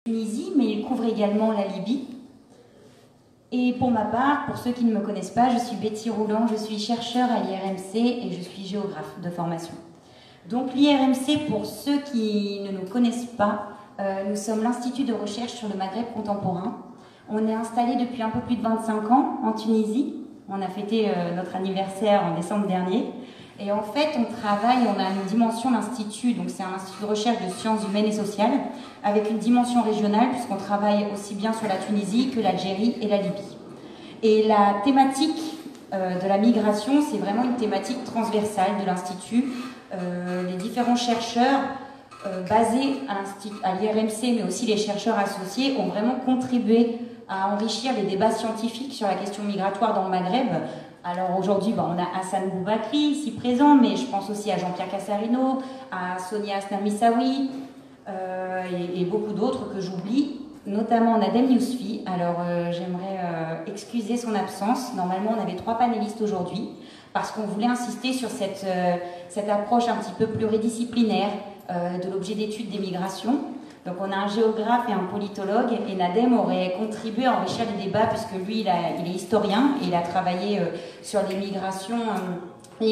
Tunisie, mais il couvre également la Libye. Et pour ma part, pour ceux qui ne me connaissent pas, je suis Betty Rouland, je suis chercheur à l'IRMC et je suis géographe de formation. Donc l'IRMC, pour ceux qui ne nous connaissent pas, nous sommes l'Institut de recherche sur le Maghreb contemporain. On est installé depuis un peu plus de 25 ans en Tunisie. On a fêté notre anniversaire en décembre dernier. Et en fait, on a une dimension d'institut, donc c'est un institut de recherche de sciences humaines et sociales, avec une dimension régionale, puisqu'on travaille aussi bien sur la Tunisie que l'Algérie et la Libye. Et la thématique de la migration, c'est vraiment une thématique transversale de l'institut. Les différents chercheurs basés à l'IRMC, mais aussi les chercheurs associés, ont vraiment contribué à enrichir les débats scientifiques sur la question migratoire dans le Maghreb. Alors aujourd'hui, on a Hassan Boubakri ici présent, mais je pense aussi à Jean-Pierre Cassarino, à Sonia Asnamissaoui et beaucoup d'autres que j'oublie, notamment Nadem Yousfi. Alors j'aimerais excuser son absence. Normalement, on avait 3 panélistes aujourd'hui parce qu'on voulait insister sur cette approche un petit peu pluridisciplinaire de l'objet d'étude des migrations. Donc on a un géographe et un politologue, et Nadem aurait contribué à enrichir les débats puisque lui il est historien et il a travaillé sur les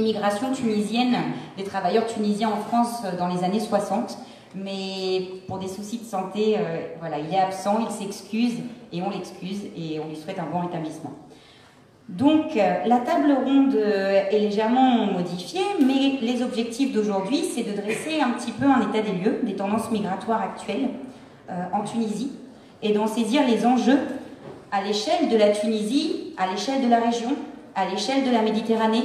migrations tunisiennes, des travailleurs tunisiens en France dans les années 60. Mais pour des soucis de santé, voilà, il est absent, il s'excuse et on l'excuse et on lui souhaite un bon rétablissement. Donc la table ronde est légèrement modifiée, mais les objectifs d'aujourd'hui, c'est de dresser un petit peu un état des lieux des tendances migratoires actuelles en Tunisie et d'en saisir les enjeux à l'échelle de la Tunisie, à l'échelle de la région, à l'échelle de la Méditerranée,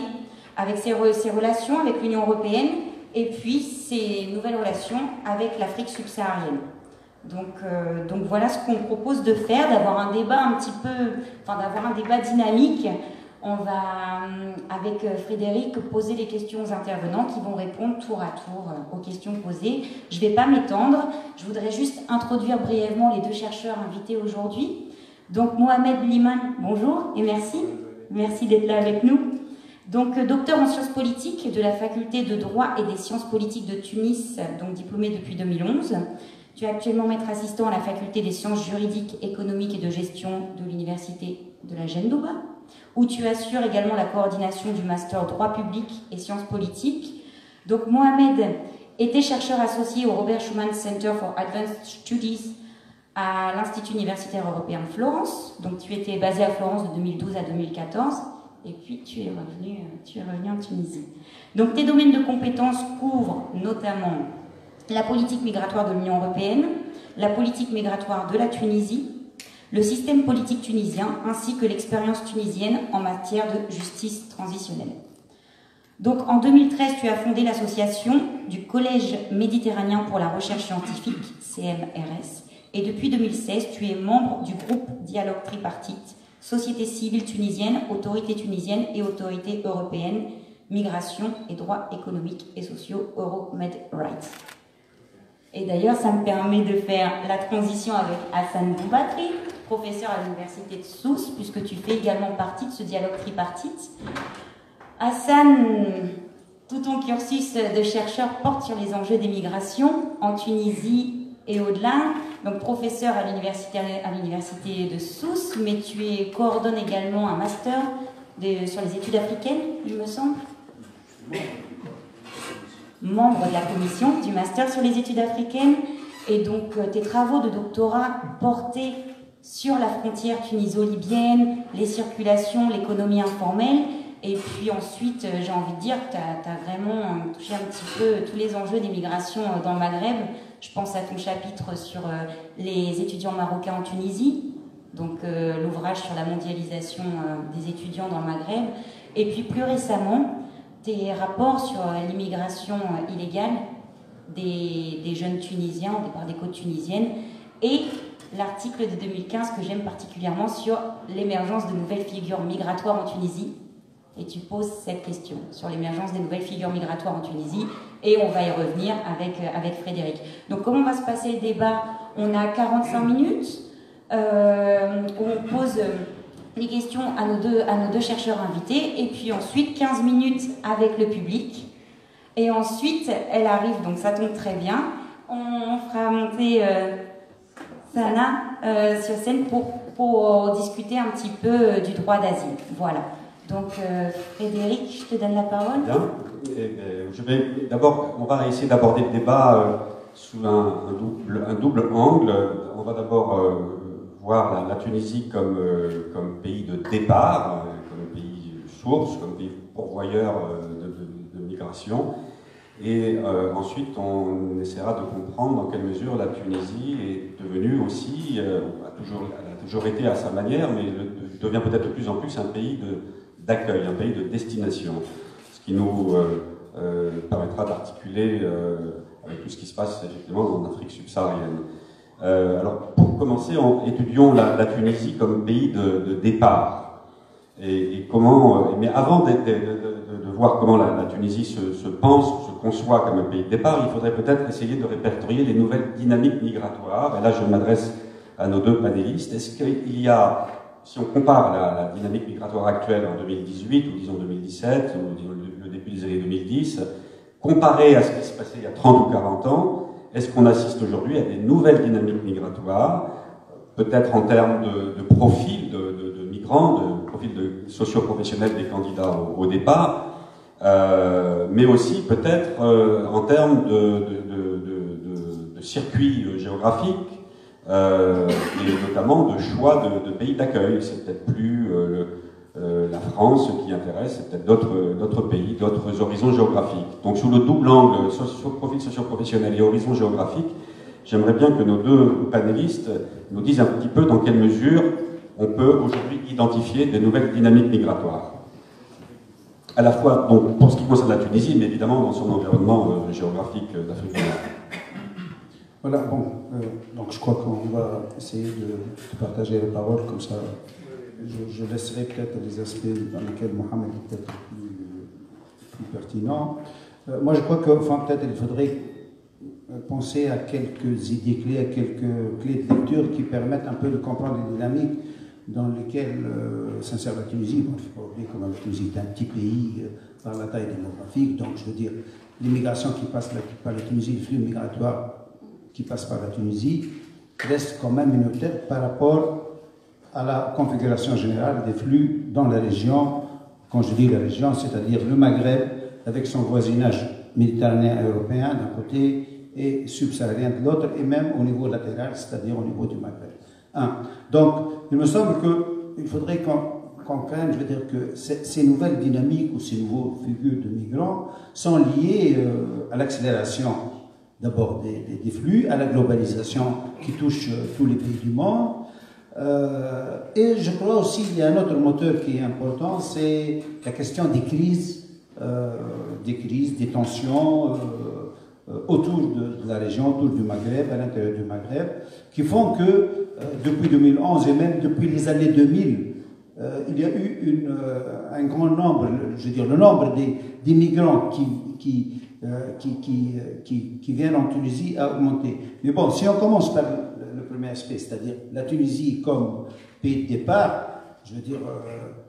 avec ses relations avec l'Union européenne et puis ses nouvelles relations avec l'Afrique subsaharienne. Donc voilà ce qu'on propose de faire, d'avoir un débat d'avoir un débat dynamique. On va, avec Frédéric, poser les questions aux intervenants qui vont répondre tour à tour aux questions posées. Je ne vais pas m'étendre, je voudrais juste introduire brièvement les 2 chercheurs invités aujourd'hui. Donc Mohamed Liman, bonjour et merci. Merci d'être là avec nous. Donc docteur en sciences politiques de la faculté de droit et des sciences politiques de Tunis, donc diplômé depuis 2011. Tu es actuellement maître assistant à la faculté des sciences juridiques, économiques et de gestion de l'université de la Gendouba, où tu assures également la coordination du master droit public et sciences politiques. Donc Mohamed était chercheur associé au Robert Schuman Center for Advanced Studies à l'Institut universitaire européen de Florence. Donc tu étais basé à Florence de 2012 à 2014 et puis tu es revenu en Tunisie. Donc tes domaines de compétences couvrent notamment la politique migratoire de l'Union européenne, la politique migratoire de la Tunisie, le système politique tunisien, ainsi que l'expérience tunisienne en matière de justice transitionnelle. Donc en 2013, tu as fondé l'association du Collège méditerranéen pour la recherche scientifique, CMRS, et depuis 2016, tu es membre du groupe Dialogue tripartite, Société civile tunisienne, Autorité tunisienne et Autorité européenne, Migration et droits économiques et sociaux, Euromed Rights. Et d'ailleurs, ça me permet de faire la transition avec Hassan Boubakri, professeur à l'université de Sousse, puisque tu fais également partie de ce dialogue tripartite. Hassan, tout ton cursus de chercheur porte sur les enjeux des migrations en Tunisie et au-delà. Donc professeur à l'université de Sousse, mais tu coordonnes également un master sur les études africaines, il me semble. Membre de la commission du master sur les études africaines, et donc tes travaux de doctorat portaient sur la frontière tuniso-libyenne, les circulations, l'économie informelle, et puis ensuite j'ai envie de dire que tu as vraiment touché un petit peu tous les enjeux des migrations dans le Maghreb. Je pense à ton chapitre sur les étudiants marocains en Tunisie, donc l'ouvrage sur la mondialisation des étudiants dans le Maghreb, et puis plus récemment tes rapports sur l'immigration illégale des jeunes Tunisiens au départ des côtes tunisiennes et l'article de 2015 que j'aime particulièrement sur l'émergence de nouvelles figures migratoires en Tunisie. Et tu poses cette question sur l'émergence des nouvelles figures migratoires en Tunisie et on va y revenir avec Frédéric. Donc comment va se passer le débat? On a 45 minutes où on pose les questions à nos deux chercheurs invités, et puis ensuite 15 minutes avec le public. Et ensuite, elle arrive, donc ça tombe très bien. On fera monter Sana sur scène pour discuter un petit peu du droit d'asile. Voilà. Donc, Frédéric, je te donne la parole. Bien. D'abord, on va essayer d'aborder le débat sous un double angle. On va d'abord voir la Tunisie comme pays de départ, comme pays source, comme pays pourvoyeur de migration. Et ensuite, on essaiera de comprendre dans quelle mesure la Tunisie est devenue aussi, elle a toujours été à sa manière, mais devient peut-être de plus en plus un pays d'accueil, un pays de destination. Ce qui nous permettra d'articuler avec tout ce qui se passe effectivement en Afrique subsaharienne. Alors, pour commencer, étudions la Tunisie comme pays de départ. Et comment, mais avant de voir comment la Tunisie se pense, se conçoit comme un pays de départ, il faudrait peut-être essayer de répertorier les nouvelles dynamiques migratoires. Et là, je m'adresse à nos deux panélistes. Est-ce qu'il y a, si on compare la dynamique migratoire actuelle en 2018, ou disons 2017, ou disons le début des années 2010, comparé à ce qui se passait il y a 30 ou 40 ans, est-ce qu'on assiste aujourd'hui à des nouvelles dynamiques migratoires, peut-être en termes de profil de migrants, de profil socio-professionnel des candidats au départ, mais aussi peut-être en termes de circuits géographiques, et notamment de choix de pays d'accueil. C'est peut-être plus la France qui intéresse, c'est peut-être d'autres pays, d'autres horizons géographiques. Donc sous le double angle profil socio-professionnel et horizon géographique, j'aimerais bien que nos deux panélistes nous disent un petit peu dans quelle mesure on peut aujourd'hui identifier des nouvelles dynamiques migratoires. À la fois donc, pour ce qui concerne la Tunisie, mais évidemment dans son environnement géographique d'Afrique du Nord. Voilà, bon, donc je crois qu'on va essayer de partager la parole, comme ça je laisserai peut-être les aspects dans lesquels Mohamed est peut-être plus pertinent. Moi je crois qu'enfin peut-être il faudrait penser à quelques idées clés, à quelques clés de lecture qui permettent un peu de comprendre les dynamiques dans lesquelles s'insère la Tunisie. Bon, il ne faut pas oublier que la Tunisie est un petit pays par la taille démographique, donc je veux dire, l'immigration qui passe par la Tunisie, le flux migratoire qui passe par la Tunisie, reste quand même minoritaire par rapport à la configuration générale des flux dans la région. Quand je dis la région, c'est-à-dire le Maghreb, avec son voisinage méditerranéen et européen d'un côté, et subsaharien de l'autre, et même au niveau latéral, c'est-à-dire au niveau du Maghreb. Donc, il me semble qu'il faudrait qu'on comprenne, je veux dire, que ces nouvelles dynamiques ou ces nouveaux figures de migrants sont liées à l'accélération d'abord des flux, à la globalisation qui touche tous les pays du monde. Et je crois aussi qu'il y a un autre moteur qui est important, c'est la question des crises, des tensions autour de la région, autour du Maghreb, à l'intérieur du Maghreb, qui font que depuis 2011 et même depuis les années 2000, il y a eu un grand nombre, je veux dire le nombre des migrants qui viennent en Tunisie a augmenté. Mais bon, si on commence par le premier aspect, c'est-à-dire la Tunisie comme pays de départ, je veux dire,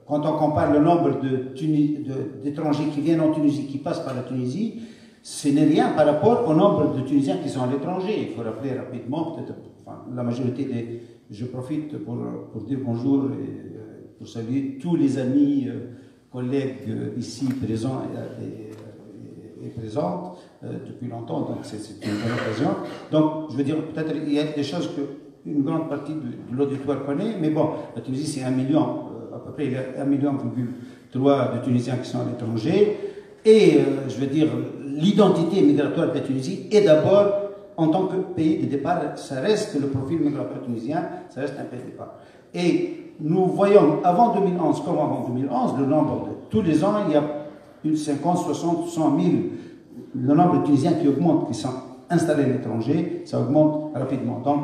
quand on compare le nombre d'étrangers qui viennent en Tunisie, qui passent par la Tunisie, ce n'est rien par rapport au nombre de Tunisiens qui sont à l'étranger. Il faut rappeler rapidement, peut-être, enfin, la majorité des... Je profite pour dire bonjour et pour saluer tous les amis, collègues ici présents et présentes depuis longtemps, donc c'est une bonne occasion. Donc, je veux dire, peut-être il y a des choses qu'une grande partie de l'auditoire connaît, mais bon, la Tunisie, c'est 1 million, à peu près, il y a 1,3 million de Tunisiens qui sont à l'étranger, et je veux dire, l'identité migratoire de la Tunisie est d'abord, en tant que pays de départ, ça reste le profil migratoire tunisien, ça reste un pays de départ. Et nous voyons, avant 2011, comme avant 2011, le nombre de... Tous les ans, il y a une 50, 60, 100 000, le nombre de Tunisiens qui augmente, qui sont installés à l'étranger, ça augmente rapidement. Donc,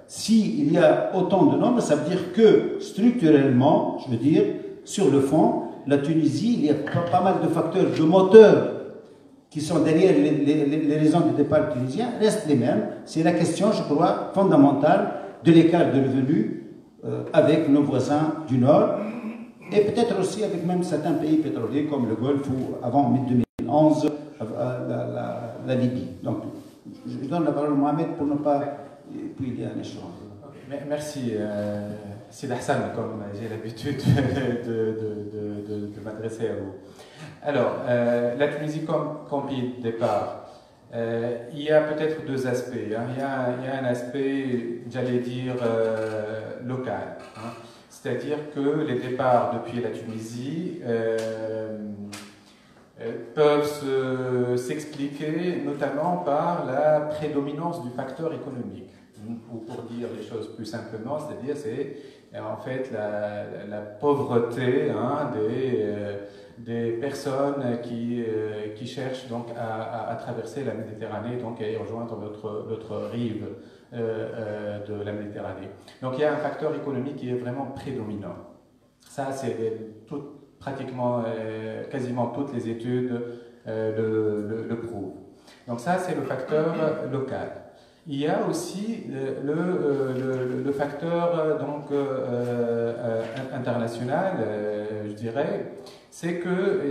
s'il y a autant de nombres, ça veut dire que, structurellement, je veux dire, sur le fond, la Tunisie, il y a pas mal de facteurs, de moteurs qui sont derrière les raisons de départ tunisien, restent les mêmes. C'est la question, je crois, fondamentale de l'écart de revenus avec nos voisins du Nord et peut-être aussi avec même certains pays pétroliers comme le Golfe ou avant 2011 la Libye. Donc, je donne la parole à Mohamed pour ne pas et puis il y a un échange. Merci, Sid Hassan, comme j'ai l'habitude de m'adresser à vous. Alors, la Tunisie comme pays de départ, il y a peut-être deux aspects. Hein. Il y a un aspect, j'allais dire, local. Hein. C'est-à-dire que les départs depuis la Tunisie peuvent s'expliquer notamment par la prédominance du facteur économique. Ou pour dire les choses plus simplement, c'est-à-dire c'est en fait la pauvreté hein, des personnes qui cherchent donc à traverser la Méditerranée donc à y rejoindre l'autre rive de la Méditerranée. Donc il y a un facteur économique qui est vraiment prédominant. Ça, c'est pratiquement, quasiment toutes les études le prouvent. Donc ça, c'est le facteur local. Il y a aussi le facteur donc, international, je dirais, c'est que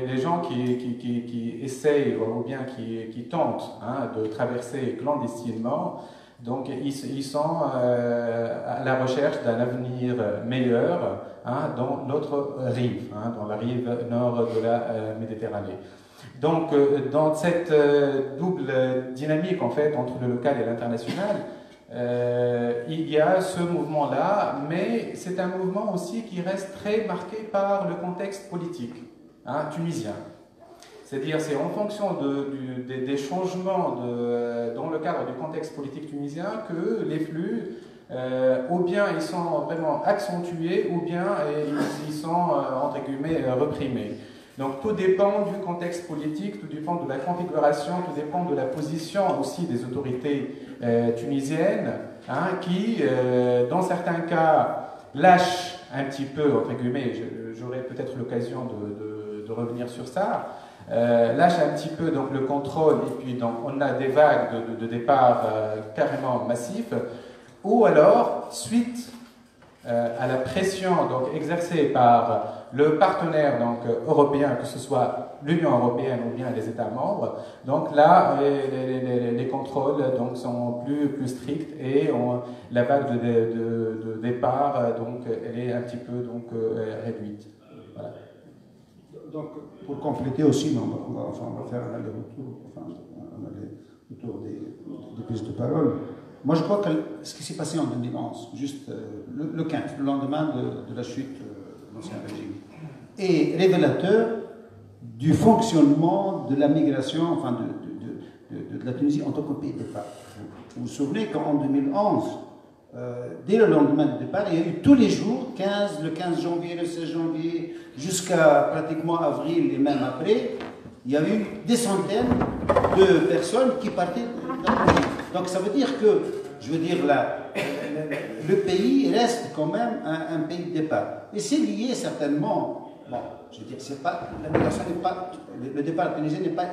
les gens qui essayent ou bien qui tentent hein, de traverser clandestinement, donc ils sont à la recherche d'un avenir meilleur hein, dans l'autre rive, hein, dans la rive nord de la Méditerranée. Donc, dans cette double dynamique en fait entre le local et l'international, il y a ce mouvement-là, mais c'est un mouvement aussi qui reste très marqué par le contexte politique hein, tunisien. C'est-à-dire, c'est en fonction des changements dans le cadre du contexte politique tunisien que les flux, ou bien ils sont vraiment accentués, ou bien ils sont, entre guillemets, reprimés. Donc tout dépend du contexte politique, tout dépend de la configuration, tout dépend de la position aussi des autorités tunisiennes, hein, qui, dans certains cas, lâchent un petit peu, entre guillemets, j'aurai peut-être l'occasion de revenir sur ça, lâchent un petit peu donc, le contrôle, et puis donc, on a des vagues de départ carrément massifs, ou alors, suite à la pression donc, exercée par le partenaire donc, européen, que ce soit l'Union européenne ou bien les États membres, donc là, les contrôles donc, sont plus stricts et la vague de départ, donc, elle est un petit peu donc, réduite. Voilà. Donc, pour compléter aussi, on va faire un aller-retour des prises de parole. Moi, je crois que ce qui s'est passé en 2011, juste le 15, le lendemain de la chute de l'ancien régime, est révélateur du fonctionnement de la migration, enfin de la Tunisie en tant que pays de départ. Vous vous souvenez qu'en 2011, dès le lendemain du départ, il y a eu tous les jours, le 15 janvier, le 16 janvier, jusqu'à pratiquement avril et même après, il y a eu des centaines de personnes qui partaient de la Tunisie. Donc ça veut dire que, le pays reste quand même un pays de départ. Et c'est lié certainement, bon, je veux dire, la migration n'est pas, le départ tunisien n'est pas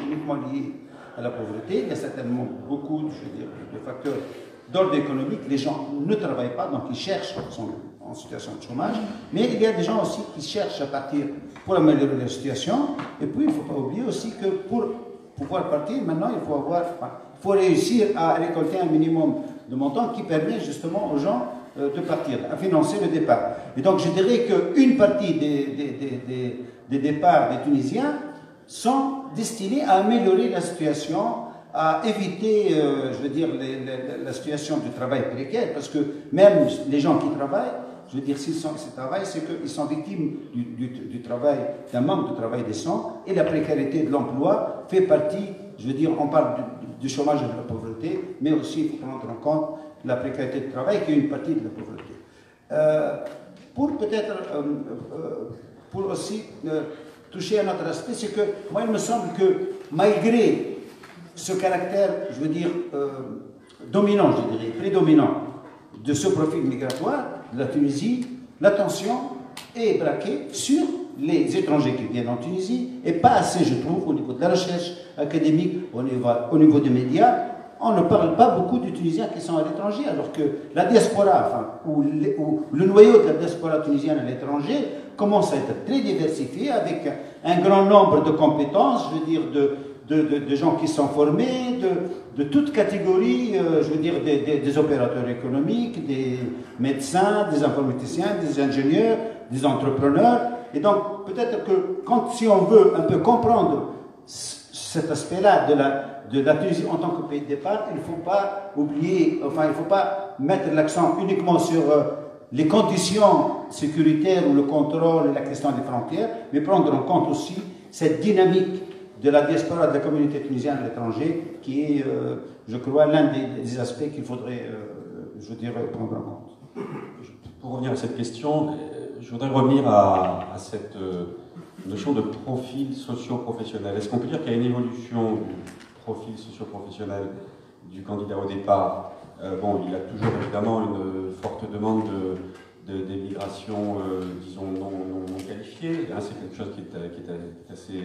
uniquement lié à la pauvreté. Il y a certainement beaucoup, de facteurs d'ordre économique. Les gens ne travaillent pas, donc ils cherchent, sont en situation de chômage. Mais il y a des gens aussi qui cherchent à partir pour améliorer leur situation. Et puis il ne faut pas oublier aussi que pour pouvoir partir, maintenant il faut réussir à récolter un minimum de montant qui permet justement aux gens de partir, à financer le départ. Et donc je dirais qu'une partie des départs des Tunisiens sont destinés à améliorer la situation, à éviter, la situation du travail précaire, parce que même les gens qui travaillent, s'ils travaillent, c'est qu'ils sont victimes du travail, d'un manque de travail décent, et la précarité de l'emploi fait partie, on parle du chômage et de la pauvreté, mais aussi il faut prendre en compte la précarité de travail qui est une partie de la pauvreté. Pour aussi toucher à un autre aspect, c'est que moi il me semble que malgré ce caractère, dominant, prédominant de ce profil migratoire de la Tunisie, l'attention est braquée sur les étrangers qui viennent en Tunisie et pas assez, je trouve, au niveau de la recherche académique, au niveau des médias. On ne parle pas beaucoup de Tunisiens qui sont à l'étranger, alors que la diaspora, ou le noyau de la diaspora tunisienne à l'étranger commence à être très diversifié, avec un grand nombre de compétences, de gens qui sont formés, de toute catégorie, je veux dire, des opérateurs économiques, des médecins, des informaticiens, des ingénieurs, des entrepreneurs. Et donc, peut-être que si on veut un peu comprendre cet aspect-là de la Tunisie en tant que pays de départ, il ne faut pas oublier, enfin, il ne faut pas mettre l'accent uniquement sur les conditions sécuritaires ou le contrôle et la question des frontières, mais prendre en compte aussi cette dynamique de la diaspora de la communauté tunisienne à l'étranger, qui est, je crois, l'un des aspects qu'il faudrait, je veux dire, prendre en compte. Pour revenir à cette question, je voudrais revenir à cette notion de profil socio-professionnel. Est-ce qu'on peut dire qu'il y a une évolution du profil socio-professionnel du candidat au départ? Bon, il y a toujours évidemment une forte demande d'émigration, disons, non qualifiée. Hein, c'est quelque chose qui est assez...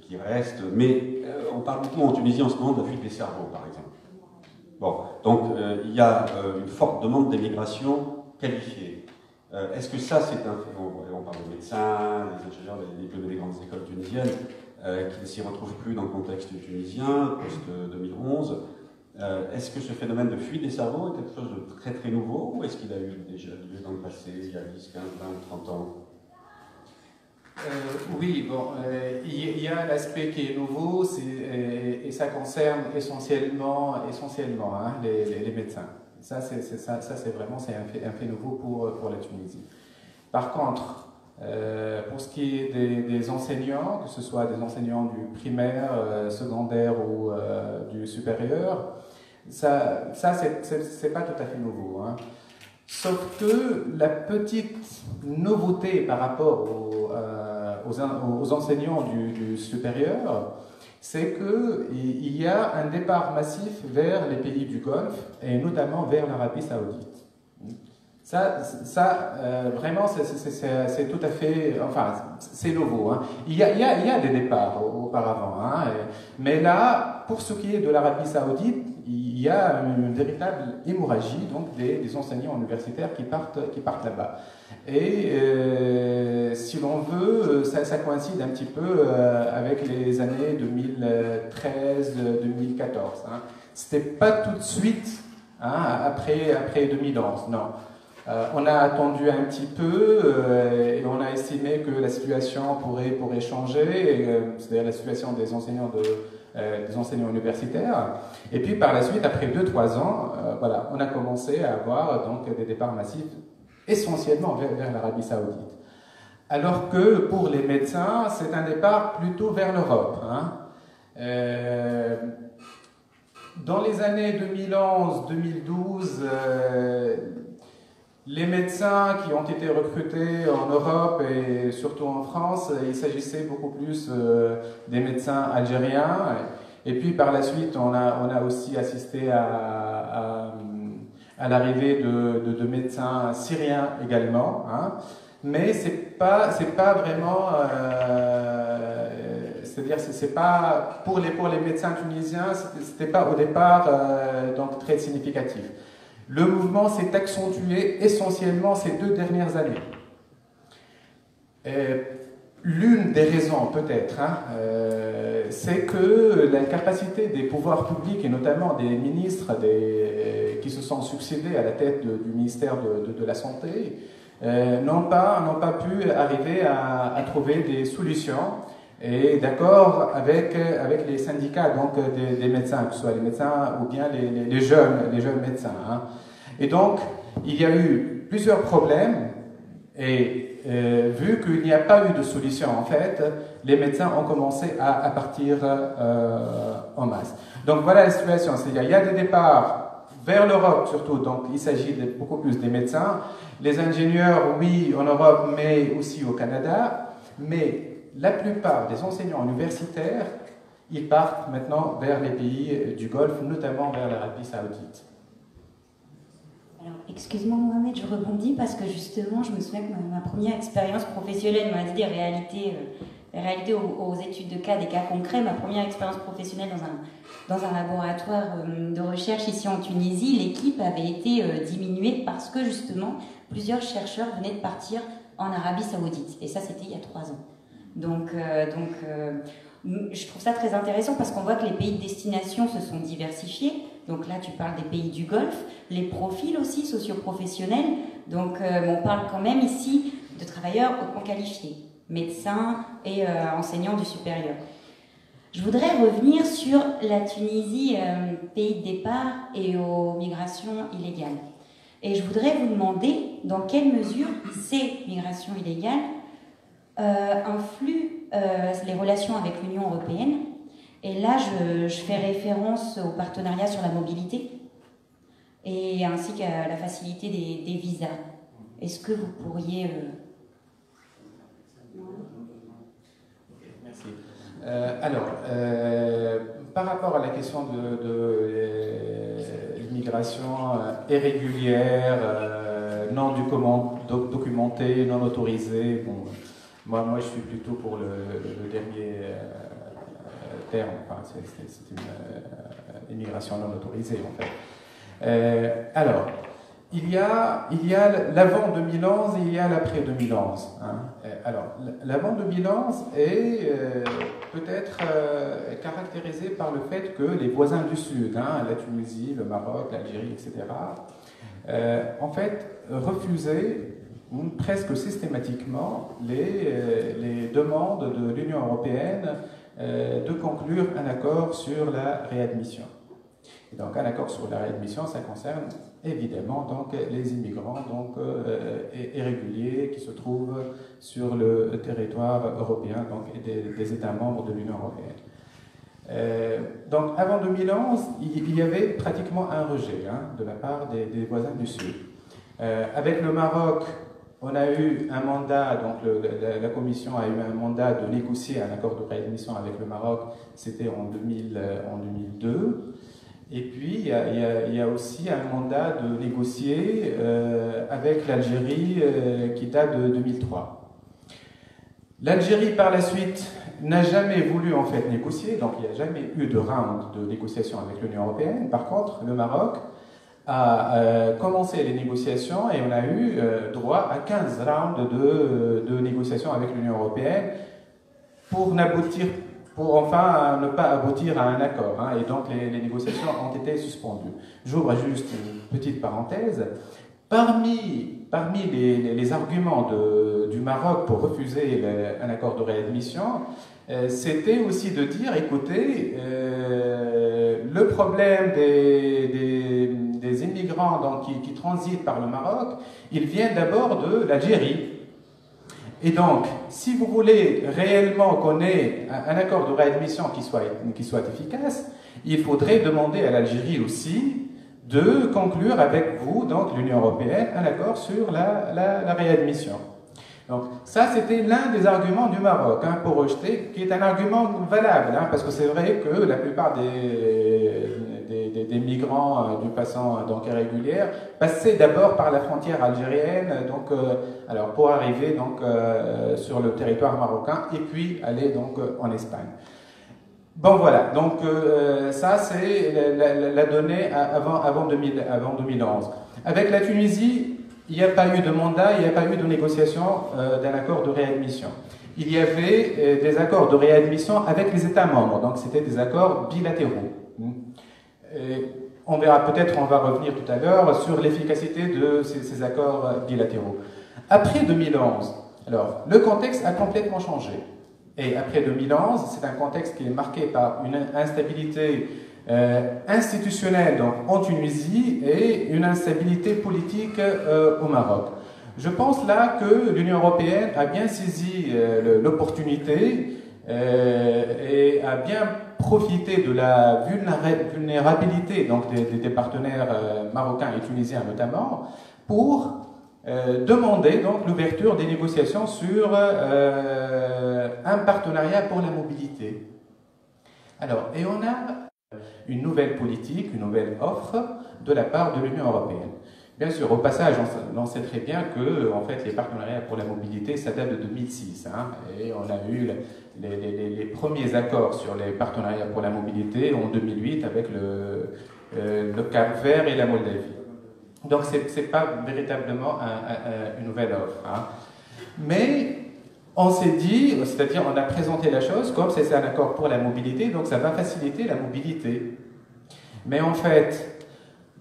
qui reste. Mais on parle beaucoup en Tunisie en ce moment de la fuite des cerveaux, par exemple. Bon, donc il y a une forte demande d'émigration qualifiée. Est-ce que ça, c'est un... On parle des médecins, des ingénieurs, des diplômés des grandes écoles tunisiennes, qui ne s'y retrouvent plus dans le contexte tunisien, post-2011. Est-ce que ce phénomène de fuite des cerveaux est quelque chose de très très nouveau, ou est-ce qu'il a eu déjà lieu dans le passé, il y a 10, 15, 20 ou 30 ans? Oui, bon, il y a l'aspect qui est nouveau, et ça concerne essentiellement hein, les médecins. Ça, c'est vraiment un fait nouveau pour la Tunisie. Par contre, pour ce qui est des enseignants, que ce soit des enseignants du primaire, secondaire ou du supérieur, ça c'est pas tout à fait nouveau. Hein. Sauf que la petite nouveauté par rapport aux enseignants du supérieur, c'est qu'il y a un départ massif vers les pays du Golfe, et notamment vers l'Arabie Saoudite. Vraiment, c'est tout à fait... Enfin, c'est nouveau. Hein. Il y a des départs auparavant. Hein, mais là, pour ce qui est de l'Arabie Saoudite, il y a une véritable hémorragie donc des enseignants universitaires qui partent là-bas. Et si l'on veut, ça coïncide un petit peu avec les années 2013-2014. Hein. C'était pas tout de suite hein, après 2011, non. On a attendu un petit peu et on a estimé que la situation pourrait changer, c'est-à-dire la situation des enseignants universitaires. Et puis par la suite, après 2-3 ans, voilà, on a commencé à avoir donc des départs massifs essentiellement vers l'Arabie Saoudite. Alors que pour les médecins, c'est un départ plutôt vers l'Europe. Hein. Dans les années 2011-2012, les médecins qui ont été recrutés en Europe et surtout en France, il s'agissait beaucoup plus des médecins algériens. Et puis par la suite, on a aussi assisté à l'arrivée de médecins syriens également. Hein. Mais c'est pas vraiment, c'est-à-dire c'est pas pour les médecins tunisiens, c'était pas au départ donc très significatif. Le mouvement s'est accentué essentiellement ces 2 dernières années. L'une des raisons, peut-être, hein, c'est que l'incapacité des pouvoirs publics, et notamment des ministres qui se sont succédés à la tête du ministère de la Santé, n'ont pas pu arriver à trouver des solutions et d'accord avec les syndicats donc des médecins, que ce soit les médecins ou bien les jeunes médecins. Hein. Et donc, il y a eu plusieurs problèmes et vu qu'il n'y a pas eu de solution en fait, les médecins ont commencé à partir en masse. Donc voilà la situation, c'est-à-dire il y a des départs vers l'Europe surtout, donc il s'agit beaucoup plus des médecins, les ingénieurs oui en Europe mais aussi au Canada, mais la plupart des enseignants universitaires, ils partent maintenant vers les pays du Golfe, notamment vers l'Arabie Saoudite. Alors, excuse-moi Mohamed, je rebondis parce que justement, je me souviens que ma première expérience professionnelle, on a dit des réalités aux études de cas, des cas concrets. Ma première expérience professionnelle dans un laboratoire de recherche ici en Tunisie, l'équipe avait été diminuée parce que justement, plusieurs chercheurs venaient de partir en Arabie Saoudite. Et ça, c'était il y a 3 ans. Donc Je trouve ça très intéressant parce qu'on voit que les pays de destination se sont diversifiés. Donc là, tu parles des pays du Golfe, les profils aussi socio-professionnels. Donc on parle quand même ici de travailleurs hautement qualifiés, médecins et enseignants du supérieur. Je voudrais revenir sur la Tunisie, pays de départ, et aux migrations illégales. Et je voudrais vous demander dans quelle mesure ces migrations illégales influent les relations avec l'Union européenne. Et là, je fais référence au partenariat sur la mobilité et ainsi qu'à la facilité des visas. Est-ce que vous pourriez... Merci. Par rapport à la question de l'immigration irrégulière, non documentée, non autorisée, bon, moi je suis plutôt pour le dernier terme, enfin, c'est une immigration non autorisée en fait. Il y a l'avant 2011 et il y a l'après 2011. L'avant 2011 est peut-être caractérisé par le fait que les voisins du Sud, la Tunisie, le Maroc, l'Algérie, etc., en fait, refusaient presque systématiquement les demandes de l'Union européenne de conclure un accord sur la réadmission. Et donc, un accord sur la réadmission, ça concerne évidemment donc, les immigrants irréguliers qui se trouvent sur le territoire européen donc, et des États membres de l'Union européenne. Donc, avant 2011, il y avait pratiquement un rejet de la part des voisins du Sud. Avec le Maroc, on a eu un mandat, donc la Commission a eu un mandat de négocier un accord de réadmission avec le Maroc, c'était en 2002. Et puis, il y a aussi un mandat de négocier avec l'Algérie qui date de 2003. L'Algérie, par la suite, n'a jamais voulu en fait négocier, donc il n'y a jamais eu de round de négociation avec l'Union européenne. Par contre, le Maroc a commencé les négociations et on a eu droit à 15 rounds de négociations avec l'Union européenne pour enfin ne pas aboutir à un accord. Et donc les négociations ont été suspendues. J'ouvre juste une petite parenthèse. Parmi les arguments du Maroc pour refuser un accord de réadmission, c'était aussi de dire, écoutez, le problème des immigrants donc, qui transitent par le Maroc, ils viennent d'abord de l'Algérie. Et donc, si vous voulez réellement qu'on ait un accord de réadmission qui soit efficace, il faudrait demander à l'Algérie aussi de conclure avec vous, donc l'Union européenne, un accord sur la réadmission. Donc, ça, c'était l'un des arguments du Maroc pour rejeter, qui est un argument valable, parce que c'est vrai que la plupart des migrants du passant donc irrégulière passaient d'abord par la frontière algérienne, donc alors pour arriver donc sur le territoire marocain et puis aller donc en Espagne. Bon voilà, donc ça c'est la donnée avant 2011. Avec la Tunisie, il n'y a pas eu de mandat, il n'y a pas eu de négociation d'un accord de réadmission. Il y avait des accords de réadmission avec les États membres, donc c'était des accords bilatéraux. Et on verra peut-être, on va revenir tout à l'heure sur l'efficacité de ces accords bilatéraux. Après 2011, alors le contexte a complètement changé. Et après 2011, c'est un contexte qui est marqué par une instabilité institutionnelle donc, en Tunisie et une instabilité politique au Maroc. Je pense là que l'Union européenne a bien saisi l'opportunité et a bien profité de la vulnérabilité donc, des partenaires marocains et tunisiens notamment pour demander donc l'ouverture des négociations sur un partenariat pour la mobilité. Alors, et on a une nouvelle politique, une nouvelle offre de la part de l'Union européenne. Bien sûr, au passage, on sait très bien que en fait, les partenariats pour la mobilité, ça date de 2006. Et on a eu les premiers accords sur les partenariats pour la mobilité en 2008 avec le Cap-Vert et la Moldavie. Donc, ce n'est pas véritablement une nouvelle offre. Mais on s'est dit, c'est-à-dire on a présenté la chose comme c'est un accord pour la mobilité, donc ça va faciliter la mobilité. Mais en fait,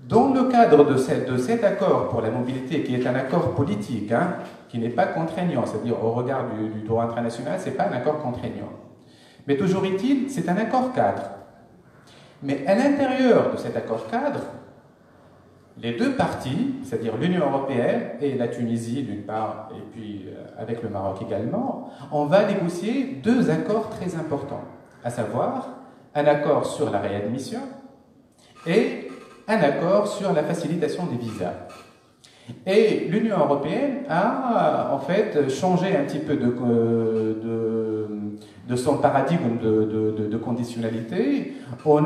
dans le cadre de cet accord pour la mobilité, qui est un accord politique, hein, qui n'est pas contraignant, c'est-à-dire au regard du droit international, ce n'est pas un accord contraignant. Mais toujours est-il, c'est un accord cadre. Mais à l'intérieur de cet accord cadre, les deux parties, c'est-à-dire l'Union européenne et la Tunisie d'une part, et puis avec le Maroc également, on va négocier deux accords très importants, à savoir un accord sur la réadmission et un accord sur la facilitation des visas. Et l'Union européenne a en fait changé un petit peu de son paradigme de conditionnalité en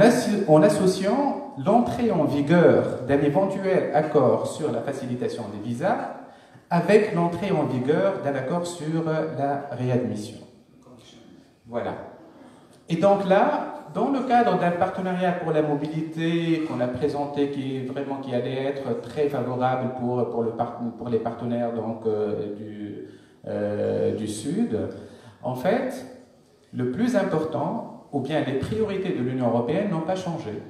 associant l'entrée en vigueur d'un éventuel accord sur la facilitation des visas avec l'entrée en vigueur d'un accord sur la réadmission. Voilà. Et donc là, dans le cadre d'un partenariat pour la mobilité qu'on a présenté, qui allait être très favorable pour les partenaires donc, du Sud, en fait, le plus important, ou bien les priorités de l'Union européenne n'ont pas changé.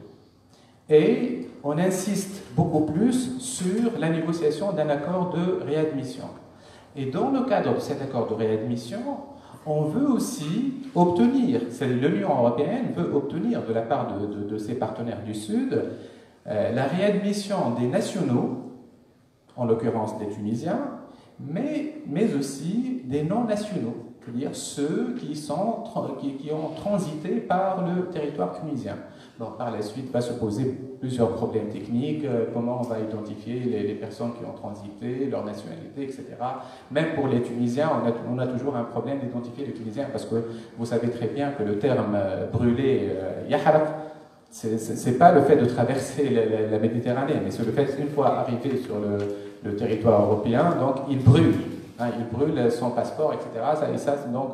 Et on insiste beaucoup plus sur la négociation d'un accord de réadmission. Et dans le cadre de cet accord de réadmission, on veut aussi obtenir, l'Union européenne veut obtenir de la part de ses partenaires du Sud, la réadmission des nationaux, en l'occurrence des Tunisiens, mais aussi des non-nationaux, c'est-à-dire ceux qui ont transité par le territoire tunisien. Donc, par la suite, va se poser plusieurs problèmes techniques, comment on va identifier les personnes qui ont transité, leur nationalité, etc. Même pour les Tunisiens, on a toujours un problème d'identifier les Tunisiens, parce que vous savez très bien que le terme brûler, yaharab, c'est pas le fait de traverser la Méditerranée, mais c'est le fait, une fois arrivé sur le territoire européen, donc il brûle. Hein, il brûle son passeport, etc. Donc,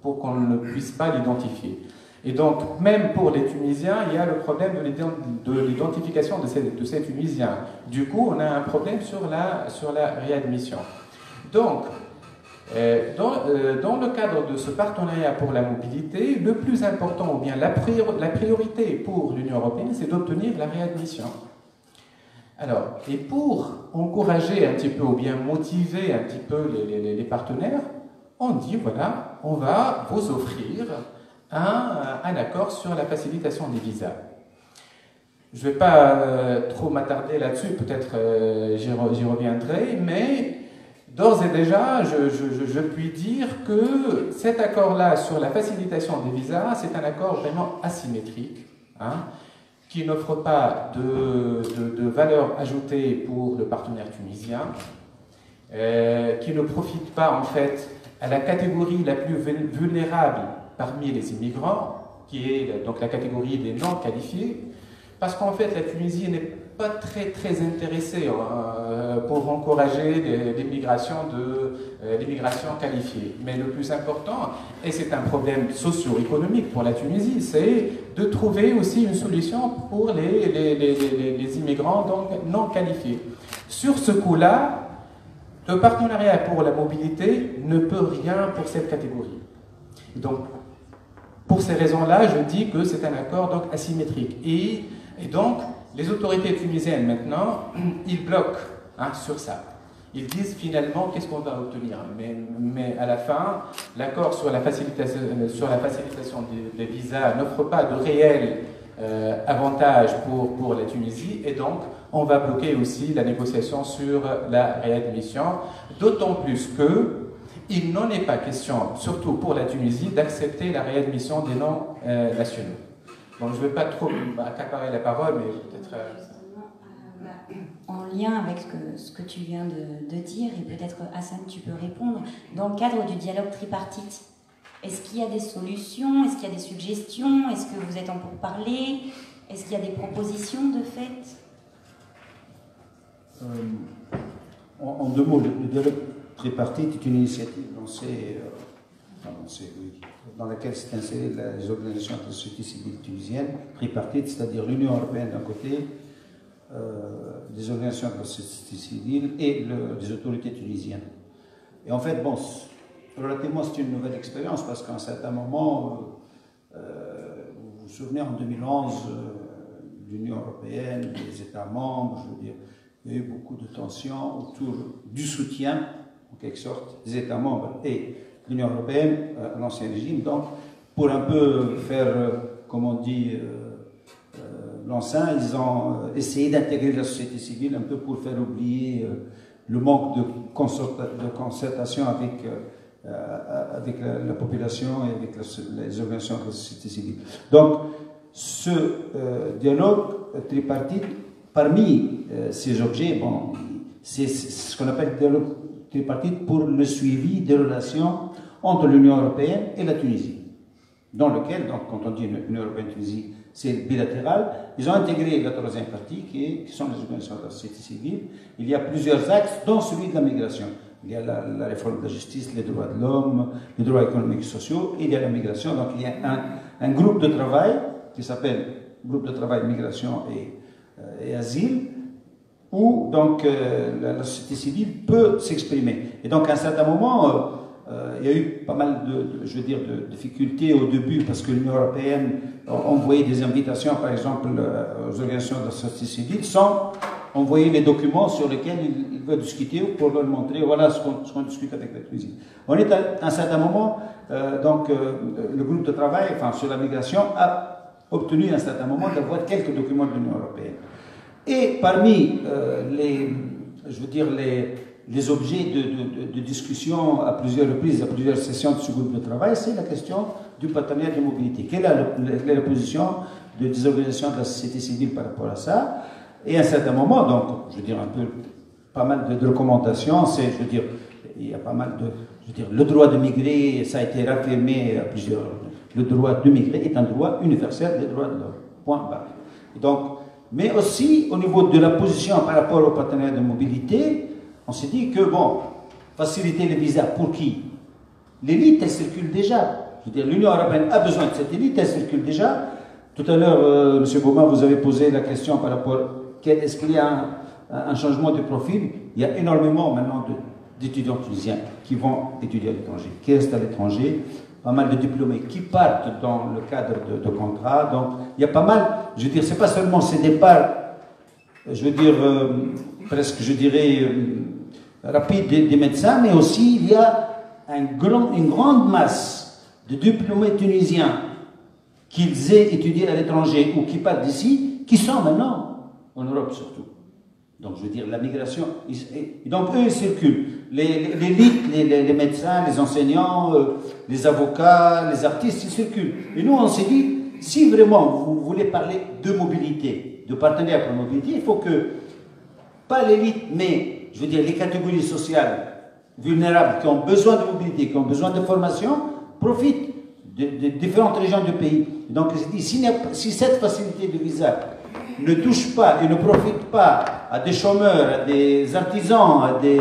pour qu'on ne puisse pas l'identifier. Et donc, même pour les Tunisiens, il y a le problème de l'identification de ces Tunisiens. Du coup, on a un problème sur la réadmission. Donc, dans le cadre de ce partenariat pour la mobilité, le plus important, ou bien la priorité pour l'Union européenne, c'est d'obtenir la réadmission. Alors, et pour encourager un petit peu, ou bien motiver un petit peu les partenaires, on dit, voilà, on va vous offrir un accord sur la facilitation des visas. Je ne vais pas trop m'attarder là-dessus, peut-être j'y reviendrai, mais d'ores et déjà, je puis dire que cet accord-là sur la facilitation des visas, c'est un accord vraiment asymétrique, hein, qui n'offre pas de valeur ajoutée pour le partenaire tunisien, qui ne profite pas en fait à la catégorie la plus vulnérable parmi les immigrants, qui est donc la catégorie des non qualifiés, parce qu'en fait la Tunisie n'est pas très intéressée pour encourager l'immigration qualifiée. Mais le plus important, et c'est un problème socio-économique pour la Tunisie, c'est de trouver aussi une solution pour les immigrants donc non qualifiés. Sur ce coup-là, le partenariat pour la mobilité ne peut rien pour cette catégorie. Donc, pour ces raisons-là, je dis que c'est un accord donc asymétrique. Et donc, les autorités tunisiennes, maintenant, ils bloquent sur ça. Ils disent finalement qu'est-ce qu'on va obtenir. Mais à la fin, l'accord sur la facilitation des visas n'offre pas de réel avantage pour la Tunisie. Et donc, on va bloquer aussi la négociation sur la réadmission. D'autant plus que il n'en est pas question, surtout pour la Tunisie, d'accepter la réadmission des non-nationaux. Donc je ne vais pas trop accaparer la parole, mais peut-être... En lien avec ce que tu viens de dire, et peut-être Hassan, tu peux répondre, dans le cadre du dialogue tripartite, est-ce qu'il y a des solutions, est-ce qu'il y a des suggestions, est-ce que vous êtes en pourparlers, est-ce qu'il y a des propositions de fait? En deux mots, le dialogue tripartite est une initiative dans laquelle s'est insérée les organisations de la société civile tunisienne, tripartite, c'est-à-dire l'Union européenne d'un côté, des organisations de la société civile et des autorités tunisiennes. Et en fait, relativement, c'est une nouvelle expérience parce qu'à un certain moment, vous vous souvenez, en 2011, l'Union européenne, les États membres, je veux dire, il y a eu beaucoup de tensions autour du soutien, en quelque sorte, des États membres et l'Union européenne à l'ancien régime. Donc, pour un peu faire, comme on dit, l'enceinte, ils ont essayé d'intégrer la société civile un peu pour faire oublier le manque de concertation avec la population et avec les organisations de la société civile. Donc, ce dialogue tripartite, parmi ces objets, bon, c'est ce qu'on appelle le dialogue tripartite pour le suivi des relations entre l'Union européenne et la Tunisie, dans lequel, donc, quand on dit Union européenne-Tunisie, c'est bilatéral. Ils ont intégré la troisième partie, qui sont les organisations de la société civile. Il y a plusieurs axes, dont celui de la migration. Il y a la réforme de la justice, les droits de l'homme, les droits économiques et sociaux, et il y a la migration. Donc il y a un groupe de travail qui s'appelle Groupe de travail migration et asile, où donc la société civile peut s'exprimer. Et donc à un certain moment, il y a eu pas mal je veux dire, de difficultés au début parce que l'Union européenne a envoyé des invitations, par exemple, aux organisations de la société civile, sans envoyer les documents sur lesquels il veut discuter pour leur montrer, voilà ce qu'on discute avec la Tunisie. On est à un certain moment, le groupe de travail, enfin, sur la migration, a obtenu à un certain moment d'avoir quelques documents de l'Union européenne. Et parmi je veux dire, les objets de discussion à plusieurs reprises, à plusieurs sessions de ce groupe de travail, c'est la question du partenariat de mobilité. Quelle est la position des organisations de la société civile par rapport à ça? Et à un certain moment, donc, je veux dire, un peu, pas mal de recommandations, je veux dire, il y a pas mal je veux dire, le droit de migrer, ça a été réaffirmé à plusieurs. Le droit de migrer est un droit universel des droits de l'homme. Point barre. Donc, mais aussi, au niveau de la position par rapport au partenariat de mobilité, on s'est dit que, bon, faciliter les visas, pour qui? L'élite, elle circule déjà. Je veux dire, l'Union européenne a besoin de cette élite, elle circule déjà. Tout à l'heure, M. Bauman, vous avez posé la question par rapport est-ce qu'il y a un changement de profil? Il y a énormément maintenant d'étudiants tunisiens qui vont étudier à l'étranger, qui restent à l'étranger, pas mal de diplômés qui partent dans le cadre de contrats. Donc, il y a pas mal, je veux dire, c'est pas seulement ces départs, je veux dire, presque, je dirais, rapides des médecins, mais aussi il y a une grande masse de diplômés tunisiens qu'ils aient étudié à l'étranger ou qui partent d'ici, qui sont maintenant en Europe surtout. Donc, je veux dire, la migration. Et donc, eux, ils circulent. L'élite, les médecins, les enseignants, les avocats, les artistes, ils circulent. Et nous, on s'est dit, si vraiment vous voulez parler de mobilité, de partenariat pour la mobilité, il faut que, pas l'élite, mais, je veux dire, les catégories sociales vulnérables qui ont besoin de mobilité, qui ont besoin de formation, profitent de différentes régions du pays. Donc, il s'est dit, si cette facilité de visa ne touche pas et ne profite pas à des chômeurs, à des artisans, à des,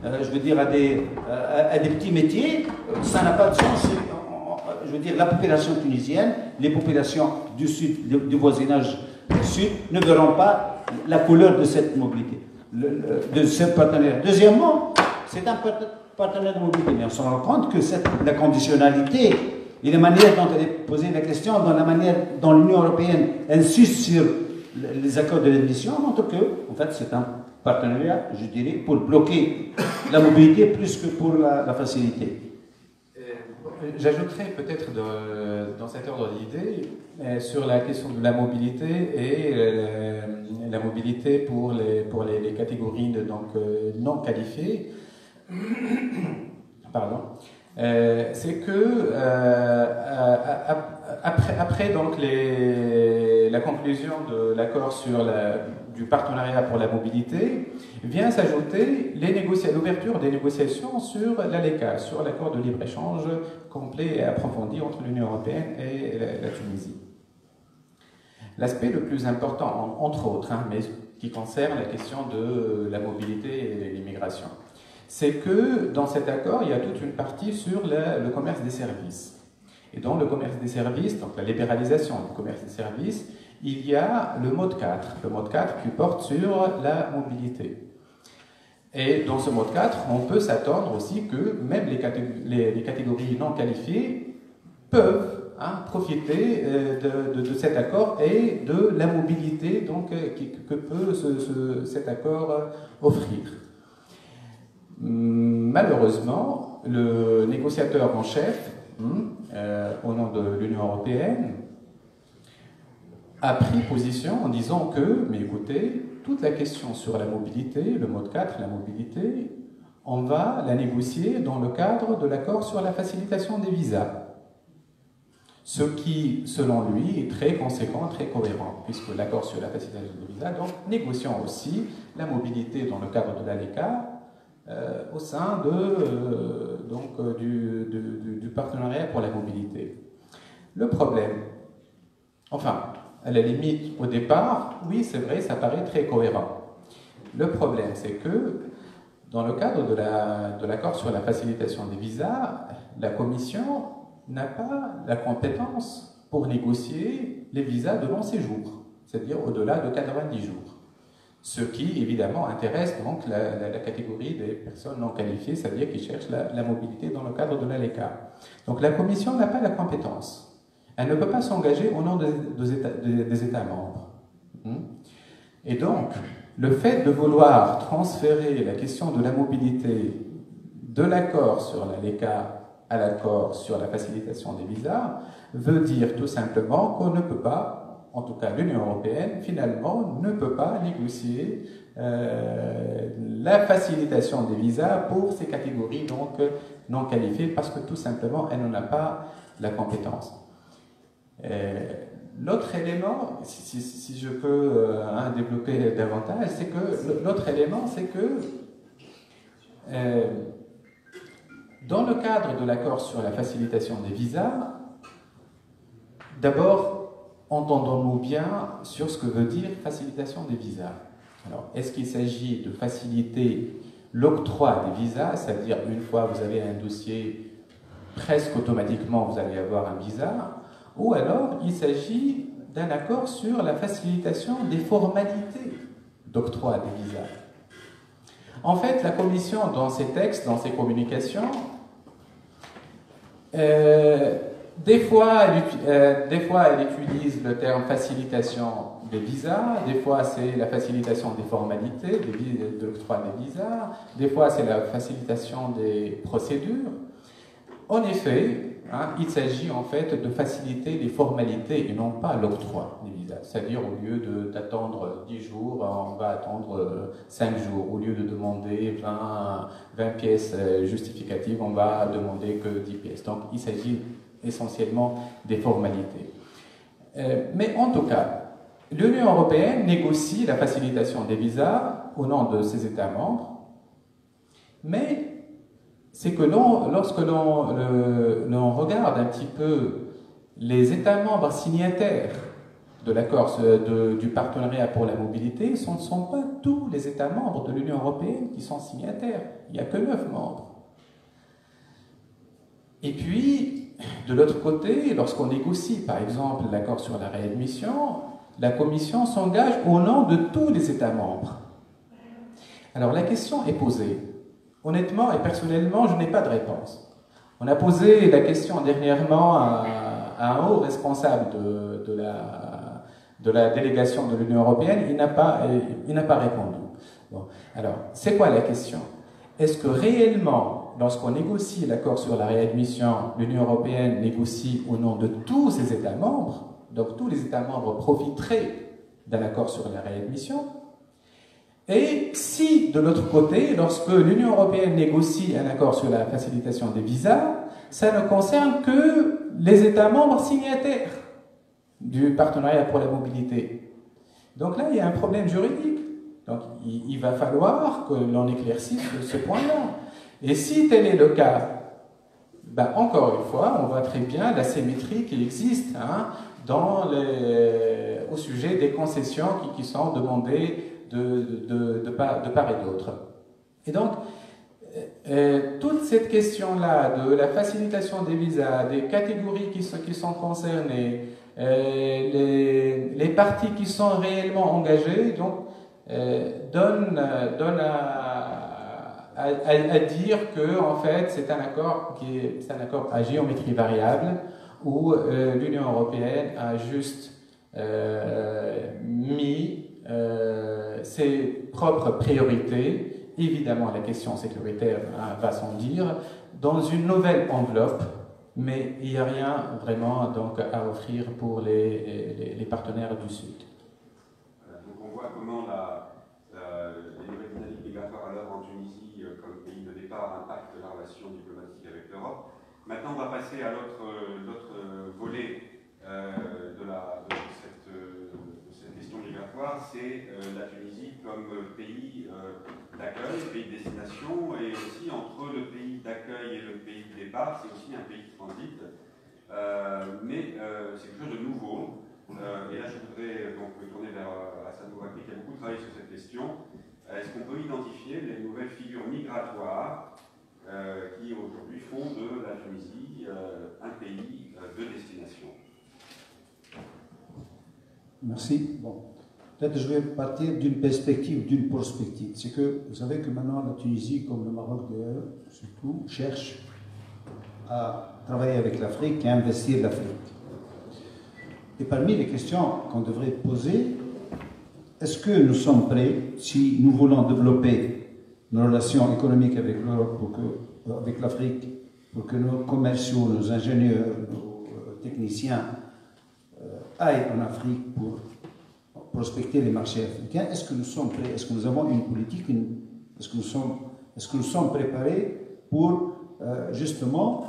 je veux dire, à des petits métiers, ça n'a pas de sens. Je veux dire, la population tunisienne, les populations du sud, du voisinage sud, ne verront pas la couleur de cette mobilité, de ce partenariat. Deuxièmement, c'est un partenariat de mobilité, mais on se rend compte que la conditionnalité et la manière dont elle est posée la question, dans la manière dont l'Union européenne insiste sur les accords de l'admission, montre que, en fait, c'est un partenariat, je dirais, pour bloquer la mobilité plus que pour la facilité. J'ajouterais peut-être dans cet ordre d'idée sur la question de la mobilité et la mobilité pour les catégories non qualifiées. Pardon. C'est que après donc la conclusion de l'accord sur du partenariat pour la mobilité, vient s'ajouter l'ouverture des négociations sur l'ALECA, sur l'accord de libre-échange complet et approfondi entre l'Union européenne et la Tunisie. L'aspect le plus important, entre autres, mais qui concerne la question de la mobilité et l'immigration, c'est que dans cet accord, il y a toute une partie sur le commerce des services. Et dans le commerce des services, donc la libéralisation du commerce des services, il y a le mode 4. Le mode 4 qui porte sur la mobilité. Et dans ce mode 4, on peut s'attendre aussi que même les catégories non qualifiées peuvent profiter de cet accord et de la mobilité donc, que peut cet accord offrir. Malheureusement, le négociateur en chef, au nom de l'Union européenne, a pris position en disant que, mais écoutez, toute la question sur la mobilité, le mode 4, la mobilité, on va la négocier dans le cadre de l'accord sur la facilitation des visas. Ce qui, selon lui, est très conséquent, très cohérent, puisque l'accord sur la facilitation des visas, donc négocions aussi la mobilité dans le cadre de l'ALECA au sein du partenariat pour la mobilité. Le problème, enfin, à la limite, au départ, oui, c'est vrai, ça paraît très cohérent. Le problème, c'est que dans le cadre de l'accord sur la facilitation des visas, la Commission n'a pas la compétence pour négocier les visas de long séjour, c'est-à-dire au-delà de 90 jours. Ce qui, évidemment, intéresse donc la catégorie des personnes non qualifiées, c'est-à-dire qui cherchent la mobilité dans le cadre de l'ALECA. Donc la Commission n'a pas la compétence. Elle ne peut pas s'engager au nom des États membres. Et donc, le fait de vouloir transférer la question de la mobilité de l'accord sur l'ALECA à l'accord sur la facilitation des visas veut dire tout simplement qu'on ne peut pas, en tout cas l'Union européenne, finalement, ne peut pas négocier la facilitation des visas pour ces catégories donc non qualifiées parce que tout simplement, elle n'en a pas la compétence. L'autre élément, si je peux développer davantage, c'est que l'autre élément, c'est que dans le cadre de l'accord sur la facilitation des visas, d'abord, entendons-nous bien sur ce que veut dire facilitation des visas. Alors, est-ce qu'il s'agit de faciliter l'octroi des visas, c'est-à-dire une fois vous avez un dossier, presque automatiquement vous allez avoir un visa, ou alors il s'agit d'un accord sur la facilitation des formalités d'octroi des visas. En fait, la Commission, dans ses textes, dans ses communications, des fois, elle utilise le terme facilitation des visas, des fois c'est la facilitation des formalités, de l'octroi des visas, des fois c'est la facilitation des procédures. En effet, il s'agit en fait de faciliter les formalités et non pas l'octroi des visas. C'est-à-dire au lieu d'attendre 10 jours, on va attendre 5 jours. Au lieu de demander 20 pièces justificatives, on va demander que 10 pièces. Donc il s'agit essentiellement des formalités. Mais en tout cas, l'Union européenne négocie la facilitation des visas au nom de ses États membres, mais c'est que lorsque l'on regarde un petit peu les États membres signataires de l'accord du partenariat pour la mobilité, ce ne sont pas tous les États membres de l'Union européenne qui sont signataires. Il n'y a que 9 membres. Et puis, de l'autre côté, lorsqu'on négocie, par exemple, l'accord sur la réadmission, la Commission s'engage au nom de tous les États membres. Alors, la question est posée. Honnêtement et personnellement, je n'ai pas de réponse. On a posé la question dernièrement à un haut responsable de la délégation de l'Union européenne. Il n'a pas répondu. Bon. Alors, c'est quoi la question? Est-ce que réellement, lorsqu'on négocie l'accord sur la réadmission, l'Union européenne négocie au nom de tous ses États membres, donc tous les États membres profiteraient d'un accord sur la réadmission? Et si, de l'autre côté, lorsque l'Union européenne négocie un accord sur la facilitation des visas, ça ne concerne que les États membres signataires du partenariat pour la mobilité. Donc là, il y a un problème juridique. Donc il va falloir que l'on éclaircisse ce point-là. Et si tel est le cas, ben, encore une fois, on voit très bien la symétrie qui existe au sujet des concessions qui sont demandées de part et d'autre. Et donc, toute cette question-là de la facilitation des visas, des catégories qui sont concernées, les parties qui sont réellement engagées, donc, donne à dire que en fait c'est un accord c'est un accord à géométrie variable où l'Union européenne a juste mis ses propres priorités, évidemment la question sécuritaire va sans dire, dans une nouvelle enveloppe, mais il n'y a rien vraiment donc à offrir pour les partenaires du Sud. Donc on voit comment les nouvelles dynamiques migratoires à l'heure en Tunisie comme pays de départ impactent la relation diplomatique avec l'Europe. Maintenant on va passer à l'autre volet de cette question migratoire, c'est la Tunisie comme pays d'accueil, pays de destination, et aussi entre le pays d'accueil et le pays de départ, c'est aussi un pays de transit, mais c'est quelque chose de nouveau. Et là, je voudrais donc me tourner vers Hassan Bourakri, qui a beaucoup travaillé sur cette question. Est-ce qu'on peut identifier les nouvelles figures migratoires qui aujourd'hui font de la Tunisie un pays de destination? Merci. Bon. Peut-être je vais partir d'une perspective, d'une prospective. C'est que vous savez que maintenant la Tunisie, comme le Maroc d'ailleurs, surtout, cherche à travailler avec l'Afrique et à investir l'Afrique. Et parmi les questions qu'on devrait poser, est-ce que nous sommes prêts, si nous voulons développer nos relations économiques avec l'Europe, avec l'Afrique, pour que nos commerciaux, nos ingénieurs, nos techniciens aillent en Afrique pour prospecter les marchés africains? Est-ce que nous sommes prêts? Est-ce que nous avons une politique? Est-ce que nous sommes préparés pour justement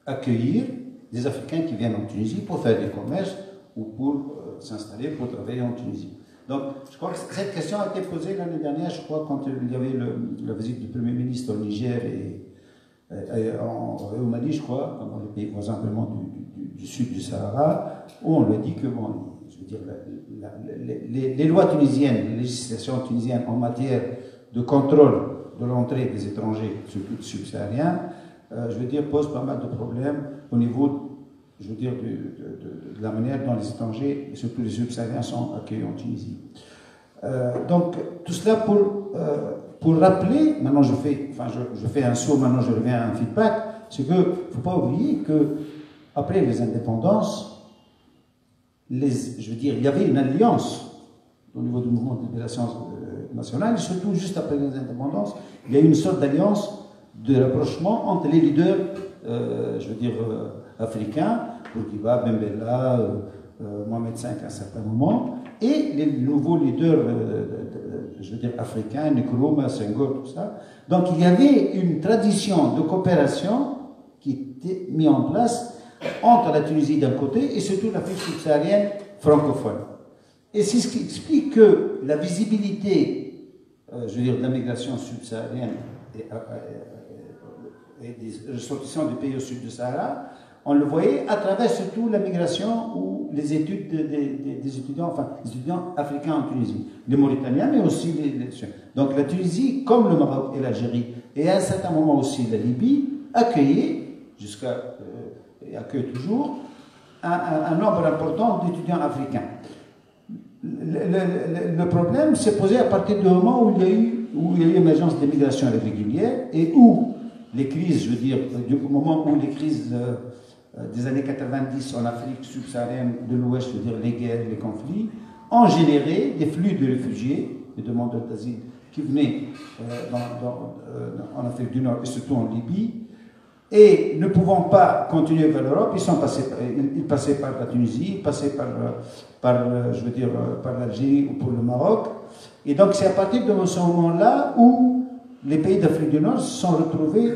accueillir des Africains qui viennent en Tunisie pour faire des commerces ou pour s'installer, pour travailler en Tunisie? Donc, je crois que cette question a été posée l'année dernière, je crois, quand il y avait la visite du Premier ministre au Niger et au Mali, je crois, dans les pays voisins vraiment du sud du Sahara, où on lui a dit que, bon, je veux dire, les lois tunisiennes, les législations tunisiennes en matière de contrôle de l'entrée des étrangers, surtout subsahariens, je veux dire, posent pas mal de problèmes au niveau, je veux dire, de la manière dont les étrangers, et surtout les subsahariens, sont accueillis en Tunisie. Donc, tout cela pour rappeler, maintenant je fais un saut, maintenant je reviens à un feedback, c'est qu'il ne faut pas oublier que après les indépendances, je veux dire, il y avait une alliance au niveau du mouvement de libération nationale, et surtout juste après les indépendances, il y a eu une sorte d'alliance de rapprochement entre les leaders, je veux dire, africains, Bourguiba, Ben Bella, Mohamed V à un certain moment, et les nouveaux leaders, je veux dire, africains, Nkrumah, Senghor, tout ça. Donc il y avait une tradition de coopération qui était mise en place entre la Tunisie d'un côté et surtout l'Afrique subsaharienne francophone. Et c'est ce qui explique que la visibilité, je veux dire, de la migration subsaharienne et des ressortissants du pays au sud du Sahara, on le voyait à travers surtout la migration ou les études des étudiants, enfin, les étudiants africains en Tunisie, les Mauritaniens, mais aussi donc la Tunisie, comme le Maroc et l'Algérie, et à un certain moment aussi la Libye, accueillait, et accueille toujours, un nombre important d'étudiants africains. Le problème s'est posé à partir du moment où il y a eu émergence des migrations irrégulières et où les crises, je veux dire, du moment où les crises des années 90 en Afrique subsaharienne de l'Ouest, je veux dire les guerres, les conflits, ont généré des flux de réfugiés, de demandeurs d'asile qui venaient en Afrique du Nord et surtout en Libye, et ne pouvant pas continuer vers l'Europe, ils passaient par la Tunisie, ils passaient je veux dire, par l'Algérie ou pour le Maroc. Et donc c'est à partir de ce moment-là où les pays d'Afrique du Nord se sont retrouvés,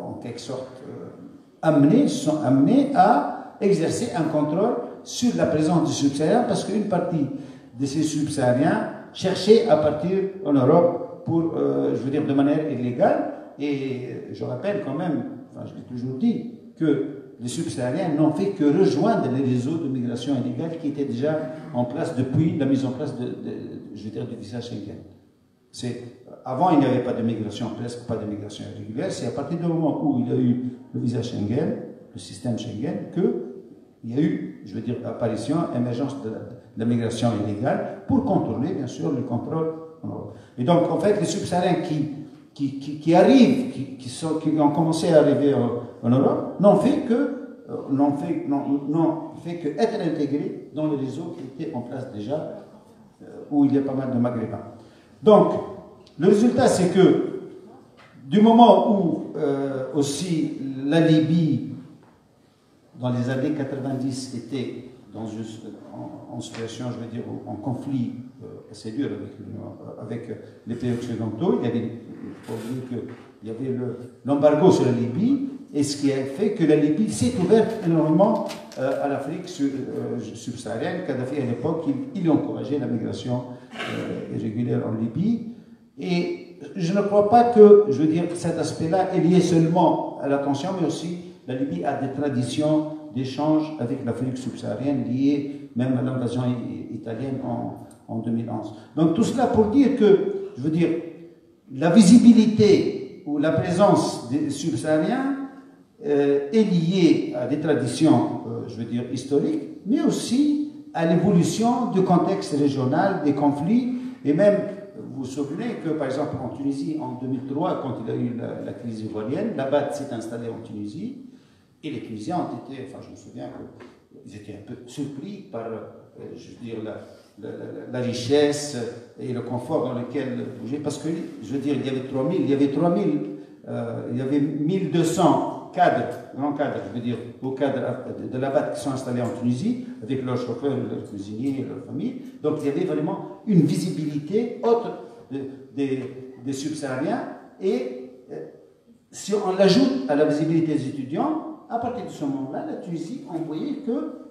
en quelque sorte, sont amenés à exercer un contrôle sur la présence des subsahariens, parce qu'une partie de ces subsahariens cherchaient à partir en Europe pour, je veux dire, de manière illégale. Et je rappelle quand même, enfin je l'ai toujours dit, que les subsahariens n'ont fait que rejoindre les réseaux de migration illégale qui étaient déjà en place depuis la mise en place je veux dire, du visa Schengen. Avant, il n'y avait pas de migration, presque pas de migration irrégulière. C'est à partir du moment où il y a eu le visa Schengen, le système Schengen, qu'il y a eu, je veux dire, apparition, émergence de la migration illégale pour contourner, bien sûr, le contrôle en Europe. Et donc, en fait, les subsahariens qui arrivent, qui ont commencé à arriver en Europe, n'ont fait que être intégrés dans le réseau qui était en place déjà, où il y a pas mal de Maghrébins. Donc, le résultat, c'est que du moment où aussi la Libye, dans les années 90, était en situation, je veux dire, en conflit assez dur avec les pays occidentaux, il faut oublier qu'il y avait l'embargo sur la Libye, et ce qui a fait que la Libye s'est ouverte énormément à l'Afrique subsaharienne. Kadhafi, à l'époque, il encourageait la migration irrégulière en Libye. Et je ne crois pas que, je veux dire, cet aspect-là est lié seulement à la tension, mais aussi la Libye a des traditions d'échange avec l'Afrique subsaharienne liées même à l'invasion italienne en 2011. Donc tout cela pour dire que, je veux dire, la visibilité ou la présence des subsahariens est liée à des traditions, je veux dire, historiques, mais aussi à l'évolution du contexte régional, des conflits, et même, vous vous souvenez que, par exemple, en Tunisie, en 2003, quand il y a eu la crise ivoirienne, la BAD s'est installée en Tunisie, et les Tunisiens ont été, enfin, je me souviens qu'ils étaient un peu surpris par, je veux dire, la richesse et le confort dans lequel bouger, parce que, je veux dire, il y avait 1200 cadres, grands cadres, je veux dire, aux cadres de la BAD qui sont installés en Tunisie, avec leurs chauffeurs, leurs cuisiniers, leurs familles. Donc, il y avait vraiment une visibilité autre des subsahariens. Et si on l'ajoute à la visibilité des étudiants, à partir de ce moment-là, la Tunisie, on voyait que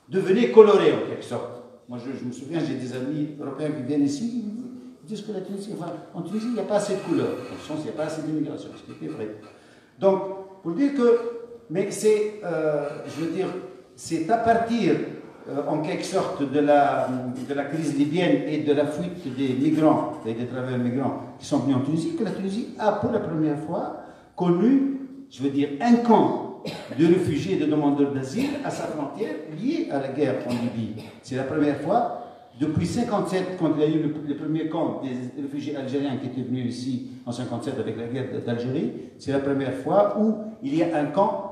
devenait colorée en quelque sorte. Moi, je me souviens, j'ai des amis européens qui viennent ici, ils disent que la Tunisie, enfin, en Tunisie, il n'y a pas assez de couleurs. Dans le sens, il n'y a pas assez d'immigration, ce qui était vrai. Donc, pour dire que, mais c'est, je veux dire, c'est à partir, en quelque sorte, de la crise libyenne et de la fuite des migrants, et des travailleurs migrants qui sont venus en Tunisie, que la Tunisie a, pour la première fois, connu, je veux dire, un camp de réfugiés et de demandeurs d'asile à sa frontière liée à la guerre en Libye. C'est la première fois, depuis 1957, quand il y a eu le premier camp des réfugiés algériens qui étaient venus ici en 1957 avec la guerre d'Algérie, c'est la première fois où il y a un camp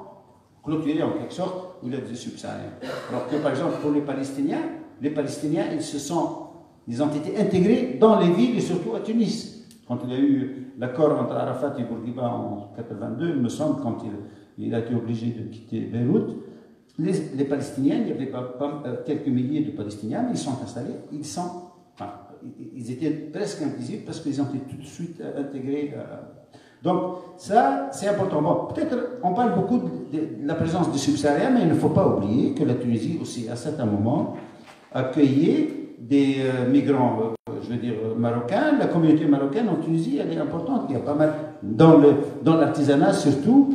clôturé en quelque sorte, où il y a des subsahariens. Alors que par exemple pour les Palestiniens, ils ont été intégrés dans les villes et surtout à Tunis. Quand il y a eu l'accord entre Arafat et Bourguiba en 1982, il me semble, quand il a été obligé de quitter Beyrouth, les Palestiniens, il y avait quelques milliers de Palestiniens, mais ils sont installés, ils étaient presque invisibles parce qu'ils ont été tout de suite intégrés. Donc ça, c'est important. Bon, peut-être, on parle beaucoup de la présence des subsahariens, mais il ne faut pas oublier que la Tunisie aussi, à certains moments, accueillait des migrants, je veux dire, marocains. La communauté marocaine en Tunisie, elle est importante. Il y a pas mal, dans l'artisanat surtout,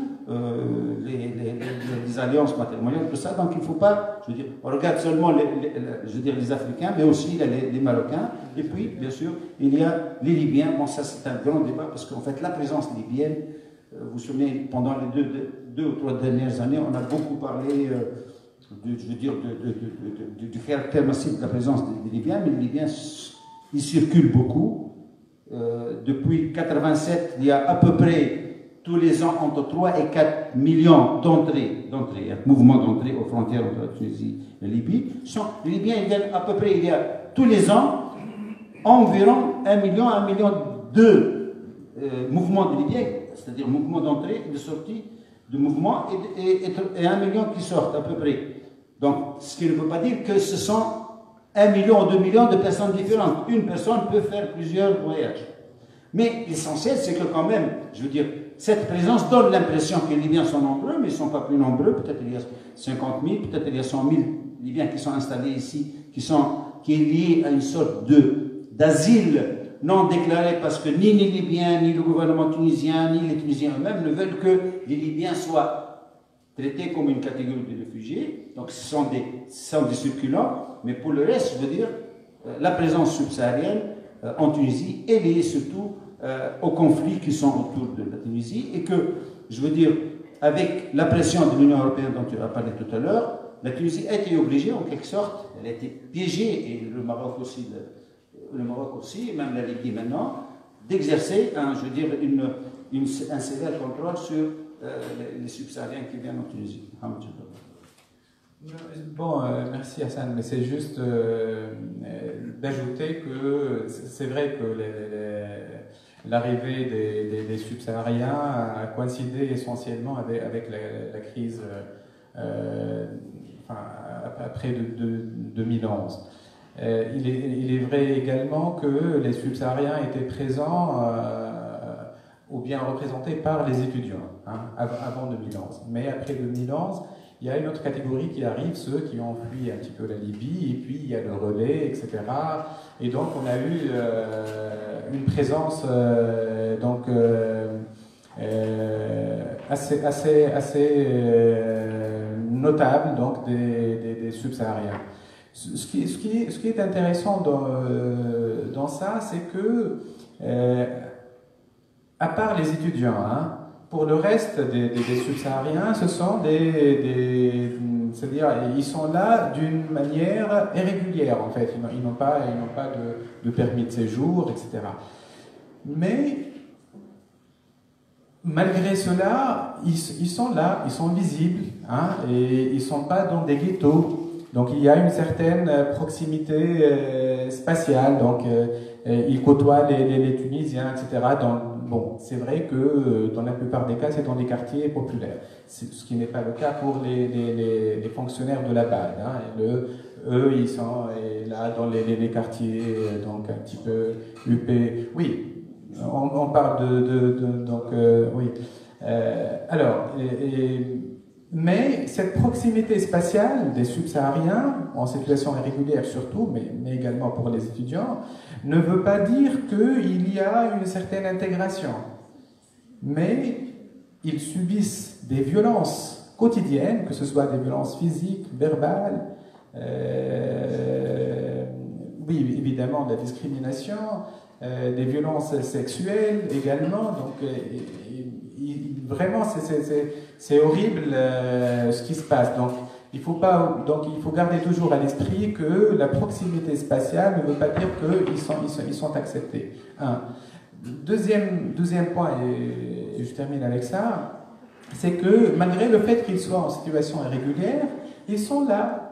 les alliances matrimoniales, tout ça. Donc il ne faut pas, je veux dire, on regarde seulement les Africains, mais aussi les Marocains. Et puis, bien sûr, il y a les Libyens. Bon, ça c'est un grand débat parce qu'en fait, la présence libyenne, vous vous souvenez, pendant les deux ou trois dernières années, on a beaucoup parlé, je veux dire, du caractère massif de la présence des Libyens, mais les Libyens, ils circulent beaucoup. Depuis 1987, il y a à peu près tous les ans entre 3 et 4 millions d'entrées, mouvements d'entrée aux frontières entre la Tunisie et la Libye. Les Libyens, ils viennent à peu près, il y a tous les ans environ 1 million, 1,2 million de mouvements de Libyens, c'est-à-dire mouvements d'entrée et de sortie de mouvements, et 1 million qui sortent à peu près. Donc, ce qui ne veut pas dire que ce sont 1 million ou 2 millions de personnes différentes. Une personne peut faire plusieurs voyages. Mais l'essentiel, c'est que quand même, je veux dire, cette présence donne l'impression que les Libyens sont nombreux, mais ils ne sont pas plus nombreux. Peut-être il y a 50 000, peut-être il y a 100 000 Libyens qui sont installés ici, qui est lié à une sorte d'asile non déclaré, parce que ni les Libyens, ni le gouvernement tunisien, ni les Tunisiens eux-mêmes ne veulent que les Libyens soient traités comme une catégorie de réfugiés. Donc ce sont des circulants, mais pour le reste, je veux dire, la présence subsaharienne en Tunisie est liée surtout aux conflits qui sont autour de la Tunisie, et que, je veux dire, avec la pression de l'Union européenne dont tu as parlé tout à l'heure, la Tunisie a été obligée, en quelque sorte, elle a été piégée, et le Maroc aussi, et même la Libye maintenant, d'exercer, je veux dire, un sévère contrôle sur les subsahariens qui viennent en Tunisie. Bon, merci Hassan, mais c'est juste d'ajouter que c'est vrai que l'arrivée des subsahariens a coïncidé essentiellement avec la crise après 2011. Il est vrai également que les subsahariens étaient présents ou bien représentés par les étudiants avant 2011. Mais après 2011, il y a une autre catégorie qui arrive, ceux qui ont fui un petit peu la Libye, et puis il y a le relais, etc. Et donc on a eu une présence assez notable donc, des subsahariens. Ce qui est intéressant dans ça, c'est que, à part les étudiants, pour le reste des subsahariens, ce sont c'est-à-dire, ils sont là d'une manière irrégulière, en fait. Ils n'ont pas de permis de séjour, etc. Mais, malgré cela, ils sont là, ils sont visibles, et ils ne sont pas dans des ghettos. Donc, il y a une certaine proximité spatiale. Donc, ils côtoient les Tunisiens, etc. Bon, c'est vrai que dans la plupart des cas, c'est dans des quartiers populaires. Ce qui n'est pas le cas pour les fonctionnaires de la BAD. Eux, ils sont là dans les quartiers, donc un petit peu huppés. Oui, on parle oui. Mais cette proximité spatiale des subsahariens, en situation irrégulière surtout, mais également pour les étudiants, ne veut pas dire qu'il y a une certaine intégration. Mais ils subissent des violences quotidiennes, que ce soit des violences physiques, verbales, oui, évidemment, de la discrimination, des violences sexuelles également. Donc, vraiment, c'est horrible ce qui se passe. Donc, il faut garder toujours à l'esprit que la proximité spatiale ne veut pas dire qu'ils sont acceptés. Deuxième point, et je termine avec ça, c'est que malgré le fait qu'ils soient en situation irrégulière, ils sont là.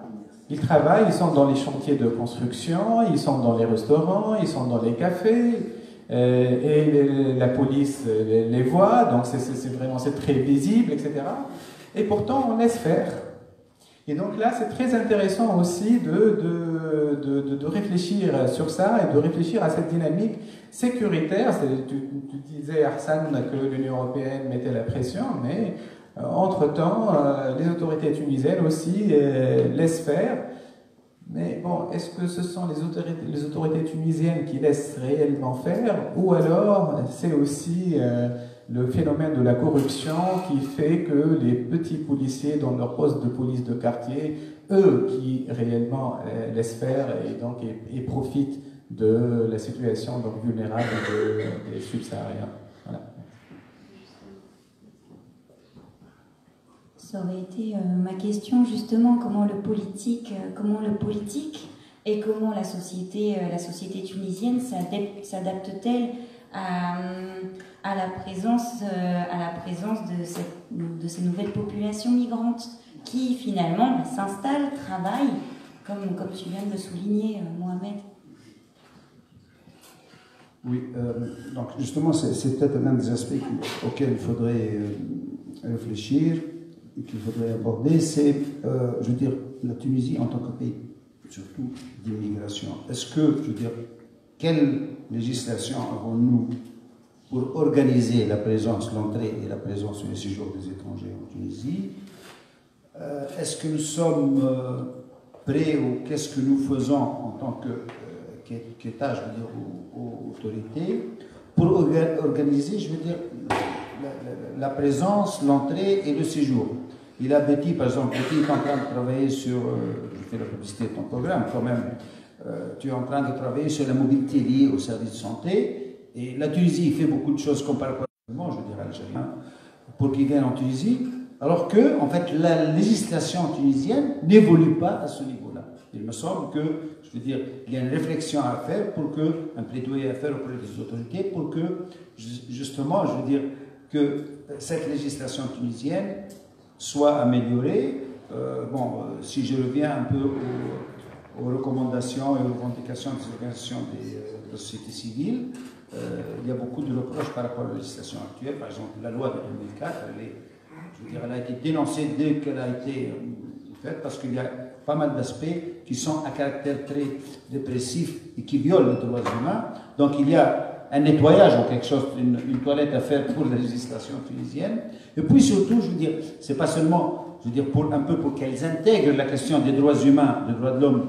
Ils travaillent, ils sont dans les chantiers de construction, ils sont dans les restaurants, ils sont dans les cafés. Et la police les voit, donc c'est très visible, etc. Et pourtant, on laisse faire. Et donc là, c'est très intéressant aussi de réfléchir sur ça et de réfléchir à cette dynamique sécuritaire. Tu disais, Hassan, que l'Union européenne mettait la pression, mais entre-temps, les autorités tunisiennes aussi laissent faire. Mais bon, est-ce que ce sont les autorités tunisiennes qui laissent réellement faire, ou alors c'est aussi le phénomène de la corruption qui fait que les petits policiers dans leur poste de police de quartier, eux qui réellement laissent faire et profitent de la situation donc vulnérable des subsahariens. Voilà. Ça aurait été ma question justement, comment le politique et comment la société tunisienne s'adapte-t-elle à la présence de ces nouvelles populations migrantes qui finalement s'installent, travaillent, comme tu viens de le souligner, Mohamed. Oui, donc justement c'est peut-être l'un des aspects auxquels il faudrait réfléchir, qu'il faudrait aborder, c'est, je veux dire, la Tunisie en tant que pays, surtout d'immigration. Est-ce que, je veux dire, quelle législation avons-nous pour organiser la présence, l'entrée et la présence et le séjour des étrangers en Tunisie? Est-ce que nous sommes prêts ou qu'est-ce que nous faisons en tant qu'État, je veux dire, aux autorités, pour organiser, je veux dire, la présence, l'entrée et le séjour? Il a Betty, par exemple, Betty est en train de travailler sur, je fais la publicité de ton programme quand même, tu es en train de travailler sur la mobilité liée au service de santé, et la Tunisie fait beaucoup de choses comparativement, je veux dire, algériens, pour qu'ils viennent en Tunisie. Alors que, en fait, la législation tunisienne n'évolue pas à ce niveau-là. Il me semble que, je veux dire, il y a une réflexion à faire pour que, un plaidoyer à faire auprès des autorités pour que, justement, je veux dire, que cette législation tunisienne soit améliorée. Si je reviens un peu aux recommandations et aux revendications des organisations de la société civile, il y a beaucoup de reproches par rapport à la législation actuelle. Par exemple, la loi de 2004, elle a été dénoncée dès qu'elle a été faite parce qu'il y a pas mal d'aspects qui sont à caractère très dépressif et qui violent les droits humains. Donc il y a un nettoyage ou quelque chose, une toilette à faire pour la législation tunisienne. Et puis surtout, je veux dire, c'est pas seulement, je veux dire, pour qu'elles intègrent la question des droits humains, des droits de l'homme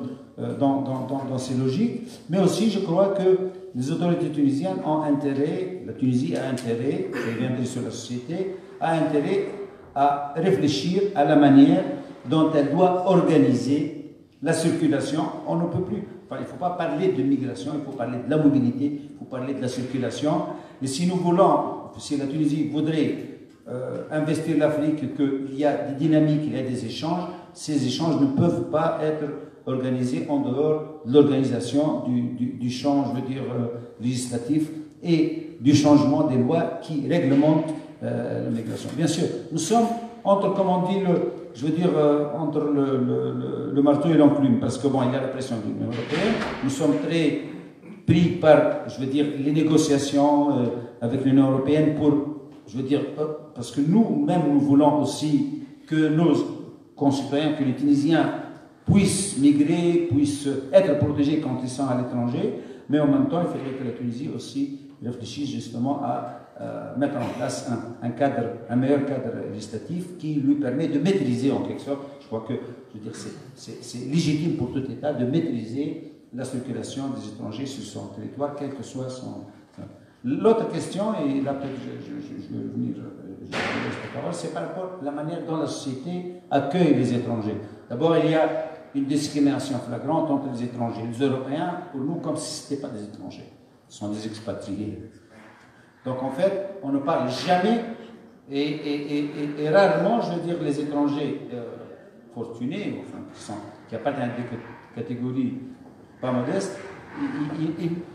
dans ces logiques, mais aussi je crois que les autorités tunisiennes ont intérêt, la Tunisie a intérêt, je reviendrai sur la société, a intérêt à réfléchir à la manière dont elle doit organiser la circulation. On ne peut plus, il ne faut pas parler de migration, il faut parler de la mobilité, il faut parler de la circulation. Et si nous voulons, si la Tunisie voudrait investir l'Afrique, qu'il y a des dynamiques, il y a des échanges, ces échanges ne peuvent pas être organisés en dehors de l'organisation du champ, je veux dire, législatif et du changement des lois qui réglementent la migration. Bien sûr, nous sommes entre, comme on dit, entre le marteau et l'enclume, parce que bon, il y a la pression de l'Union européenne, nous sommes très pris par, je veux dire, les négociations avec l'Union européenne parce que nous-mêmes, nous voulons aussi que nos concitoyens, que les Tunisiens puissent migrer, puissent être protégés quand ils sont à l'étranger, mais en même temps, il faudrait que la Tunisie aussi réfléchisse justement à mettre en place un meilleur cadre législatif qui lui permet de maîtriser en quelque sorte, je crois que, je veux dire, c'est légitime pour tout État de maîtriser la circulation des étrangers sur son territoire, quel que soit son... L'autre question, et là peut-être je vais revenir, c'est par rapport à la manière dont la société accueille les étrangers. D'abord, il y a une discrimination flagrante entre les étrangers. Les Européens, pour nous, comme si ce n'étaient pas des étrangers. Ce sont des expatriés. Donc, en fait, on ne parle jamais, et rarement, je veux dire, les étrangers fortunés, enfin, qui appartiennent à des catégories pas modestes,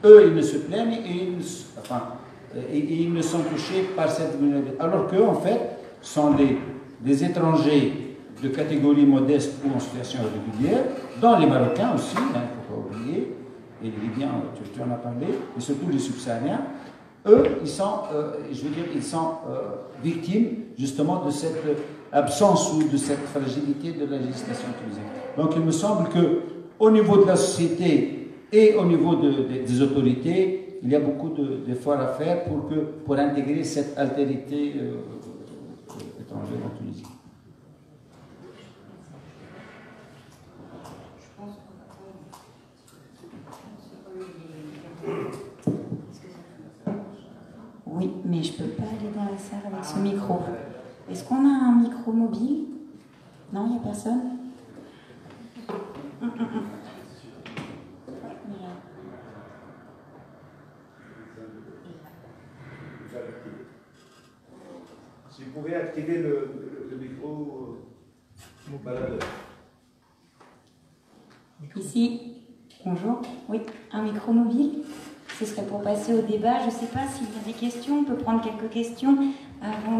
eux, ils ne se plaignent et ils ne sont touchés par cette vulnérabilité. Alors qu'eux, en fait, sont des étrangers de catégorie modeste ou en situation irrégulière, dont les Marocains aussi, il ne faut pas oublier, et les Libyens, tu en as parlé, et surtout les Subsahariens, eux, ils sont, victimes justement de cette absence ou de cette fragilité de la législation tunisienne. Donc il me semble qu'au niveau de la société et au niveau des autorités, il y a beaucoup d'efforts à faire pour intégrer cette altérité étrangère en Tunisie. Oui, mais je ne peux pas aller dans la salle avec ce micro. Est-ce qu'on a un micro mobile? Non, il n'y a personne? Si vous pouvez activer le micro baladeur. Ici, bonjour. Oui, un micro mobile. Ce serait pour passer au débat. Je ne sais pas s'il y a des questions. On peut prendre quelques questions avant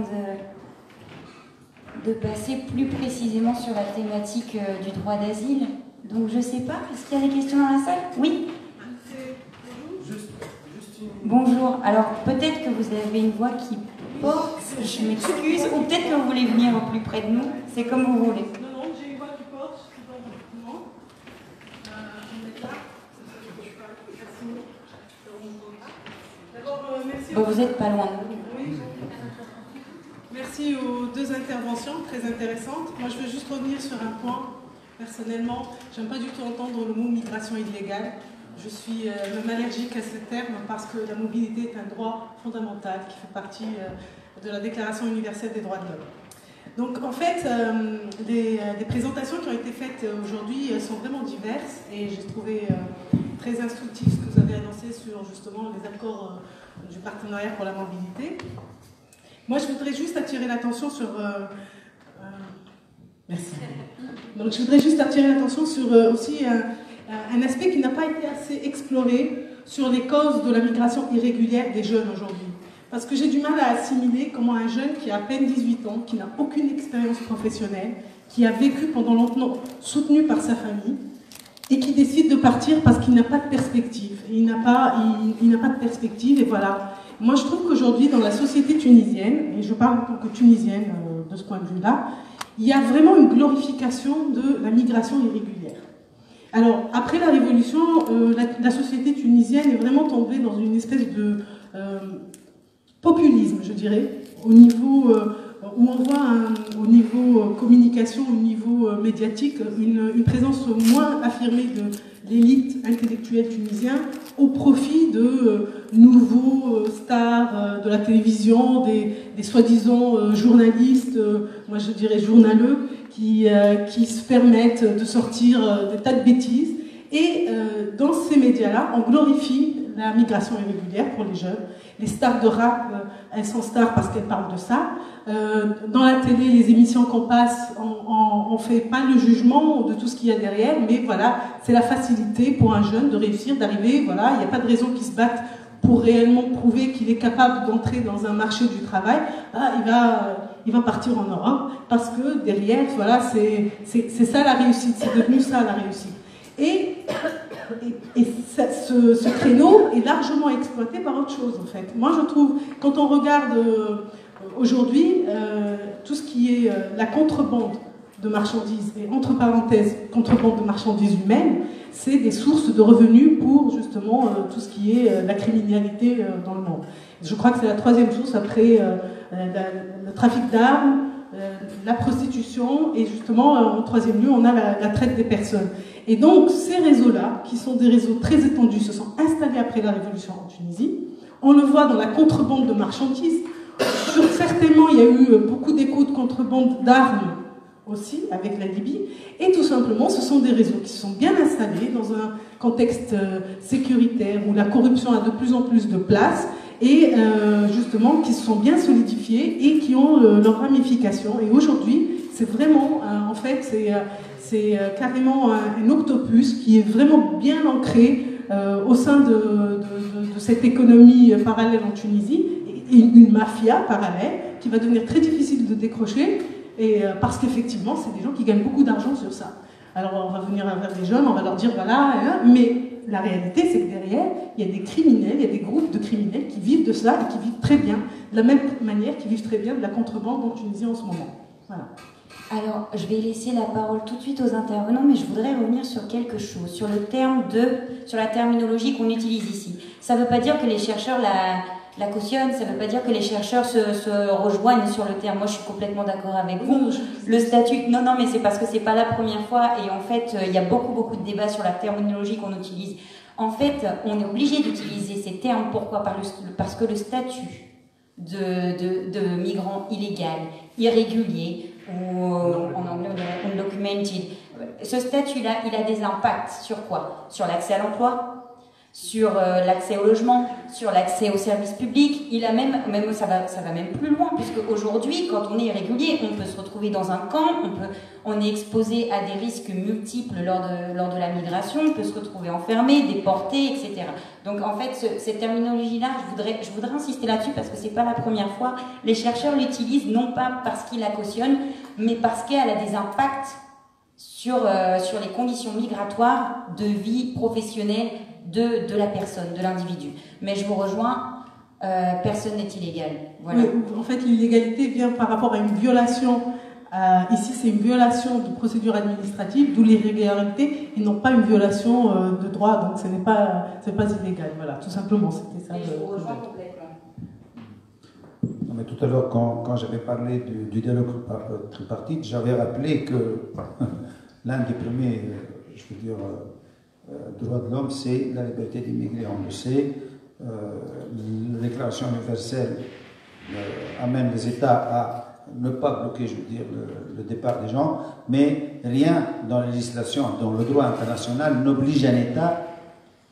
de passer plus précisément sur la thématique du droit d'asile. Donc je ne sais pas. Est-ce qu'il y a des questions dans la salle? Oui. Bonjour. Alors peut-être que vous avez une voix qui porte. Je m'excuse. Ou peut-être que vous voulez venir au plus près de nous. C'est comme vous voulez. Non, j'ai une voix qui porte. Je suis dans le document. On est là. D'abord, merci. Bon, vous n'êtes pas loin. Oui. Merci aux deux interventions très intéressantes. Moi, je veux juste revenir sur un point. Personnellement, j'aime pas du tout entendre le mot migration illégale. Je suis même allergique à ce terme parce que la mobilité est un droit fondamental qui fait partie de la Déclaration universelle des droits de l'homme. Donc en fait, les présentations qui ont été faites aujourd'hui sont vraiment diverses et j'ai trouvé très instructif ce que vous avez annoncé sur justement les accords du partenariat pour la mobilité. Moi, je voudrais juste attirer l'attention sur Merci. Donc je voudrais juste attirer l'attention sur aussi un aspect qui n'a pas été assez exploré sur les causes de la migration irrégulière des jeunes aujourd'hui. Parce que j'ai du mal à assimiler comment un jeune qui a à peine 18 ans, qui n'a aucune expérience professionnelle, qui a vécu pendant longtemps soutenu par sa famille, et qui décide de partir parce qu'il n'a pas de perspective. Il n'a pas de perspective, et voilà. Moi, je trouve qu'aujourd'hui, dans la société tunisienne, et je parle en tant que tunisienne de ce point de vue-là, il y a vraiment une glorification de la migration irrégulière. Alors, après la Révolution, la société tunisienne est vraiment tombée dans une espèce de populisme, je dirais, au niveau où on voit au niveau communication, au niveau médiatique, une présence moins affirmée de l'élite intellectuelle tunisienne au profit de nouveaux stars de la télévision, des soi-disant journalistes, moi je dirais journaleux, qui se permettent de sortir des tas de bêtises. Et dans ces médias-là, on glorifie la migration irrégulière pour les jeunes. Les stars de rap, elles sont stars parce qu'elles parlent de ça. Dans la télé, les émissions qu'on passe, on ne fait pas le jugement de tout ce qu'il y a derrière, mais voilà, c'est la facilité pour un jeune de réussir, d'arriver, voilà, il n'y a pas de raison qu'il se batte pour réellement prouver qu'il est capable d'entrer dans un marché du travail. Il va partir en Europe parce que derrière, voilà, c'est ça la réussite, c'est devenu ça la réussite. Et ce créneau est largement exploité par autre chose, en fait. Moi, je trouve, quand on regarde aujourd'hui tout ce qui est la contrebande de marchandises, et entre parenthèses, contrebande de marchandises humaines, c'est des sources de revenus pour, justement, tout ce qui est la criminalité dans le monde. Je crois que c'est la troisième source après le trafic d'armes, la prostitution, et justement, en troisième lieu, on a la traite des personnes. Et donc, ces réseaux-là, qui sont des réseaux très étendus, se sont installés après la révolution en Tunisie. On le voit dans la contrebande de marchandises. Certainement, il y a eu beaucoup d'échos de contrebande d'armes aussi, avec la Libye. Et tout simplement, ce sont des réseaux qui se sont bien installés dans un contexte sécuritaire où la corruption a de plus en plus de place et justement qui se sont bien solidifiés et qui ont leurs ramifications. Et aujourd'hui, c'est vraiment, en fait, c'est carrément un octopus qui est vraiment bien ancré au sein de cette économie parallèle en Tunisie, et une mafia parallèle qui va devenir très difficile de décrocher, et, parce qu'effectivement, c'est des gens qui gagnent beaucoup d'argent sur ça. Alors on va venir vers les jeunes, on va leur dire voilà, hein, mais la réalité c'est que derrière, il y a des criminels, il y a des groupes de criminels qui vivent de cela et qui vivent très bien, de la même manière qu'ils vivent très bien de la contrebande en Tunisie en ce moment. Voilà. Alors, je vais laisser la parole tout de suite aux intervenants, mais je voudrais revenir sur quelque chose, sur sur la terminologie qu'on utilise ici. Ça ne veut pas dire que les chercheurs la cautionnent, ça ne veut pas dire que les chercheurs se rejoignent sur le terme. Moi, je suis complètement d'accord avec vous. Le statut, non, mais c'est parce que c'est pas la première fois, et en fait, il y a beaucoup de débats sur la terminologie qu'on utilise. En fait, on est obligé d'utiliser ces termes. Pourquoi ? Parce que le statut de migrant illégal, irrégulier, ou en anglais on dirait undocumented, ce statut-là, il a des impacts sur quoi ? Sur l'accès à l'emploi, sur l'accès au logement, sur l'accès aux services publics. Il a même ça va même plus loin, puisque aujourd'hui, quand on est irrégulier, on peut se retrouver dans un camp, on est exposé à des risques multiples lors de la migration, on peut se retrouver enfermé, déporté, etc. Donc en fait, cette terminologie-là, je voudrais insister là-dessus, parce que c'est pas la première fois. Les chercheurs l'utilisent non pas parce qu'ils la cautionnent, mais parce qu'elle a des impacts sur les conditions migratoires de vie professionnelle de la personne, de l'individu. Mais je vous rejoins, personne n'est illégal. Voilà. Oui, en fait, l'illégalité vient par rapport à une violation. Ici, c'est une violation de procédure administrative, d'où l'irrégularité, et non pas une violation de droit. Donc, ce n'est pas illégal. Voilà, tout simplement, c'était ça. Et je vous rejoins complètement. Non, mais tout à l'heure, quand j'avais parlé du dialogue tripartite, j'avais rappelé que l'un des premiers, je veux dire, droits de l'homme, c'est la liberté d'immigrer. On le sait. La Déclaration universelle amène les États à ne pas bloquer, je veux dire, le départ des gens, mais rien dans la législation, dans le droit international, n'oblige un État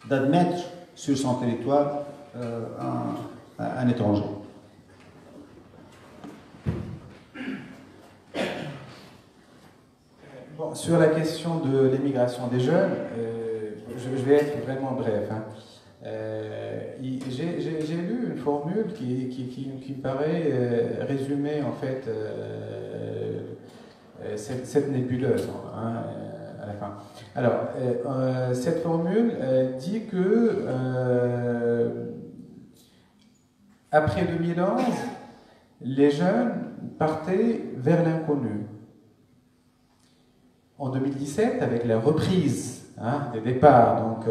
d'admettre sur son territoire un étranger. Bon, sur la question de l'émigration des jeunes, je vais être vraiment bref. Hein. J'ai lu une formule qui me paraît résumer en fait cette nébuleuse hein, à la fin. Alors, cette formule dit que après 2011, les jeunes partaient vers l'inconnu. En 2017, avec la reprise hein, des départs, donc,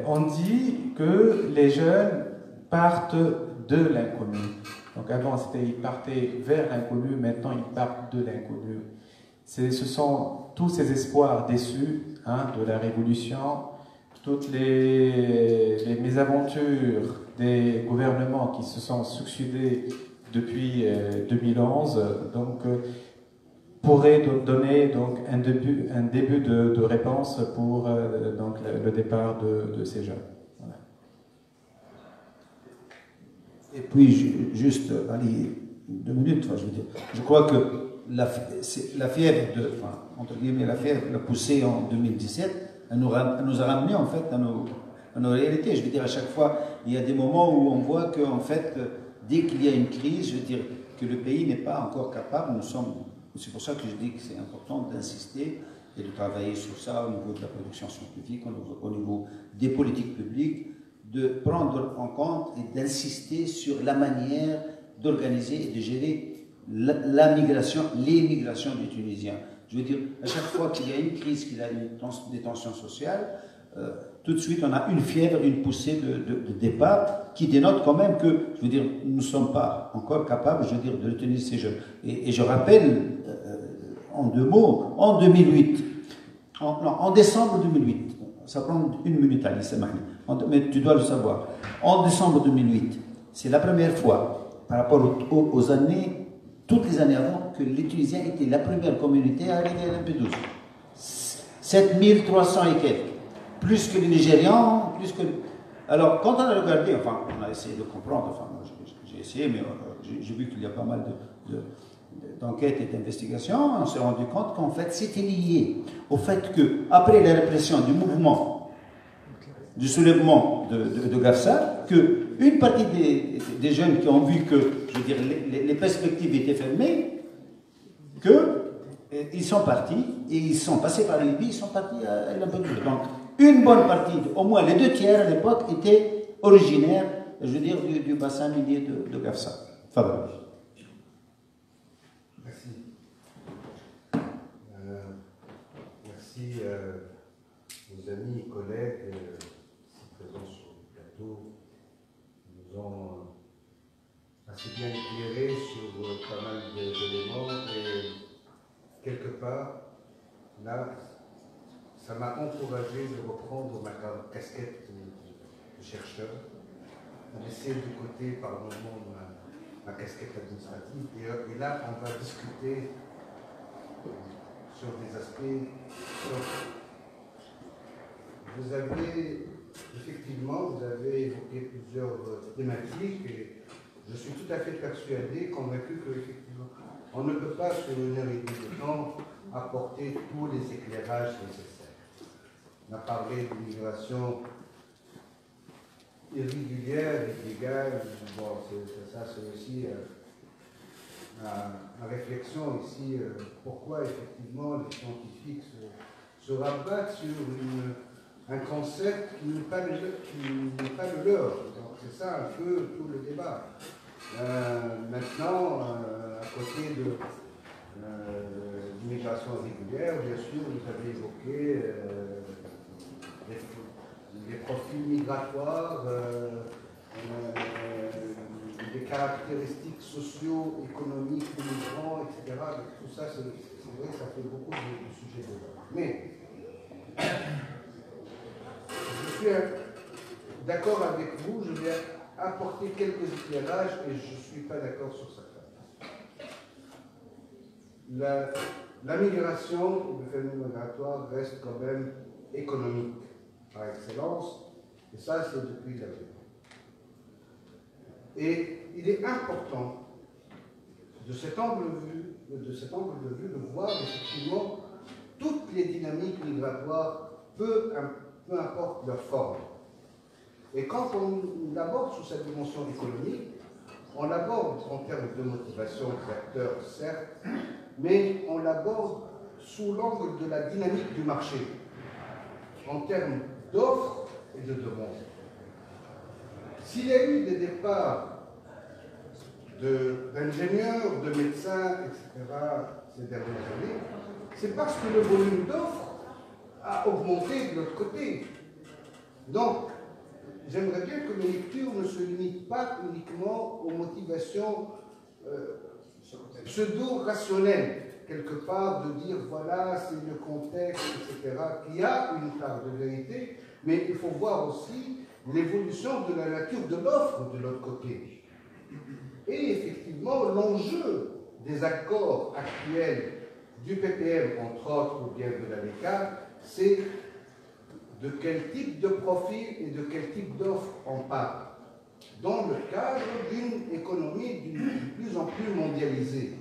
on dit que les jeunes partent de l'inconnu. Donc avant, c'était ils partaient vers l'inconnu, maintenant ils partent de l'inconnu. Ce sont tous ces espoirs déçus hein, de la Révolution, toutes les mésaventures des gouvernements qui se sont succédés depuis 2011, donc pourrait donner donc un début de réponse pour donc le départ de ces jeunes. Voilà. Et puis, juste, allez, 2 minutes, je veux dire. Je crois que la fièvre, entre guillemets, la fièvre, la poussée en 2017, elle nous a ramené en fait à nos réalités. Je veux dire, à chaque fois, il y a des moments où on voit que, en fait, dès qu'il y a une crise, je veux dire, que le pays n'est pas encore capable, c'est pour ça que je dis que c'est important d'insister et de travailler sur ça au niveau de la production scientifique, au niveau des politiques publiques, de prendre en compte et d'insister sur la manière d'organiser et de gérer la migration, les migrations des Tunisiens. Je veux dire, à chaque fois qu'il y a une crise, qu'il y a des tensions sociales, tout de suite on a une fièvre, une poussée de départ qui dénote quand même que, je veux dire, nous ne sommes pas encore capables, je veux dire, de retenir ces jeunes. Et je rappelle, en 2 mots, en 2008, en décembre 2008, ça prend 1 minute, Alice, mais tu dois le savoir. En décembre 2008, c'est la première fois, par rapport aux années, toutes les années avant, que les Tunisiens étaient la première communauté à arriver à Lampedusa. 7300 et quelques. Plus que les Nigérians, plus que... Alors, quand on a regardé, enfin, on a essayé de comprendre, enfin, moi j'ai essayé, mais j'ai vu qu'il y a pas mal d'enquêtes et d'investigations, on s'est rendu compte qu'en fait, c'était lié au fait que, après la répression du mouvement, du soulèvement de Gafsa, qu'une partie des jeunes qui ont vu que, je veux dire, les perspectives étaient fermées, qu'ils sont partis, et ils sont passés par la Libye, ils sont partis à Lampedusa. Donc, une bonne partie, au moins les 2 tiers à l'époque, étaient originaires, je veux dire, du bassin minier de Gafsa. Fabien. Merci. Merci aux amis et collègues ici présents sur le plateau qui nous ont assez bien éclairés sur pas mal d'éléments et quelque part, là, ça m'a encouragé de reprendre ma casquette de chercheur, de laisser de côté par moment ma casquette administrative. Et là, on va discuter sur des aspects. Vous avez évoqué plusieurs thématiques et je suis tout à fait persuadé, convaincu qu'effectivement, on ne peut pas sur une heure et demie de temps apporter tous les éclairages nécessaires. On a parlé d'immigration irrégulière, illégale. Bon, ça c'est aussi ma réflexion ici. Pourquoi effectivement les scientifiques se rabattent sur un concept qui n'est pas le leur. Donc c'est ça un peu tout le débat. Maintenant, à côté de l'immigration régulière, bien sûr, vous avez évoqué les profils migratoires, les caractéristiques socio-économiques des migrants, etc. Tout ça, c'est vrai que ça fait beaucoup de sujets dedans. Mais je suis d'accord avec vous, je vais apporter quelques éclairages et je ne suis pas d'accord sur certains. La migration, le phénomène migratoire reste quand même économique par excellence, et ça c'est depuis la République. Et il est important, de cet angle de cet angle de vue, de voir effectivement toutes les dynamiques migratoires, peu importe leur forme. Et quand on l'aborde sous cette dimension économique, on l'aborde en termes de motivation des acteurs, certes, mais on l'aborde sous l'angle de la dynamique du marché, en termes d'offres et de demandes. S'il y a eu des départs d'ingénieurs, de médecins, etc., ces dernières années, c'est parce que le volume d'offres a augmenté de l'autre côté. Donc, j'aimerais bien que mes lectures ne se limitent pas uniquement aux motivations pseudo-rationnelles, quelque part, de dire voilà, c'est le contexte, etc., qui a une part de vérité, mais il faut voir aussi l'évolution de la nature de l'offre de l'autre côté. Et effectivement, l'enjeu des accords actuels du PPM, entre autres, ou bien de la LECA, c'est de quel type de profil et de quel type d'offre on parle, dans le cadre d'une économie de plus en plus mondialisée.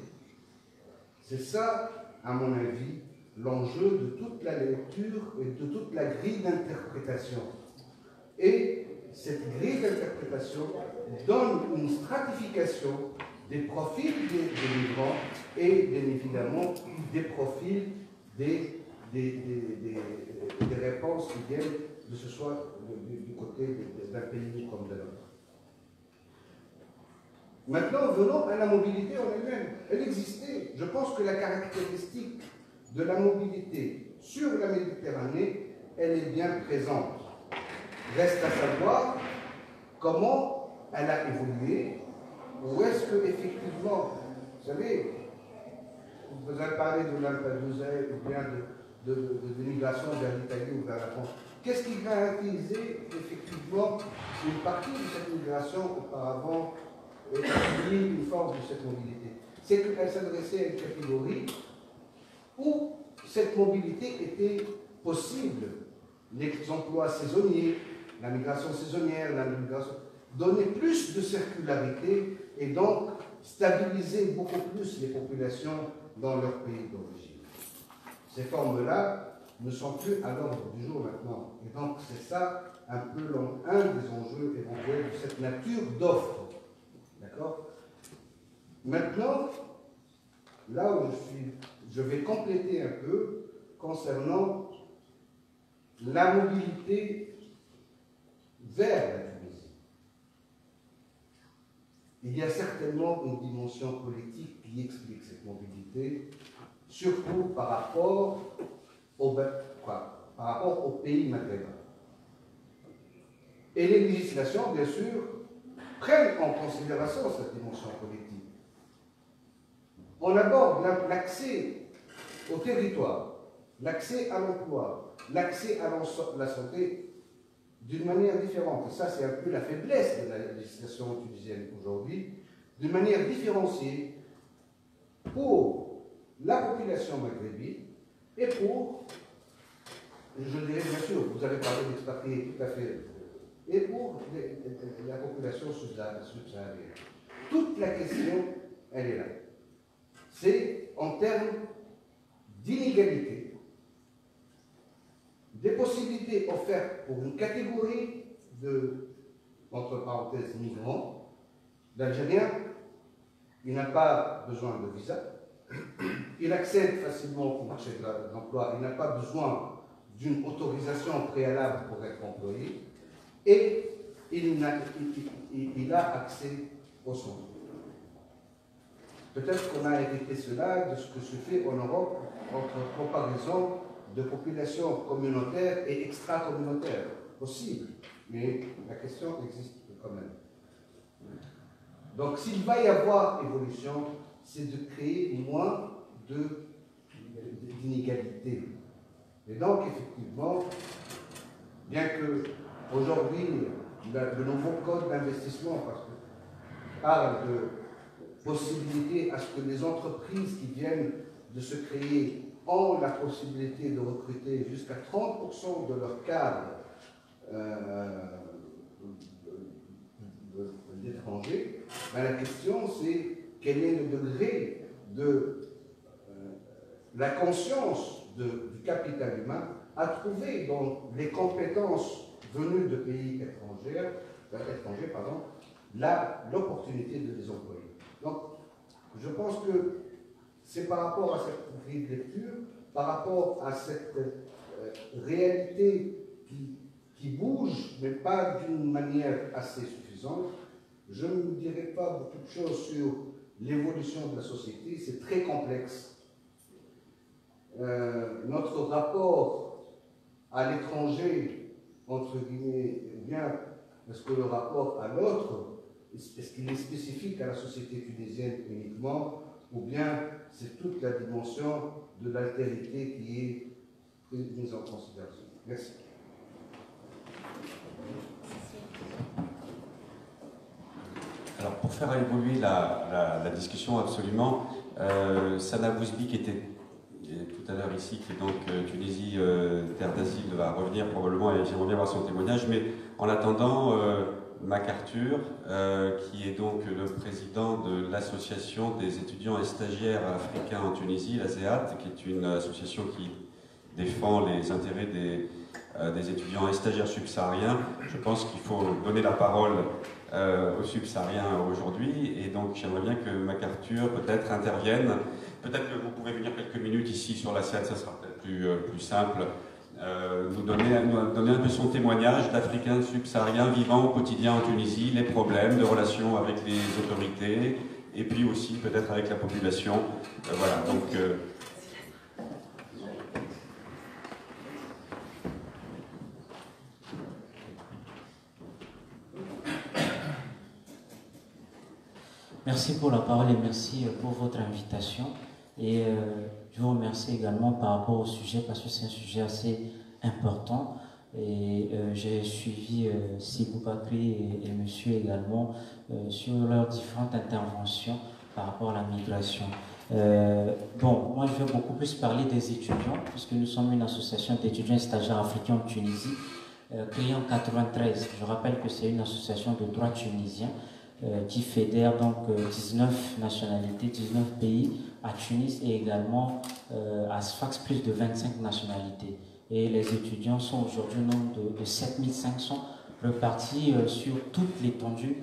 C'est ça, à mon avis, l'enjeu de toute la lecture et de toute la grille d'interprétation. Et cette grille d'interprétation donne une stratification des profils des migrants et bien évidemment des profils des réponses qui viennent de ce soit du côté d'un pays comme de l'autre. Maintenant, venons à la mobilité en elle-même. Elle existait. Je pense que la caractéristique de la mobilité sur la Méditerranée, elle est bien présente. Reste à savoir comment elle a évolué, ou est-ce que effectivement, vous savez, vous avez parlé de Lampedusa ou bien de l'immigration vers l'Italie ou vers la France. Qu'est-ce qui caractérisait effectivement une partie de cette migration auparavant et une forme de cette mobilité? C'est qu'elle s'adressait à une catégorie où cette mobilité était possible. Les emplois saisonniers, la migration saisonnière, la migration donner plus de circularité et donc stabiliser beaucoup plus les populations dans leur pays d'origine. Ces formes-là ne sont plus à l'ordre du jour maintenant. Et donc c'est ça un peu un des enjeux éventuels de cette nature d'offre. D'accord? Maintenant, là où je vais compléter un peu concernant la mobilité vers la Tunisie. Il y a certainement une dimension politique qui explique cette mobilité, surtout par rapport au pays maghrébin. Et les législations, bien sûr, prennent en considération cette dimension politique. On aborde l'accès au territoire, l'accès à l'emploi, l'accès à la santé d'une manière différente. Et ça, c'est un peu la faiblesse de la législation tunisienne aujourd'hui, d'une manière différenciée pour la population maghrébine et pour, je dirais bien sûr, vous avez parlé d'expatriés, tout à fait, et pour la population subsaharienne. Toute la question, elle est là. C'est en termes d'inégalité, des possibilités offertes pour une catégorie de, entre parenthèses, migrants, d'Algériens. Il n'a pas besoin de visa, il accède facilement au marché de l'emploi, il n'a pas besoin d'une autorisation préalable pour être employé, et il a accès aux soins. Peut-être qu'on a hérité cela de ce que se fait en Europe entre comparaison de populations communautaires et extra-communautaires. Possible, mais la question existe quand même. Donc s'il va y avoir évolution, c'est de créer moins d'inégalités. Et donc effectivement, bien que aujourd'hui le nouveau code d'investissement parle de possibilité à ce que les entreprises qui viennent de se créer ont la possibilité de recruter jusqu'à 30% de leur cadre d'étrangers, ben la question c'est quel est le degré de la conscience du capital humain a trouvé dans les compétences venues de pays étrangers l'opportunité de les employer. Donc, je pense que c'est par rapport à cette grille de lecture, par rapport à cette réalité qui bouge, mais pas d'une manière assez suffisante. Je ne dirai pas beaucoup de choses sur l'évolution de la société, c'est très complexe. Notre rapport à l'étranger, entre guillemets, ou bien est-ce que le rapport à l'autre, est-ce qu'il est spécifique à la société tunisienne uniquement, ou bien c'est toute la dimension de l'altérité qui est mise en considération. Merci. Alors, pour faire évoluer la discussion, absolument, Sana Bouzbi, qui était tout à l'heure ici, qui est donc Tunisie, terre d'asile, va revenir probablement, et j'aimerais bien voir son témoignage, mais en attendant, MacArthur, qui est donc le président de l'association des étudiants et stagiaires africains en Tunisie, l'ASEAT, qui est une association qui défend les intérêts des étudiants et stagiaires subsahariens. Je pense qu'il faut donner la parole aux subsahariens aujourd'hui, et donc j'aimerais bien que MacArthur peut-être intervienne. Peut-être que vous pouvez venir quelques minutes ici sur la scène, ça sera peut-être plus simple. Nous donner un peu son témoignage d'Africains subsahariens vivant au quotidien en Tunisie, les problèmes de relations avec les autorités, et puis aussi peut-être avec la population. Voilà, donc... Merci pour la parole et merci pour votre invitation. Et je vous remercie également par rapport au sujet parce que c'est un sujet assez important. Et j'ai suivi Sibou Bakri et monsieur également sur leurs différentes interventions par rapport à la migration. Bon, moi je vais beaucoup plus parler des étudiants puisque nous sommes une association d'étudiants et stagiaires africains en Tunisie créée en 1993. Je rappelle que c'est une association de droit tunisien qui fédère donc 19 nationalités, 19 pays à Tunis et également à Sfax plus de 25 nationalités. Et les étudiants sont aujourd'hui au nombre de 7500 repartis sur toute l'étendue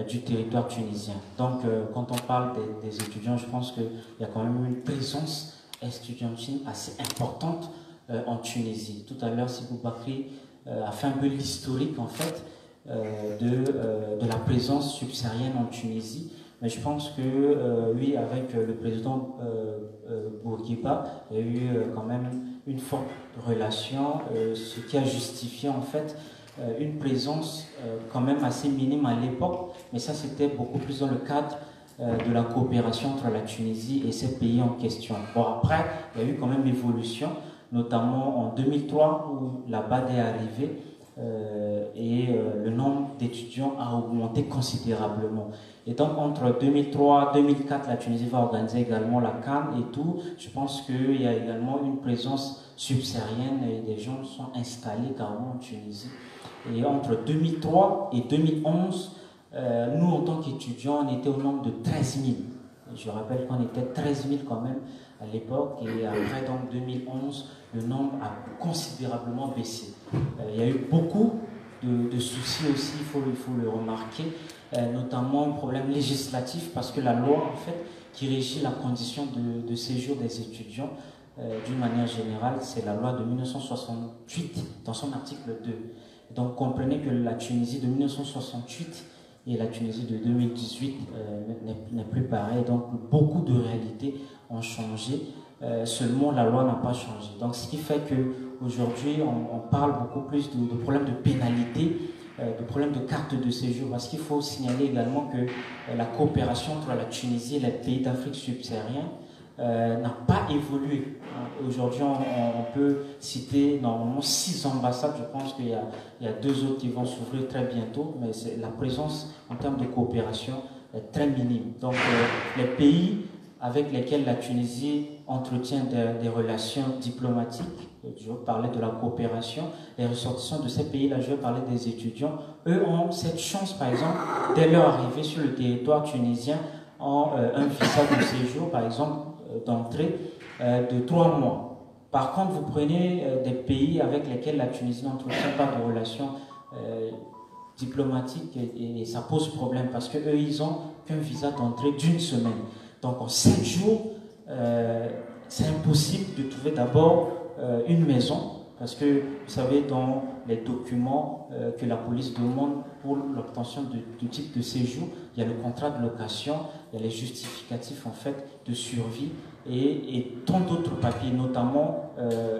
du territoire tunisien. Donc quand on parle des étudiants, je pense qu'il y a quand même une présence estudiantine assez importante en Tunisie. Tout à l'heure, Sibou Bakri a fait un peu l'historique en fait de la présence subsaharienne en Tunisie. Mais je pense que, oui, avec le président Bourguiba, il y a eu quand même une forte relation, ce qui a justifié en fait une présence quand même assez minime à l'époque, mais ça c'était beaucoup plus dans le cadre de la coopération entre la Tunisie et ces pays en question. Bon, après, il y a eu quand même évolution, notamment en 2003 où la BAD est arrivée. Le nombre d'étudiants a augmenté considérablement. Et donc entre 2003 et 2004, la Tunisie va organiser également la CAN et tout. Je pense qu'il y a également une présence subsaharienne et des gens sont installés carrément en Tunisie. Et entre 2003 et 2011, nous en tant qu'étudiants, on était au nombre de 13 000. Je rappelle qu'on était 13 000 quand même à l'époque et après donc 2011, le nombre a considérablement baissé. Il y a eu beaucoup de soucis aussi, il faut le remarquer, notamment un problème législatif parce que la loi en fait qui régit la condition de séjour des étudiants d'une manière générale, c'est la loi de 1968 dans son article 2. Donc comprenez que la Tunisie de 1968 et la Tunisie de 2018 n'est plus pareil. Donc beaucoup de réalités ont changé, seulement la loi n'a pas changé. Donc ce qui fait qu'aujourd'hui on parle beaucoup plus de problèmes de pénalité, de problèmes de carte de séjour, parce qu'il faut signaler également que la coopération entre la Tunisie et les pays d'Afrique subsaharienne n'a pas évolué. Aujourd'hui, on peut citer normalement 6 ambassades. Je pense qu'il y a 2 autres qui vont s'ouvrir très bientôt, mais la présence en termes de coopération est très minime. Donc, les pays avec lesquels la Tunisie entretient des relations diplomatiques, je vais parler de la coopération, les ressortissants de ces pays-là, je vais parler des étudiants, eux ont cette chance, par exemple, dès leur arrivée sur le territoire tunisien, en un visa de séjour, par exemple, d'entrée, de 3 mois. Par contre, vous prenez des pays avec lesquels la Tunisie n'entretient pas de relations diplomatiques et ça pose problème parce qu'eux, ils n'ont qu'un visa d'entrée d'1 semaine. Donc en 7 jours, c'est impossible de trouver d'abord une maison parce que vous savez, dans les documents que la police demande pour l'obtention du titre de séjour, il y a le contrat de location, il y a les justificatifs en fait de survie et tant d'autres papiers, notamment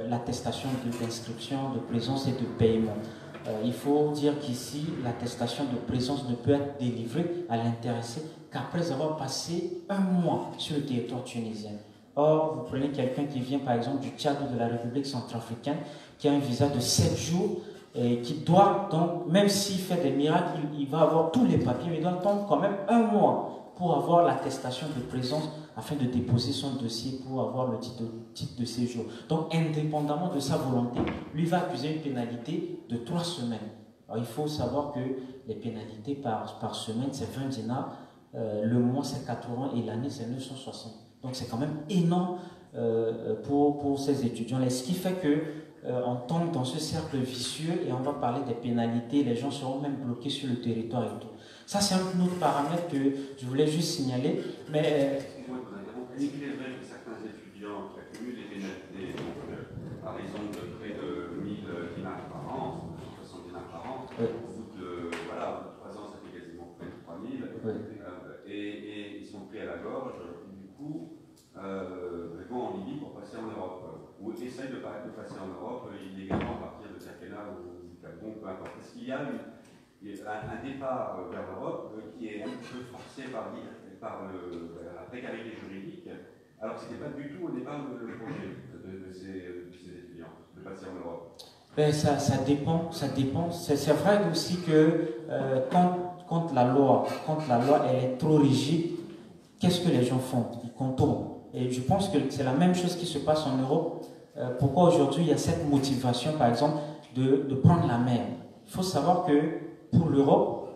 l'attestation d'inscription, de présence et de paiement. Il faut dire qu'ici, l'attestation de présence ne peut être délivrée à l'intéressé qu'après avoir passé 1 mois sur le territoire tunisien. Or, vous prenez quelqu'un qui vient par exemple du Tchad ou de la République centrafricaine, qui a un visa de 7 jours, et qui doit donc, même s'il fait des miracles, il va avoir tous les papiers, mais il doit attendre quand même 1 mois pour avoir l'attestation de présence afin de déposer son dossier pour avoir le titre de séjour. Donc, indépendamment de sa volonté, lui va accuser une pénalité de 3 semaines. Alors, il faut savoir que les pénalités par semaine, c'est 20 dinars, le mois, c'est 80 et l'année, c'est 960. Donc, c'est quand même énorme pour ces étudiants-là. Ce qui fait que on tombe dans ce cercle vicieux et on va parler des pénalités, les gens seront même bloqués sur le territoire et tout. Ça, c'est un autre paramètre que je voulais juste signaler. Mais excusez-moi de vous interrompre. Est-ce qu'il est vrai que certains étudiants qui accumulent des pénalités, par exemple de près de 1000 dinars par an, 60 dinars par an, au bout de 3 ans, ça fait quasiment près de 3000, et ils sont pris à la gorge, du coup, vont en Libye pour passer en Europe, ou essayent de passer en Europe illégalement à partir de Kerkena ou du Gabon, peu importe. Est-ce qu'il y a un départ vers l'Europe qui est un peu forcé par la précarité juridique, alors que ce n'était pas du tout au départ le projet de ces étudiants, de passer en Europe? Ça dépend. C'est vrai aussi que quand la loi elle est trop rigide, qu'est-ce que les gens font? Ils contournent. Et je pense que c'est la même chose qui se passe en Europe. Pourquoi aujourd'hui il y a cette motivation, par exemple, de prendre la mer? Il faut savoir que pour l'Europe,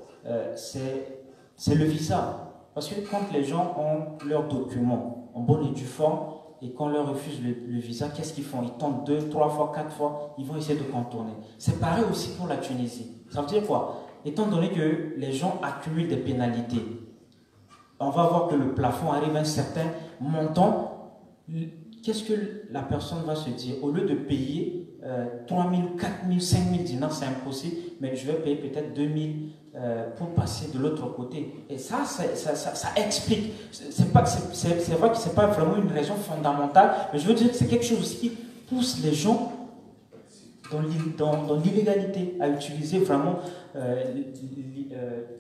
c'est le visa. Parce que quand les gens ont leurs documents en bonne et due forme, et qu'on leur refuse le visa, qu'est-ce qu'ils font? Ils tentent 2, 3 fois, 4 fois, ils vont essayer de contourner. C'est pareil aussi pour la Tunisie. Ça veut dire quoi? Étant donné que les gens accumulent des pénalités, on va voir que le plafond arrive à un certain montant. Qu'est-ce que la personne va se dire? Au lieu de payer 3 000, 4 000, 5 000 dinars, c'est impossible, mais je vais payer peut-être 2 000 pour passer de l'autre côté. Et ça explique. C'est vrai que ce n'est pas vraiment une raison fondamentale, mais je veux dire que c'est quelque chose qui pousse les gens dans l'illégalité, à utiliser vraiment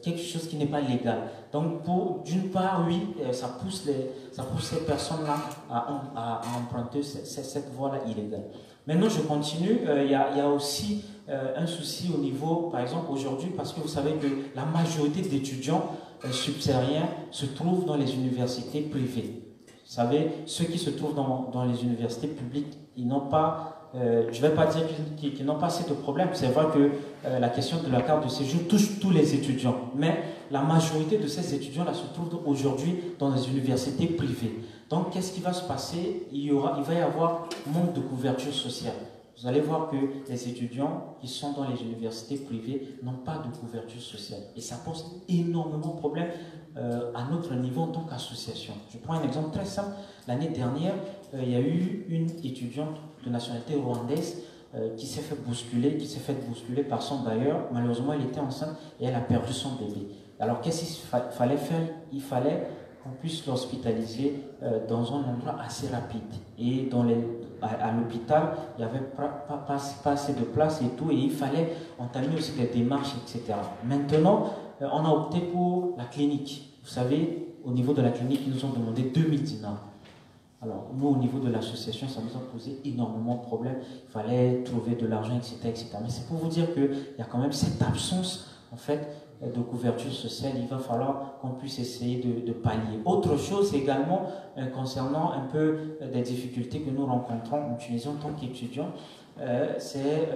quelque chose qui n'est pas légal. Donc, d'une part, oui, ça pousse ces personnes-là à emprunter cette voie-là illégale. Maintenant, je continue. Il y a aussi un souci au niveau, par exemple, aujourd'hui, parce que vous savez que la majorité d'étudiants subsahariens se trouvent dans les universités privées. Vous savez, ceux qui se trouvent dans les universités publiques, ils n'ont pas... je ne vais pas dire qu'ils n'ont pas assez de problèmes. C'est vrai que la question de la carte de séjour touche tous les étudiants. Mais la majorité de ces étudiants-là se trouvent aujourd'hui dans les universités privées. Donc, qu'est-ce qui va se passer? Il va y avoir manque de couverture sociale. Vous allez voir que les étudiants qui sont dans les universités privées n'ont pas de couverture sociale. Et ça pose énormément de problèmes à notre niveau en tant qu'association. Je prends un exemple très simple. L'année dernière, il y a eu une étudiante de nationalité rwandaise qui s'est fait bousculer par son bailleur. Malheureusement, elle était enceinte et elle a perdu son bébé. Alors, qu'est-ce qu'il fallait faire? Il fallait qu'on puisse l'hospitaliser dans un endroit assez rapide. Et à l'hôpital, il n'y avait pas assez de place et tout, et il fallait entamer aussi des démarches, etc. Maintenant, on a opté pour la clinique. Vous savez, au niveau de la clinique, ils nous ont demandé 2000 dinars. Alors, nous, au niveau de l'association, ça nous a posé énormément de problèmes. Il fallait trouver de l'argent, etc., etc. Mais c'est pour vous dire qu'il y a quand même cette absence, en fait, de couverture sociale. Il va falloir qu'on puisse essayer de pallier. Autre chose également, concernant un peu des difficultés que nous rencontrons en Tunisie en tant qu'étudiants, c'est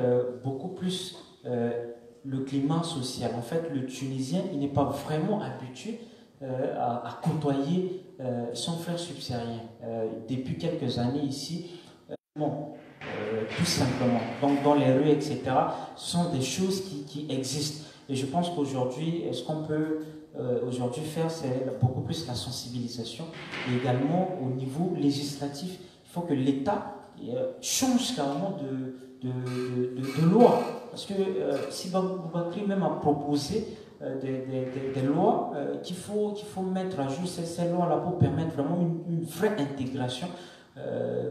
beaucoup plus le climat social. En fait, le Tunisien, il n'est pas vraiment habitué à côtoyer son frère subsaharien. Depuis quelques années ici, tout simplement, donc dans les rues, etc., sont des choses qui existent. Et je pense qu'aujourd'hui, ce qu'on peut aujourd'hui faire, c'est beaucoup plus la sensibilisation. Et également, au niveau législatif, il faut que l'État change carrément de loi. Parce que si Boubakri même a proposé des lois qu'il faut mettre à jour, ces lois-là, pour permettre vraiment une vraie intégration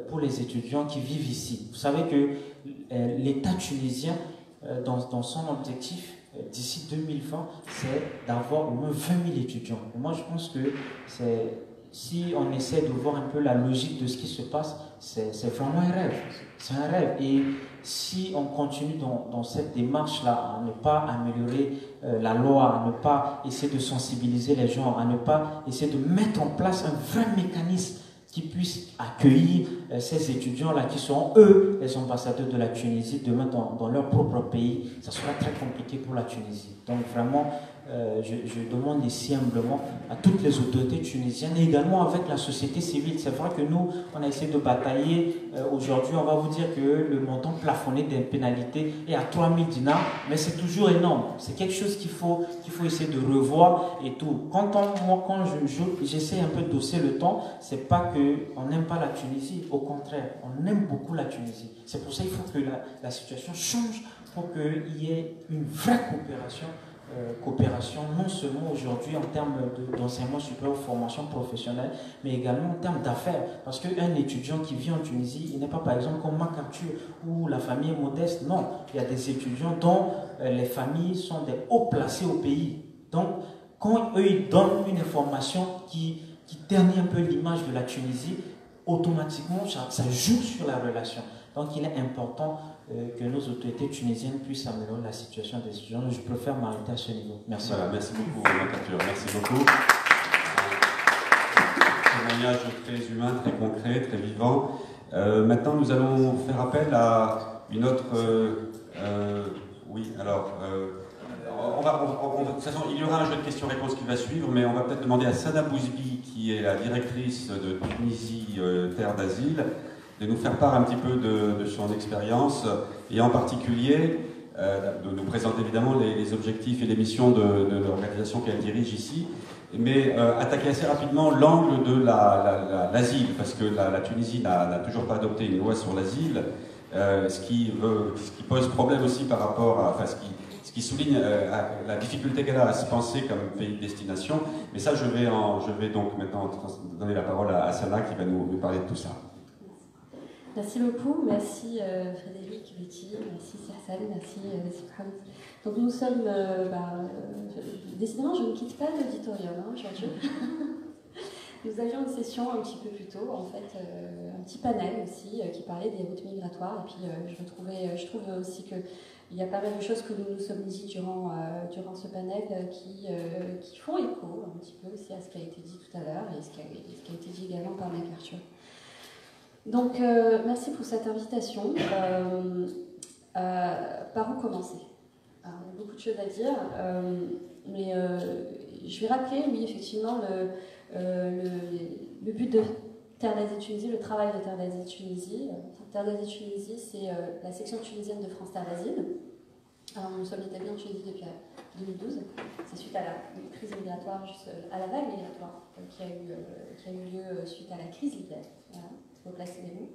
pour les étudiants qui vivent ici. Vous savez que l'État tunisien, dans son objectif, d'ici 2020, c'est d'avoir au moins 20 000 étudiants. Et moi, je pense que si on essaie de voir un peu la logique de ce qui se passe, c'est vraiment un rêve. C'est un rêve. Et si on continue dans cette démarche-là, à ne pas améliorer la loi, à ne pas essayer de sensibiliser les gens, à ne pas essayer de mettre en place un vrai mécanisme qui puisse accueillir ces étudiants-là, qui seront, eux, les ambassadeurs de la Tunisie, demain dans leur propre pays, ça sera très compliqué pour la Tunisie. Donc vraiment, je demande ici humblement à toutes les autorités tunisiennes et également avec la société civile. C'est vrai que nous, on a essayé de batailler. Aujourd'hui, on va vous dire que le montant plafonné des pénalités est à 3 000 dinars, mais c'est toujours énorme. C'est quelque chose qu'il faut essayer de revoir et tout. Quand j'essaie un peu de doser le temps, c'est pas qu'on n'aime pas la Tunisie. Au contraire, on aime beaucoup la Tunisie. C'est pour ça qu'il faut que la situation change pour qu'il y ait une vraie coopération, non seulement aujourd'hui en termes d'enseignement supérieur, formation professionnelle, mais également en termes d'affaires. Parce qu'un étudiant qui vit en Tunisie, il n'est pas par exemple comme MacArthur, où la famille est modeste. Non, il y a des étudiants dont les familles sont des hauts placés au pays. Donc, quand eux, ils donnent une information qui ternit un peu l'image de la Tunisie, automatiquement, ça joue sur la relation. Donc, il est important que nos autorités tunisiennes puissent améliorer la situation des étudiants. Je préfère m'arrêter à ce niveau. Merci. Voilà, merci beaucoup, MacArthur. Merci beaucoup. Un témoignage très humain, très concret, très vivant. Maintenant, nous allons faire appel à une autre... oui, alors... de toute façon, il y aura un jeu de questions-réponses qui va suivre, mais on va peut-être demander à Sada Bouzbi, qui est la directrice de Tunisie Terre d'Asile, de nous faire part un petit peu de son expérience, et en particulier de nous présenter évidemment les objectifs et les missions de l'organisation qu'elle dirige ici, mais attaquer assez rapidement l'angle de l'asile, parce que la Tunisie n'a toujours pas adopté une loi sur l'asile, ce qui pose problème aussi par rapport à... Enfin, ce qui souligne la difficulté qu'elle a à se penser comme pays de destination. Mais ça, je vais donc maintenant donner la parole à Sana qui va nous parler de tout ça. Merci beaucoup, merci Frédéric, Betty, merci Sersan, merci Mohamed. Donc nous sommes, décidément je ne quitte pas l'auditorium aujourd'hui. Nous avions une session un petit peu plus tôt, en fait, un petit panel aussi qui parlait des routes migratoires. Et puis je trouve aussi qu'il y a pas mal de choses que nous nous sommes dit durant ce panel qui font écho un petit peu aussi à ce qui a été dit tout à l'heure et ce qui a été dit également par MacArthur. Donc, merci pour cette invitation. Par où commencer? Alors, il y a beaucoup de choses à dire, mais je vais rappeler, oui, effectivement, le but de Terre d'Asile Tunisie, le travail de Terre d'Asile Tunisie. Terre d'Asile Tunisie, c'est la section tunisienne de France Terre d'Asile. Alors, nous sommes établis en Tunisie depuis 2012. C'est suite à la crise migratoire, à la vague migratoire qui a eu lieu suite à la crise libyenne. Voilà. Replacer les mots.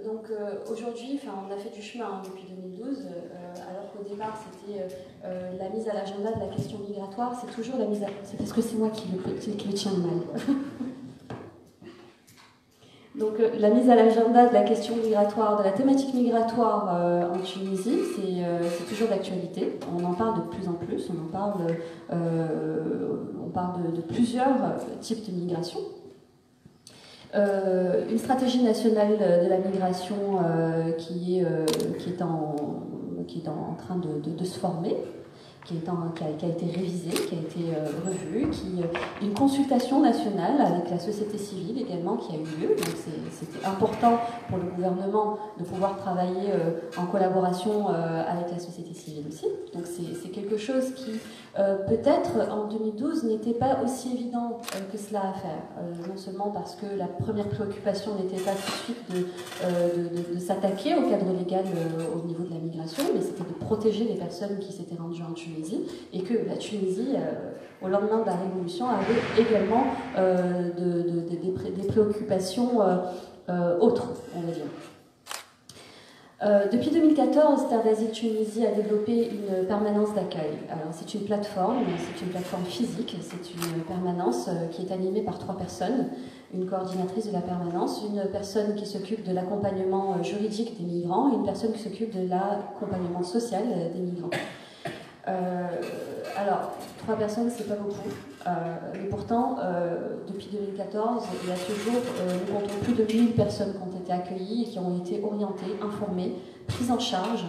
Donc aujourd'hui, on a fait du chemin depuis 2012, alors qu'au départ c'était la mise à l'agenda de la question migratoire, c'est toujours la mise à... C'est parce que c'est moi qui le tiens mal. Donc la mise à l'agenda de la question migratoire, de la thématique migratoire en Tunisie, c'est toujours d'actualité. On en parle de plus en plus, on parle de plusieurs types de migration. Une stratégie nationale de la migration qui est en train de se former, qui a été révisé, qui a été revu, une consultation nationale avec la société civile également qui a eu lieu. Donc c'était important pour le gouvernement de pouvoir travailler en collaboration avec la société civile aussi. Donc c'est quelque chose qui peut-être en 2012 n'était pas aussi évident que cela à faire. Non seulement parce que la première préoccupation n'était pas tout de suite de s'attaquer au cadre légal au niveau de la migration, mais c'était de protéger les personnes qui s'étaient rendues en Tunisie, et que la Tunisie, au lendemain de la Révolution, avait également des préoccupations autres, on va dire. Depuis 2014, Terre d'Asile Tunisie a développé une permanence d'accueil. Alors c'est une plateforme physique, c'est une permanence qui est animée par 3 personnes, une coordinatrice de la permanence, une personne qui s'occupe de l'accompagnement juridique des migrants et une personne qui s'occupe de l'accompagnement social des migrants. Alors, 3 personnes, c'est pas beaucoup, mais pourtant, depuis 2014 et à ce jour, nous comptons plus de 1000 personnes qui ont été accueillies et qui ont été orientées, informées, prises en charge,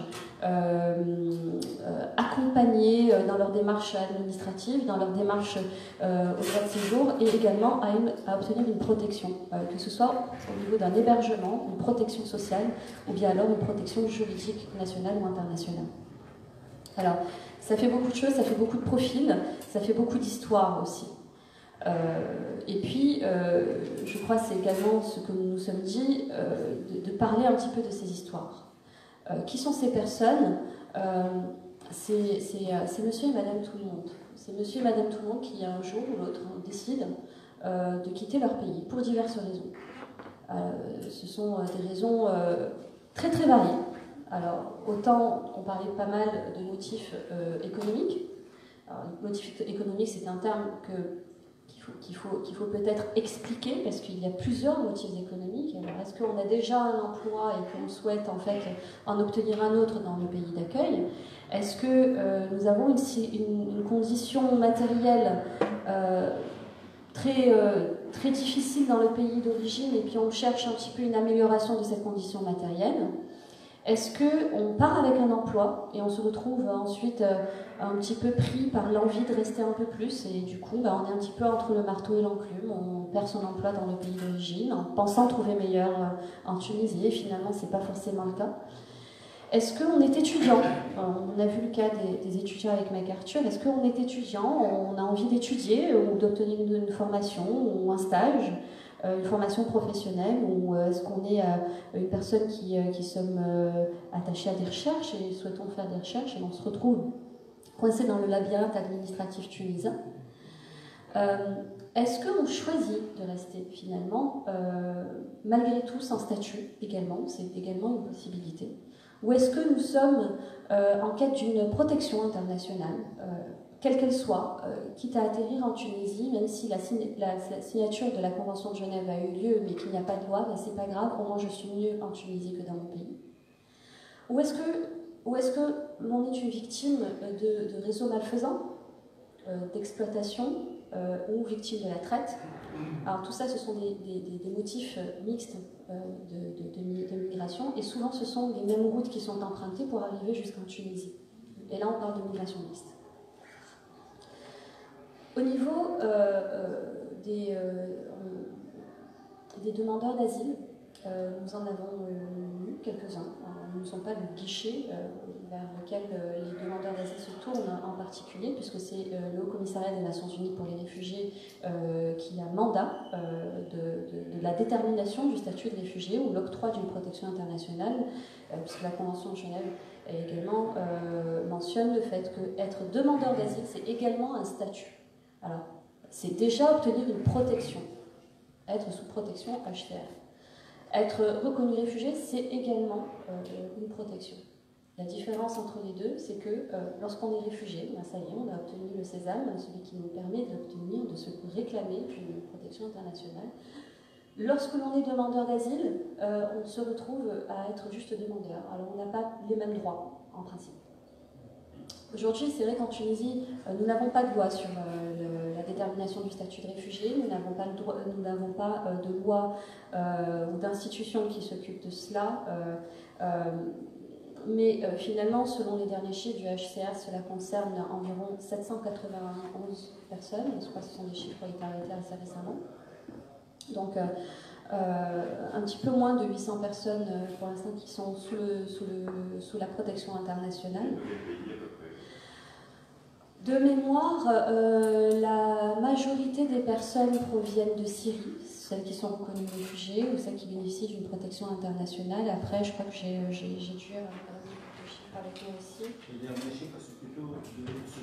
accompagnées dans leur démarche administrative, dans leur démarche au droit de séjour, et également à obtenir une protection, que ce soit au niveau d'un hébergement, une protection sociale, ou bien alors une protection juridique nationale ou internationale. Alors, ça fait beaucoup de choses, ça fait beaucoup de profils, ça fait beaucoup d'histoires aussi. Et puis, je crois que c'est également ce que nous nous sommes dit, de parler un petit peu de ces histoires. Qui sont ces personnes? C'est monsieur et madame tout le monde. C'est monsieur et madame tout le monde qui, un jour ou l'autre, décident de quitter leur pays pour diverses raisons. Ce sont des raisons très très variées. Alors, autant on parlait pas mal de motifs économiques. Alors, motif économique, c'est un terme qu'il faut peut-être expliquer, parce qu'il y a plusieurs motifs économiques. Alors, est-ce qu'on a déjà un emploi et qu'on souhaite en fait en obtenir un autre dans le pays d'accueil? Est-ce que nous avons une condition matérielle très difficile dans le pays d'origine, et puis on cherche un petit peu une amélioration de cette condition matérielle? Est-ce qu'on part avec un emploi et on se retrouve ensuite un petit peu pris par l'envie de rester un peu plus, et du coup on est un petit peu entre le marteau et l'enclume, on perd son emploi dans le pays d'origine en pensant trouver meilleur en Tunisie, et finalement c'est pas forcément le cas. Est-ce qu'on est étudiant? On a vu le cas des étudiants avec MacArthur. Est-ce qu'on est étudiant, on a envie d'étudier ou d'obtenir une formation ou un stage, une formation professionnelle, ou est-ce qu'on est une personne qui sommes attachés à des recherches et souhaitons faire des recherches, et on se retrouve coincé dans le labyrinthe administratif tunisien? Est-ce qu'on choisit de rester finalement, malgré tout, sans statut également? C'est également une possibilité. Ou est-ce que nous sommes en quête d'une protection internationale, quelle qu'elle soit, quitte à atterrir en Tunisie, même si la signature de la Convention de Genève a eu lieu, mais qu'il n'y a pas de loi, ben c'est pas grave, au moins je suis mieux en Tunisie que dans mon pays. Ou est-ce que l'on est une victime de réseaux malfaisants, d'exploitation, ou victime de la traite? Alors tout ça, ce sont des motifs mixtes de migration, et souvent ce sont les mêmes routes qui sont empruntées pour arriver jusqu'en Tunisie. Et là, on parle de migration mixte. Au niveau des demandeurs d'asile, nous en avons eu quelques-uns. Nous ne sommes pas le guichet vers lequel les demandeurs d'asile se tournent en particulier, puisque c'est le Haut-Commissariat des Nations Unies pour les réfugiés qui a mandat de la détermination du statut de réfugié ou l'octroi d'une protection internationale, puisque la Convention de Genève également mentionne le fait qu'être demandeur d'asile, c'est également un statut. Alors, c'est déjà obtenir une protection, être sous protection HCR. Être reconnu réfugié, c'est également une protection. La différence entre les deux, c'est que lorsqu'on est réfugié, ben ça y est, on a obtenu le sésame, celui qui nous permet de se réclamer une protection internationale. Lorsque l'on est demandeur d'asile, on se retrouve à être juste demandeur. Alors on n'a pas les mêmes droits, en principe. Aujourd'hui, c'est vrai qu'en Tunisie, nous n'avons pas de loi sur la détermination du statut de réfugié, nous n'avons pas de loi ou d'institution qui s'occupe de cela. Mais finalement, selon les derniers chiffres du HCR, cela concerne environ 791 personnes. Je crois que ce sont des chiffres qui ont été arrêtés assez récemment. Donc, un petit peu moins de 800 personnes pour l'instant qui sont sous la protection internationale. De mémoire, la majorité des personnes proviennent de Syrie, celles qui sont reconnues réfugiées ou celles qui bénéficient d'une protection internationale. Après, je crois que j'ai dû le chiffre avec moi aussi. Les derniers chiffres, c'est plutôt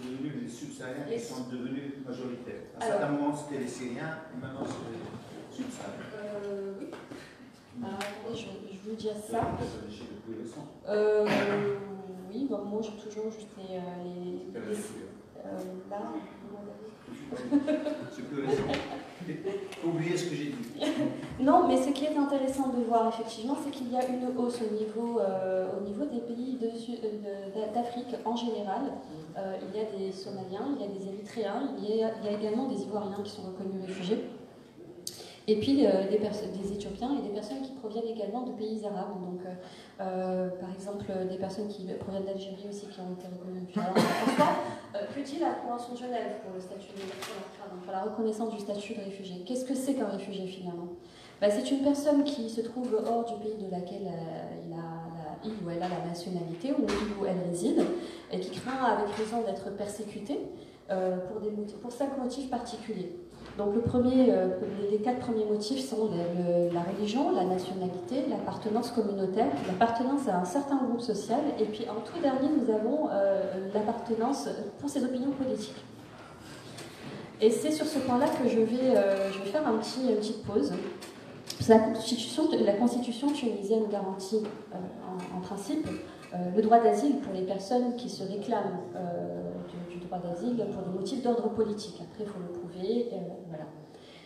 devenu les subsahariens qui sont devenus majoritaires. À un certain moment, c'était les Syriens, et maintenant, c'est les subsahariens. Oui. Alors, attendez, je vais vous dire ça. C'est des chiffres plus récents. Oui, donc moi, j'ai toujours juste les là. C'est plus récent. Faut oublier ce que j'ai dit. Non, mais ce qui est intéressant de voir effectivement, c'est qu'il y a une hausse au niveau des pays d'Afrique en général. Il y a des Somaliens, il y a des Érythréens, il y a également des Ivoiriens qui sont reconnus réfugiés. Et puis des Éthiopiens et des personnes qui proviennent également de pays arabes. Donc, par exemple, des personnes qui proviennent d'Algérie aussi qui ont été reconnues. Alors, que dit la Convention de Genève pour le statut de pour la reconnaissance du statut de réfugié? Qu'est-ce que c'est qu'un réfugié finalement? C'est une personne qui se trouve hors du pays de laquelle il ou elle a la nationalité ou où elle réside et qui craint avec raison d'être persécutée pour 5 motifs particuliers. Donc les 4 premiers motifs sont la religion, la nationalité, l'appartenance communautaire, l'appartenance à un certain groupe social, et puis en tout dernier, nous avons l'appartenance pour ses opinions politiques. Et c'est sur ce point-là que je vais faire une petite pause. La Constitution tunisienne garantit en principe le droit d'asile pour les personnes qui se réclament du droit d'asile pour des motifs d'ordre politique. Après, il faut le prouver. Voilà.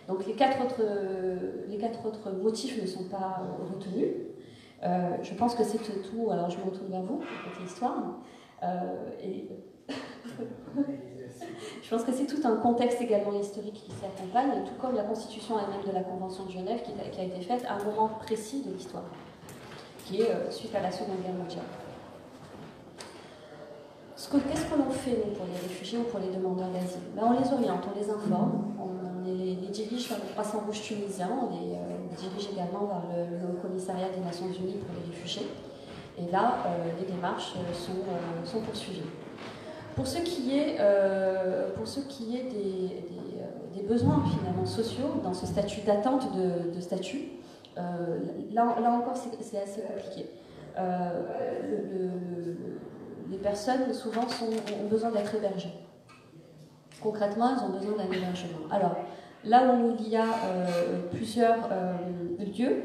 Donc les quatre autres motifs ne sont pas retenus. Je pense que c'est tout. Alors je me retourne vers vous, côté histoire. Je pense que c'est tout un contexte également historique qui s'y accompagne, tout comme la constitution elle-même de la Convention de Genève qui a été faite à un moment précis de l'histoire, qui est suite à la Seconde Guerre mondiale. Qu'est-ce que l'on fait, nous, pour les réfugiés ou pour les demandeurs d'asile? On les oriente, on les informe, on les dirige vers le Croissant Rouge tunisien, on les dirige également vers le Commissariat des Nations Unies pour les réfugiés. Et là, les démarches sont poursuivies. Pour ce qui est des besoins finalement sociaux dans ce statut d'attente de statut, là encore c'est assez compliqué. Les personnes souvent ont besoin d'être hébergées. Concrètement, elles ont besoin d'un hébergement. Alors, là où il y a plusieurs lieux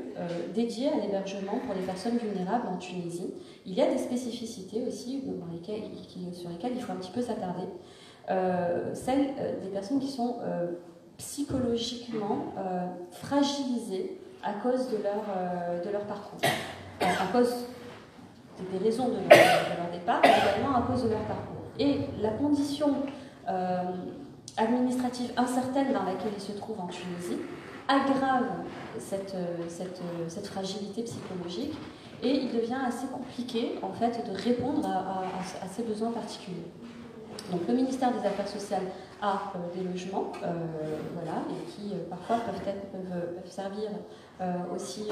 dédiés à l'hébergement pour les personnes vulnérables en Tunisie, il y a des spécificités aussi sur lesquelles il faut un petit peu s'attarder. Celles des personnes qui sont psychologiquement fragilisées à cause de leur parcours, à cause des raisons de leur départ, mais également à cause de leur parcours. Et la condition administrative incertaine dans laquelle ils se trouvent en Tunisie aggrave cette fragilité psychologique, et il devient assez compliqué en fait de répondre à ces besoins particuliers. Donc le ministère des Affaires sociales a des logements, voilà, et qui parfois peuvent servir aussi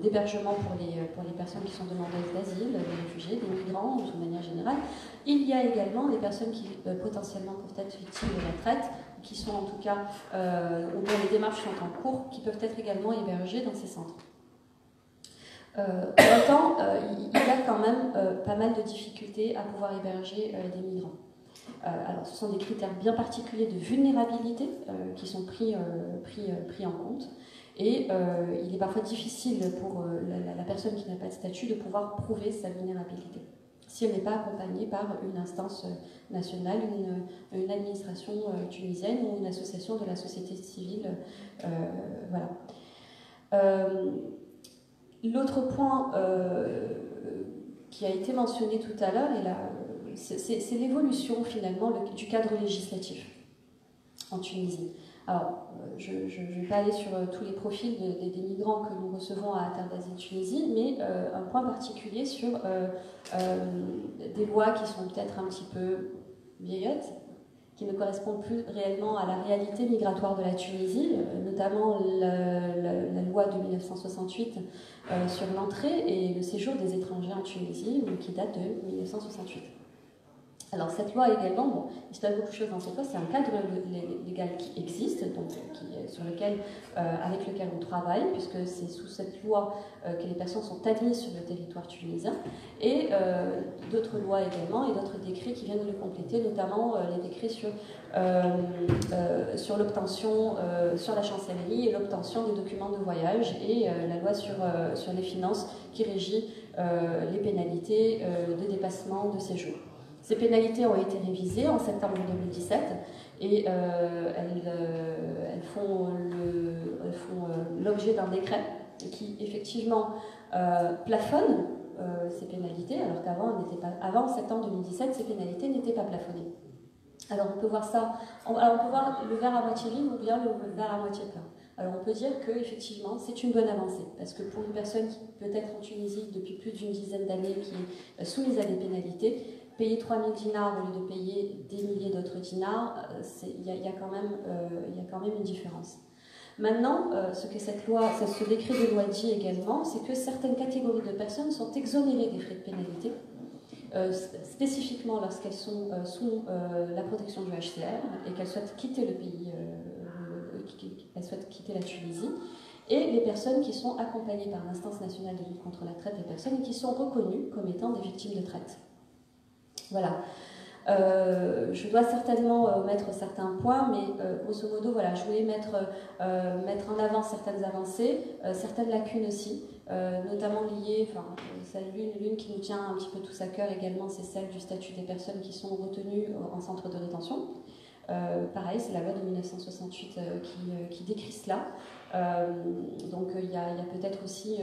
d'hébergement pour les personnes qui sont demandeuses d'asile, des réfugiés, des migrants de manière générale. Il y a également des personnes qui potentiellement peuvent être victimes de la traite, qui sont en tout cas, ou dont les démarches sont en cours, qui peuvent être également hébergées dans ces centres. Pour autant, il y a quand même pas mal de difficultés à pouvoir héberger des migrants. Alors, ce sont des critères bien particuliers de vulnérabilité qui sont pris en compte. Et il est parfois difficile pour la personne qui n'a pas de statut de pouvoir prouver sa vulnérabilité, si elle n'est pas accompagnée par une instance nationale, une administration tunisienne ou une association de la société civile. Voilà. L'autre point qui a été mentionné tout à l'heure, c'est l'évolution finalement du cadre législatif en Tunisie. Alors, je ne vais pas aller sur tous les profils des migrants que nous recevons à Terre d'Asile Tunisie, mais un point particulier sur des lois qui sont peut-être un petit peu vieillottes, qui ne correspondent plus réellement à la réalité migratoire de la Tunisie, notamment la loi de 1968 sur l'entrée et le séjour des étrangers en Tunisie, qui date de 1968. Alors cette loi également, bon, il se passe beaucoup de choses dans cette loi, c'est un cadre légal qui existe, donc, avec lequel on travaille, puisque c'est sous cette loi que les personnes sont admises sur le territoire tunisien, et d'autres lois également, et d'autres décrets qui viennent le compléter, notamment les décrets sur l'obtention, sur la chancellerie et l'obtention des documents de voyage, et la loi sur les finances qui régit les pénalités de dépassement de séjour. Ces pénalités ont été révisées en septembre 2017 et elles font l'objet d'un décret qui effectivement plafonne ces pénalités, alors qu'avant septembre 2017, ces pénalités n'étaient pas plafonnées. Alors on peut voir ça, on peut voir le verre à moitié vide ou bien le verre à moitié plein. Alors on peut dire qu'effectivement c'est une bonne avancée, parce que pour une personne qui peut être en Tunisie depuis plus d'une dizaine d'années, qui est soumise à des pénalités, payer 3000 dinars au lieu de payer des milliers d'autres dinars, il y a quand même une différence. Maintenant, ce que ce décret de loi dit également, c'est que certaines catégories de personnes sont exonérées des frais de pénalité, spécifiquement lorsqu'elles sont sous la protection du HCR et qu'elles souhaitent quitter le pays, qu'elles souhaitent quitter la Tunisie, et les personnes qui sont accompagnées par l'Instance nationale de lutte contre la traite des personnes et qui sont reconnues comme étant des victimes de traite. Voilà. Je dois certainement mettre certains points, mais grosso modo, voilà, je voulais mettre en avant certaines avancées, certaines lacunes aussi, notamment liées, l'une qui nous tient un petit peu tous à cœur également, c'est celle du statut des personnes qui sont retenues en centre de rétention. Pareil, c'est la loi de 1968 qui décrit cela. Donc il y a peut-être aussi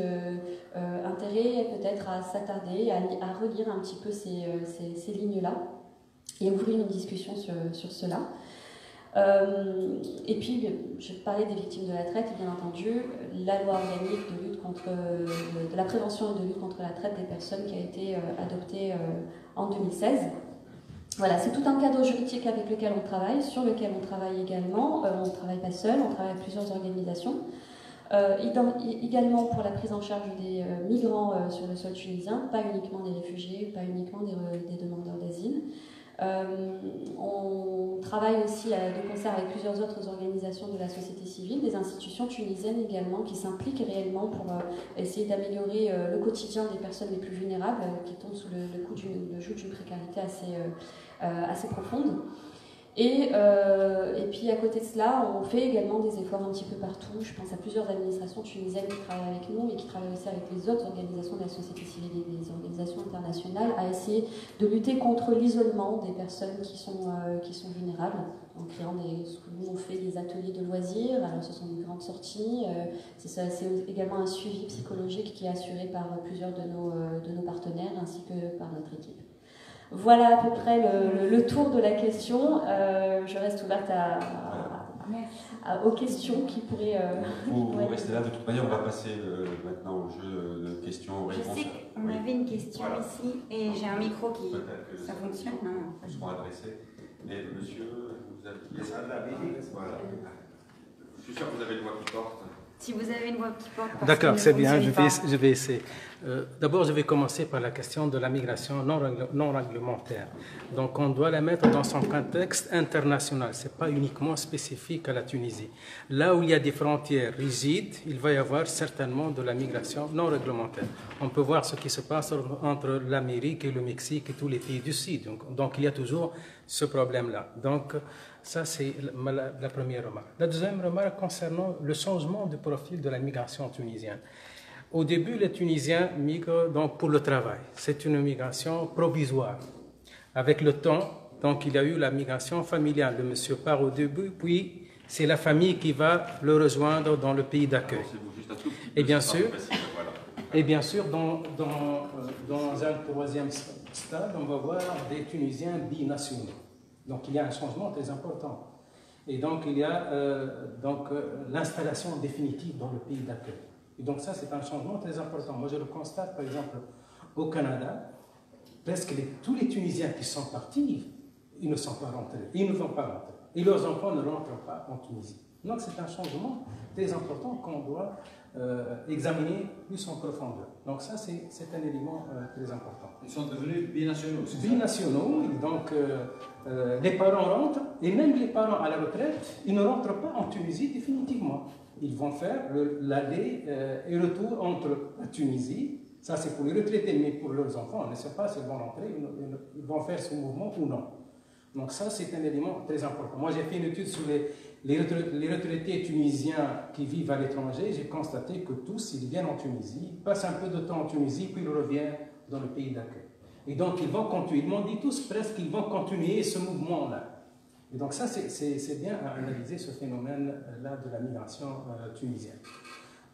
intérêt peut-être à s'attarder, à relire un petit peu ces lignes-là et ouvrir une discussion sur cela. Et puis, je parlais des victimes de la traite, et bien entendu, la loi organique de la prévention et de lutte contre la traite des personnes qui a été adoptée en 2016. Voilà, c'est tout un cadre juridique avec lequel on travaille, sur lequel on travaille également. On ne travaille pas seul, on travaille avec plusieurs organisations. Également pour la prise en charge des migrants sur le sol tunisien, pas uniquement des réfugiés, pas uniquement des demandeurs d'asile. On travaille aussi de concert avec plusieurs autres organisations de la société civile, des institutions tunisiennes également qui s'impliquent réellement pour essayer d'améliorer le quotidien des personnes les plus vulnérables qui tombent sous le joug d'une précarité assez profonde. Et puis à côté de cela, on fait également des efforts un petit peu partout. Je pense à plusieurs administrations tunisiennes qui travaillent avec nous, mais qui travaillent aussi avec les autres organisations de la société civile et des organisations internationales à essayer de lutter contre l'isolement des personnes qui sont vulnérables, en créant nous on fait des ateliers de loisirs. Alors ce sont des grandes sorties. C'est également un suivi psychologique qui est assuré par plusieurs de nos partenaires ainsi que par notre équipe. Voilà à peu près le tour de la question. Je reste ouverte aux questions qui pourraient... Vous restez là, de toute manière, on va passer maintenant au jeu de questions-réponses. Je sais qu'on avait une question ici, et j'ai un micro qui... Ça fonctionne, non? Ils seront adressés. Mais monsieur, vous avez... Voilà. Je suis sûr que vous avez une voix qui porte. Si vous avez une voix qui porte... D'accord, c'est bien, je vais essayer. D'abord, je vais commencer par la question de la migration non réglementaire. Donc, on doit la mettre dans son contexte international. Ce n'est pas uniquement spécifique à la Tunisie. Là où il y a des frontières rigides, il va y avoir certainement de la migration non réglementaire. On peut voir ce qui se passe entre l'Amérique et le Mexique et tous les pays du Sud. Donc il y a toujours ce problème-là. Donc, ça, c'est la première remarque. La deuxième remarque concernant le changement de profil de la migration tunisienne. Au début, les Tunisiens migrent donc pour le travail. C'est une migration provisoire. Avec le temps, donc, il y a eu la migration familiale. Le monsieur part au début, puis c'est la famille qui va le rejoindre dans le pays d'accueil. Et bien sûr, dans un troisième stade, on va voir des Tunisiens binationaux. Donc il y a un changement très important. Et donc, il y a l'installation définitive dans le pays d'accueil. Et donc ça, c'est un changement très important. Moi, je le constate, par exemple, au Canada, presque tous les Tunisiens qui sont partis, ils ne sont pas rentrés, ils ne vont pas rentrer. Et leurs enfants ne rentrent pas en Tunisie. Donc c'est un changement très important qu'on doit examiner plus en profondeur. Donc ça, c'est un élément très important. Ils sont devenus binationaux. Binationaux, donc les parents rentrent, et même les parents à la retraite, ils ne rentrent pas en Tunisie définitivement. Ils vont faire l'aller et retour entre la Tunisie, ça c'est pour les retraités, mais pour leurs enfants, on ne sait pas s'ils vont rentrer, ils vont faire ce mouvement ou non. Donc ça, c'est un élément très important. Moi, j'ai fait une étude sur les retraités tunisiens qui vivent à l'étranger. J'ai constaté que tous, ils viennent en Tunisie, passent un peu de temps en Tunisie, puis ils reviennent dans le pays d'accueil. Et donc, ils vont continuer. Ils m'ont dit tous presque qu'ils vont continuer ce mouvement-là. Et donc ça, c'est bien à analyser ce phénomène-là de la migration tunisienne.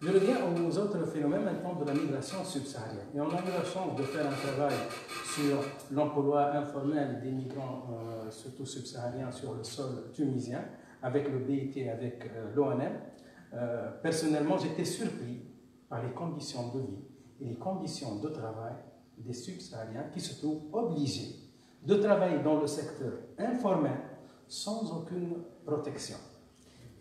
Je reviens aux autres phénomènes maintenant de la migration subsaharienne. Et on a eu la chance de faire un travail sur l'emploi informel des migrants, surtout subsahariens, sur le sol tunisien, avec le BIT, avec l'ONM. Personnellement, j'étais surpris par les conditions de vie et les conditions de travail des subsahariens qui se trouvent obligés de travailler dans le secteur informel sans aucune protection.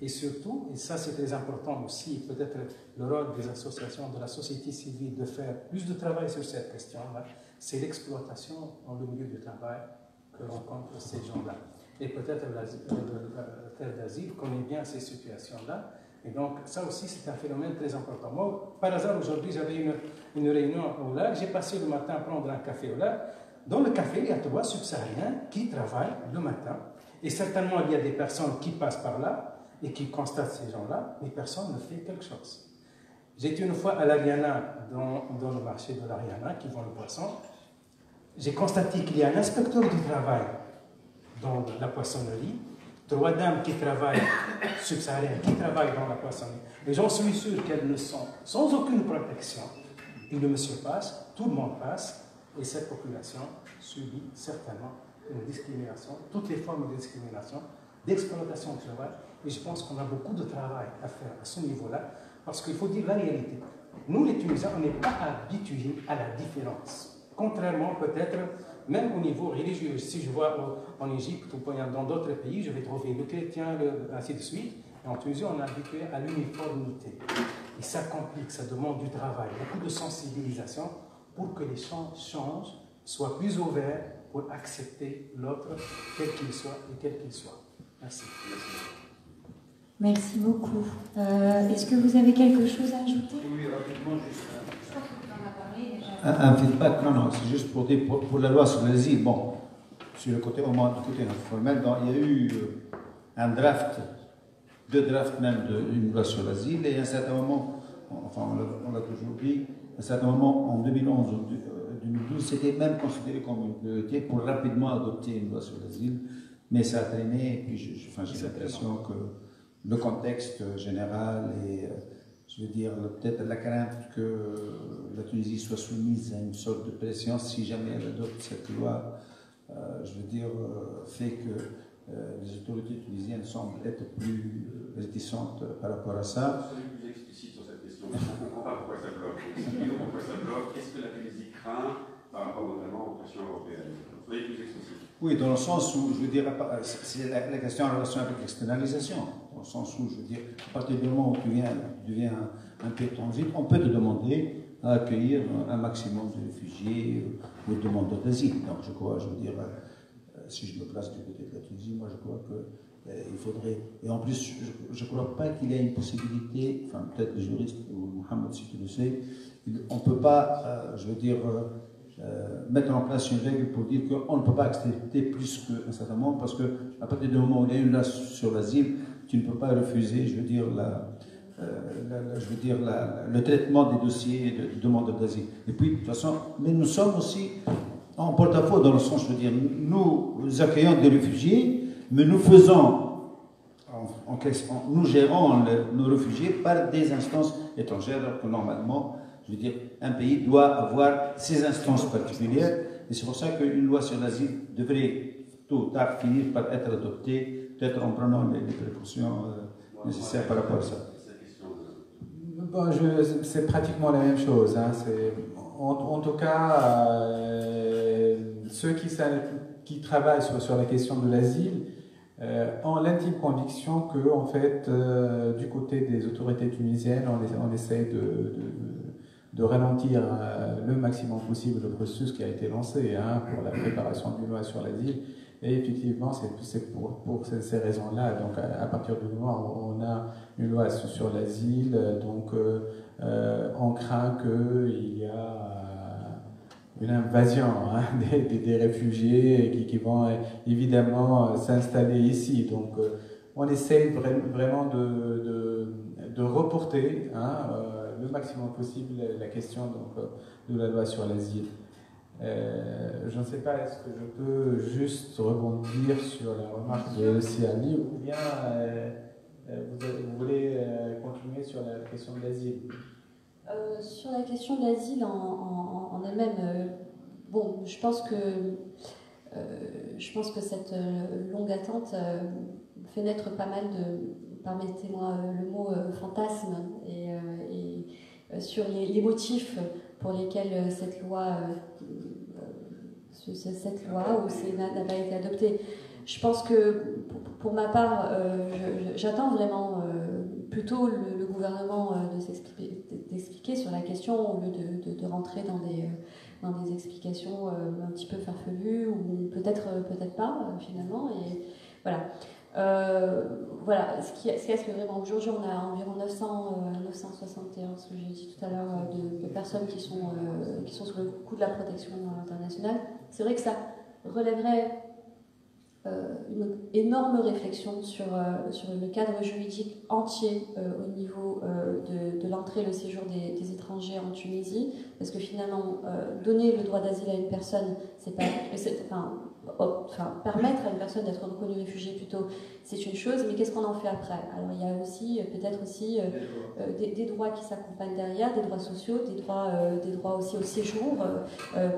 Et surtout, et ça c'est très important aussi, peut-être le rôle des associations de la société civile de faire plus de travail sur cette question-là, c'est l'exploitation dans le milieu du travail que rencontrent ces gens-là. Et peut-être la terre d'asile connaît bien ces situations-là. Et donc ça aussi c'est un phénomène très important. Moi, par hasard, aujourd'hui, j'avais une réunion au lac, j'ai passé le matin à prendre un café au lac. Dans le café, il y a 3 subsahariens qui travaillent le matin. Et certainement, il y a des personnes qui passent par là et qui constatent ces gens-là, mais personne ne fait quelque chose. J'étais une fois à l'Ariana, dans le marché de l'Ariana, qui vend le poisson. J'ai constaté qu'il y a un inspecteur du travail dans la poissonnerie, 3 dames qui travaillent, subsahariennes, qui travaillent dans la poissonnerie. Et j'en suis sûr qu'elles ne sont sans aucune protection. Et le monsieur passe, tout le monde passe, et cette population subit certainement une discrimination, toutes les formes de discrimination, d'exploitation du travail. Et je pense qu'on a beaucoup de travail à faire à ce niveau-là, parce qu'il faut dire la réalité. Nous, les Tunisiens, on n'est pas habitués à la différence. Contrairement peut-être, même au niveau religieux. Si je vois en Égypte ou dans d'autres pays, je vais trouver le chrétien, ainsi de suite. Et en Tunisie, on est habitué à l'uniformité. Et ça complique, ça demande du travail, beaucoup de sensibilisation pour que les gens changent, soient plus ouverts pour accepter l'autre, quel qu'il soit et quel qu'il soit. Merci. Merci beaucoup. Est-ce que vous avez quelque chose à ajouter? Oui, rapidement, juste. Je crois que tu en as parlé déjà. Un feedback, non, c'est juste pour dire, pour la loi sur l'asile, bon, sur le côté, au moins du côté informel, il y a eu un draft, 2 drafts même d'une loi sur l'asile, et à un certain moment, enfin on l'a toujours dit, à un certain moment, en 2011 ou 2012, c'était même considéré comme une priorité pour rapidement adopter une loi sur l'asile, mais ça a traîné, et puis j'ai l'impression que le contexte général et, je veux dire, peut-être la crainte que la Tunisie soit soumise à une sorte de pression si jamais elle adopte cette loi, je veux dire, fait que les autorités tunisiennes semblent être plus réticentes par rapport à ça. Soyez plus explicite sur cette question. On ne comprend pas pourquoi ça bloque. Expliquez-nous pourquoi ça bloque. Qu'est-ce que la Tunisie craint par rapport notamment aux pressions européennes? Soyez plus explicite. Oui, dans le sens où, je veux dire, c'est la question en relation avec l'externalisation. Dans le sens où, je veux dire, à partir du moment où tu deviens un pays transit, on peut te demander à accueillir un maximum de réfugiés ou de demandeurs d'asile. Donc, je crois, je veux dire, si je me place du côté de la Tunisie, moi, je crois qu'il faudrait. Et en plus, je ne crois pas qu'il y ait une possibilité, enfin, peut-être les juristes, ou Mohamed, si tu le sais, on ne peut pas, je veux dire, mettre en place une règle pour dire qu'on ne peut pas accepter plus qu'un certain nombre, parce qu'à partir du moment où il y a une loi sur l'asile, tu ne peux pas refuser, je veux dire, le traitement des dossiers de demande d'asile. Et puis, de toute façon, mais nous sommes aussi en porte-à-faux dans le sens, je veux dire, nous accueillons des réfugiés, mais nous faisons, nous gérons nos réfugiés par des instances étrangères, alors que normalement, je veux dire, un pays doit avoir ses instances particulières, et c'est pour ça qu'une loi sur l'asile devrait tôt ou tard finir par être adoptée peut-être en prenant les précautions nécessaires par rapport à ça. Bon, c'est pratiquement la même chose. Hein. En tout cas, ceux qui travaillent sur la question de l'asile ont l'intime conviction que, en fait, du côté des autorités tunisiennes, on essaie de ralentir le maximum possible le processus qui a été lancé pour la préparation d'une loi sur l'asile. Et effectivement, c'est pour ces raisons-là. Donc, à partir du moment où on a une loi sur l'asile, donc on craint qu'il y a une invasion des réfugiés qui vont évidemment s'installer ici. Donc, on essaie vraiment de reporter le maximum possible la question de la loi sur l'asile. Je ne sais pas, est-ce que je peux juste rebondir sur la remarque de Siani ou bien vous voulez continuer sur la question de l'asile? Sur la question de l'asile en elle-même, bon, je pense que cette longue attente fait naître pas mal de, permettez-moi le mot, fantasme et sur les motifs pour lesquels cette loi n'a pas été adoptée. Je pense que pour ma part, j'attends vraiment plutôt le gouvernement d'expliquer sur la question au lieu de rentrer dans des explications un petit peu farfelues ou peut-être pas finalement. Et voilà. Voilà, ce qui est que vraiment aujourd'hui on a environ 961, ce que j'ai dit tout à l'heure, de personnes qui sont sous le coup de la protection internationale. C'est vrai que ça relèverait une énorme réflexion sur le cadre juridique entier au niveau de l'entrée et le séjour des étrangers en Tunisie, parce que finalement donner le droit d'asile à une personne, c'est pas, permettre à une personne d'être reconnue réfugiée plutôt, c'est une chose, mais qu'est-ce qu'on en fait après? Alors il y a aussi peut-être aussi des droits qui s'accompagnent derrière, des droits sociaux, des droits aussi au séjour.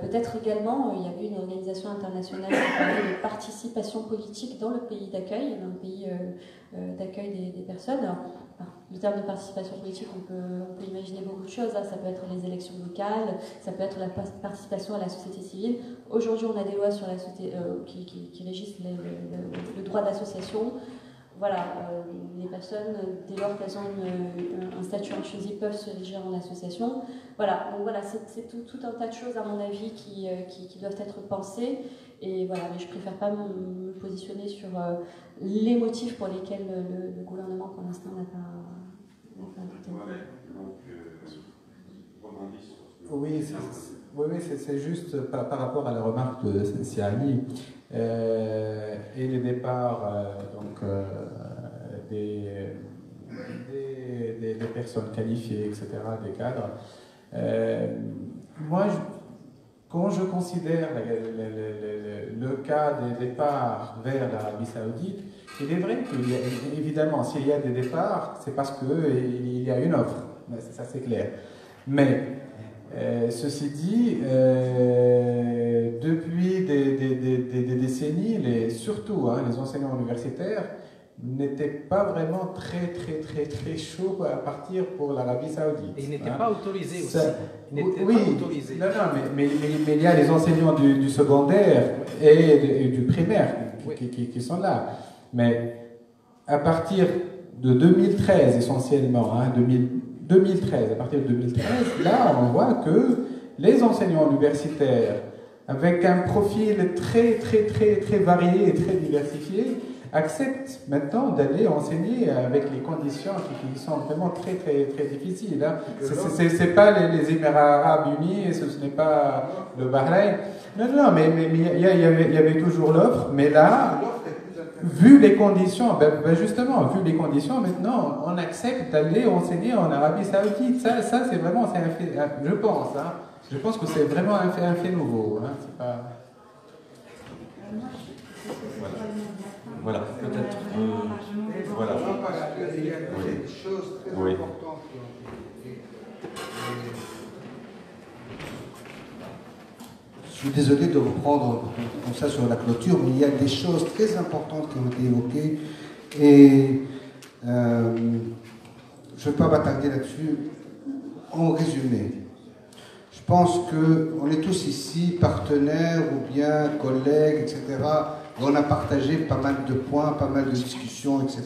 Peut-être également, il y avait une organisation internationale qui parlait de participation politique dans le pays d'accueil, dans le pays d'accueil des personnes. Alors, le terme de participation politique, on peut imaginer beaucoup de choses. Ça peut être les élections locales, ça peut être la participation à la société civile. Aujourd'hui, on a des lois sur la société, qui régissent le droit d'association. Voilà, les personnes, dès lors qu'elles ont un statut en Tunisie, peuvent se régir en association. Voilà, donc voilà, c'est tout un tas de choses, à mon avis, qui doivent être pensées. Et voilà, mais je préfère pas me positionner sur les motifs pour lesquels le gouvernement, pour l'instant, n'a pas Oui, c'est juste par rapport à la remarque de Siani et les départs des personnes qualifiées, etc., des cadres. Moi, quand je considère le cas des départs vers l'Arabie Saoudite, il est vrai qu'évidemment, s'il y a des départs, c'est parce qu'il y a une offre, ça c'est clair. Mais ceci dit, depuis des décennies, surtout les enseignants universitaires n'étaient pas vraiment très chauds à partir pour l'Arabie Saoudite. Et ils n'étaient pas autorisés aussi. Oui, pas autorisés. Non, mais il y a les enseignants du secondaire et du primaire qui sont là. Mais à partir de 2013 essentiellement, 2013, à partir de 2013, là on voit que les enseignants universitaires avec un profil très varié et très diversifié acceptent maintenant d'aller enseigner avec les conditions qui sont vraiment très difficiles. C'est pas les Émirats Arabes Unis, ce n'est pas le Bahreïn. Non, mais il y avait toujours l'offre, mais là, vu les conditions, justement, vu les conditions, maintenant, on accepte d'aller enseigner en Arabie Saoudite. Ça c'est vraiment, c'est un fait, je pense que c'est vraiment un fait nouveau. C'est pas... Voilà, peut-être. Voilà. Il y a des choses très importantes qui ont été dites. suis désolé de reprendre comme ça sur la clôture, mais il y a des choses très importantes qui ont été évoquées et je ne vais pas m'attarder là-dessus. En résumé, je pense qu'on est tous ici partenaires ou bien collègues, etc. Et on a partagé pas mal de points, pas mal de discussions, etc.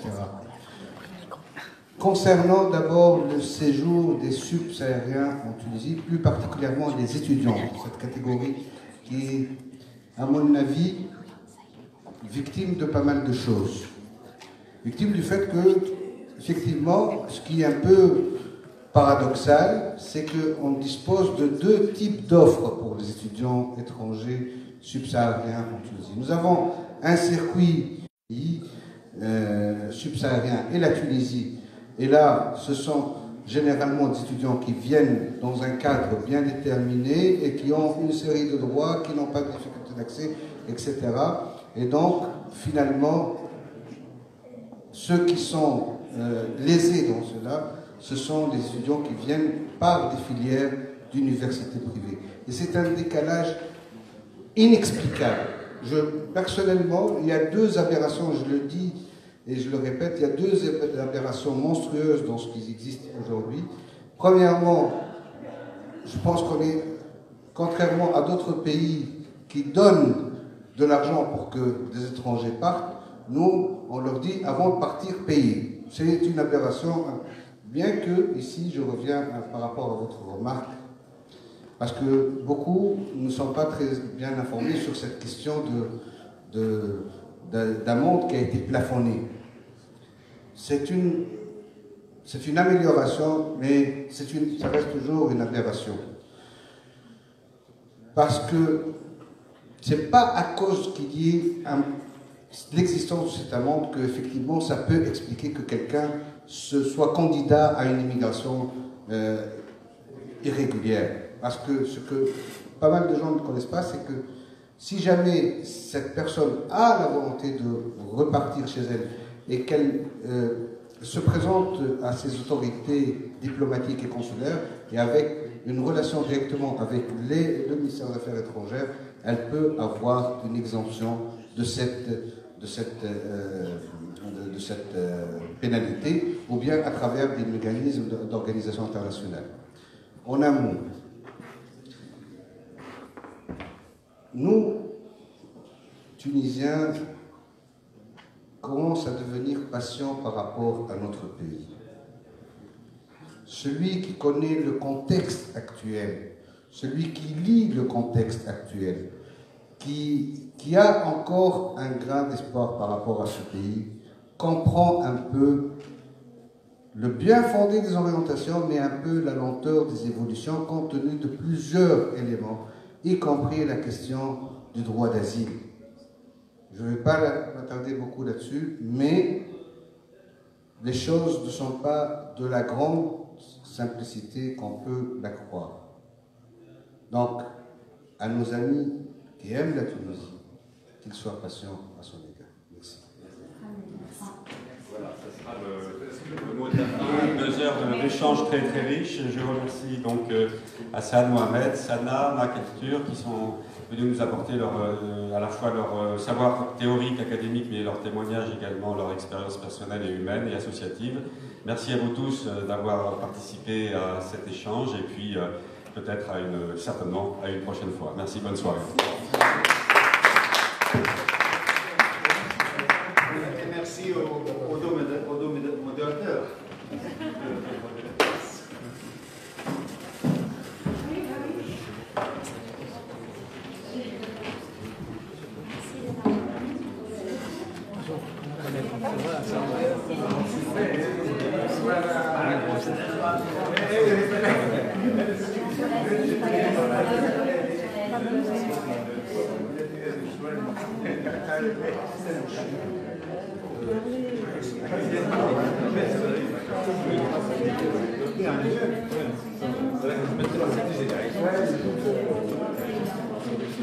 Concernant d'abord le séjour des subsahariens en Tunisie, plus particulièrement les étudiants, cette catégorie qui est, à mon avis, victime de pas mal de choses. Victime du fait que, effectivement, ce qui est un peu paradoxal, c'est qu'on dispose de deux types d'offres pour les étudiants étrangers subsahariens en Tunisie. Nous avons un circuit subsaharien et la Tunisie. Et là, ce sont généralement des étudiants qui viennent dans un cadre bien déterminé et qui ont une série de droits, qui n'ont pas de difficulté d'accès, etc. Et donc, finalement, ceux qui sont lésés dans cela, ce sont les étudiants qui viennent par des filières d'universités privées. Et c'est un décalage inexplicable. Personnellement, il y a deux aberrations, je le dis et je le répète, il y a deux aberrations monstrueuses dans ce qui existe aujourd'hui. Premièrement, je pense qu'on est, contrairement à d'autres pays qui donnent de l'argent pour que des étrangers partent, nous, on leur dit, avant de partir, payez. C'est une aberration, bien que, ici, je reviens par rapport à votre remarque, parce que beaucoup ne sont pas très bien informés sur cette question d'amende qui a été plafonnée. C'est une amélioration, mais ça reste toujours une aberration. Parce que ce n'est pas à cause qu'il y ait l'existence de cette amende qu'effectivement ça peut expliquer que quelqu'un soit candidat à une immigration irrégulière. Parce que ce que pas mal de gens ne connaissent pas, c'est que si jamais cette personne a la volonté de repartir chez elle et qu'elle se présente à ses autorités diplomatiques et consulaires et avec une relation directement avec le ministère des Affaires étrangères, elle peut avoir une exemption de cette pénalité, ou bien à travers des mécanismes d'organisation internationale. En un mot, nous, Tunisiens, commençons à devenir patients par rapport à notre pays. Celui qui connaît le contexte actuel, celui qui lit le contexte actuel, qui a encore un grain d'espoir par rapport à ce pays, comprend un peu le bien fondé des orientations, mais un peu la lenteur des évolutions compte tenu de plusieurs éléments, y compris la question du droit d'asile. Je ne vais pas m'attarder beaucoup là-dessus, mais les choses ne sont pas de la grande simplicité qu'on peut la croire. Donc, à nos amis qui aiment la Tunisie, qu'ils soient patients à son égard. Merci. Voilà, ce sera le mot de la fin. 2 heures d'échange très très riches. Je remercie donc Hassan, Mohamed, Sana, MacArthur qui sont venus nous apporter à la fois leur savoir théorique, académique, mais leur témoignage également, leur expérience personnelle et humaine et associative. Merci à vous tous d'avoir participé à cet échange et puis peut-être certainement à une prochaine fois. Merci, bonne soirée. Et merci aux deux modérateurs.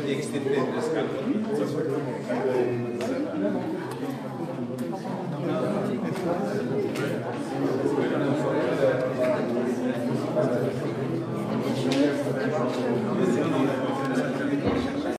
Extender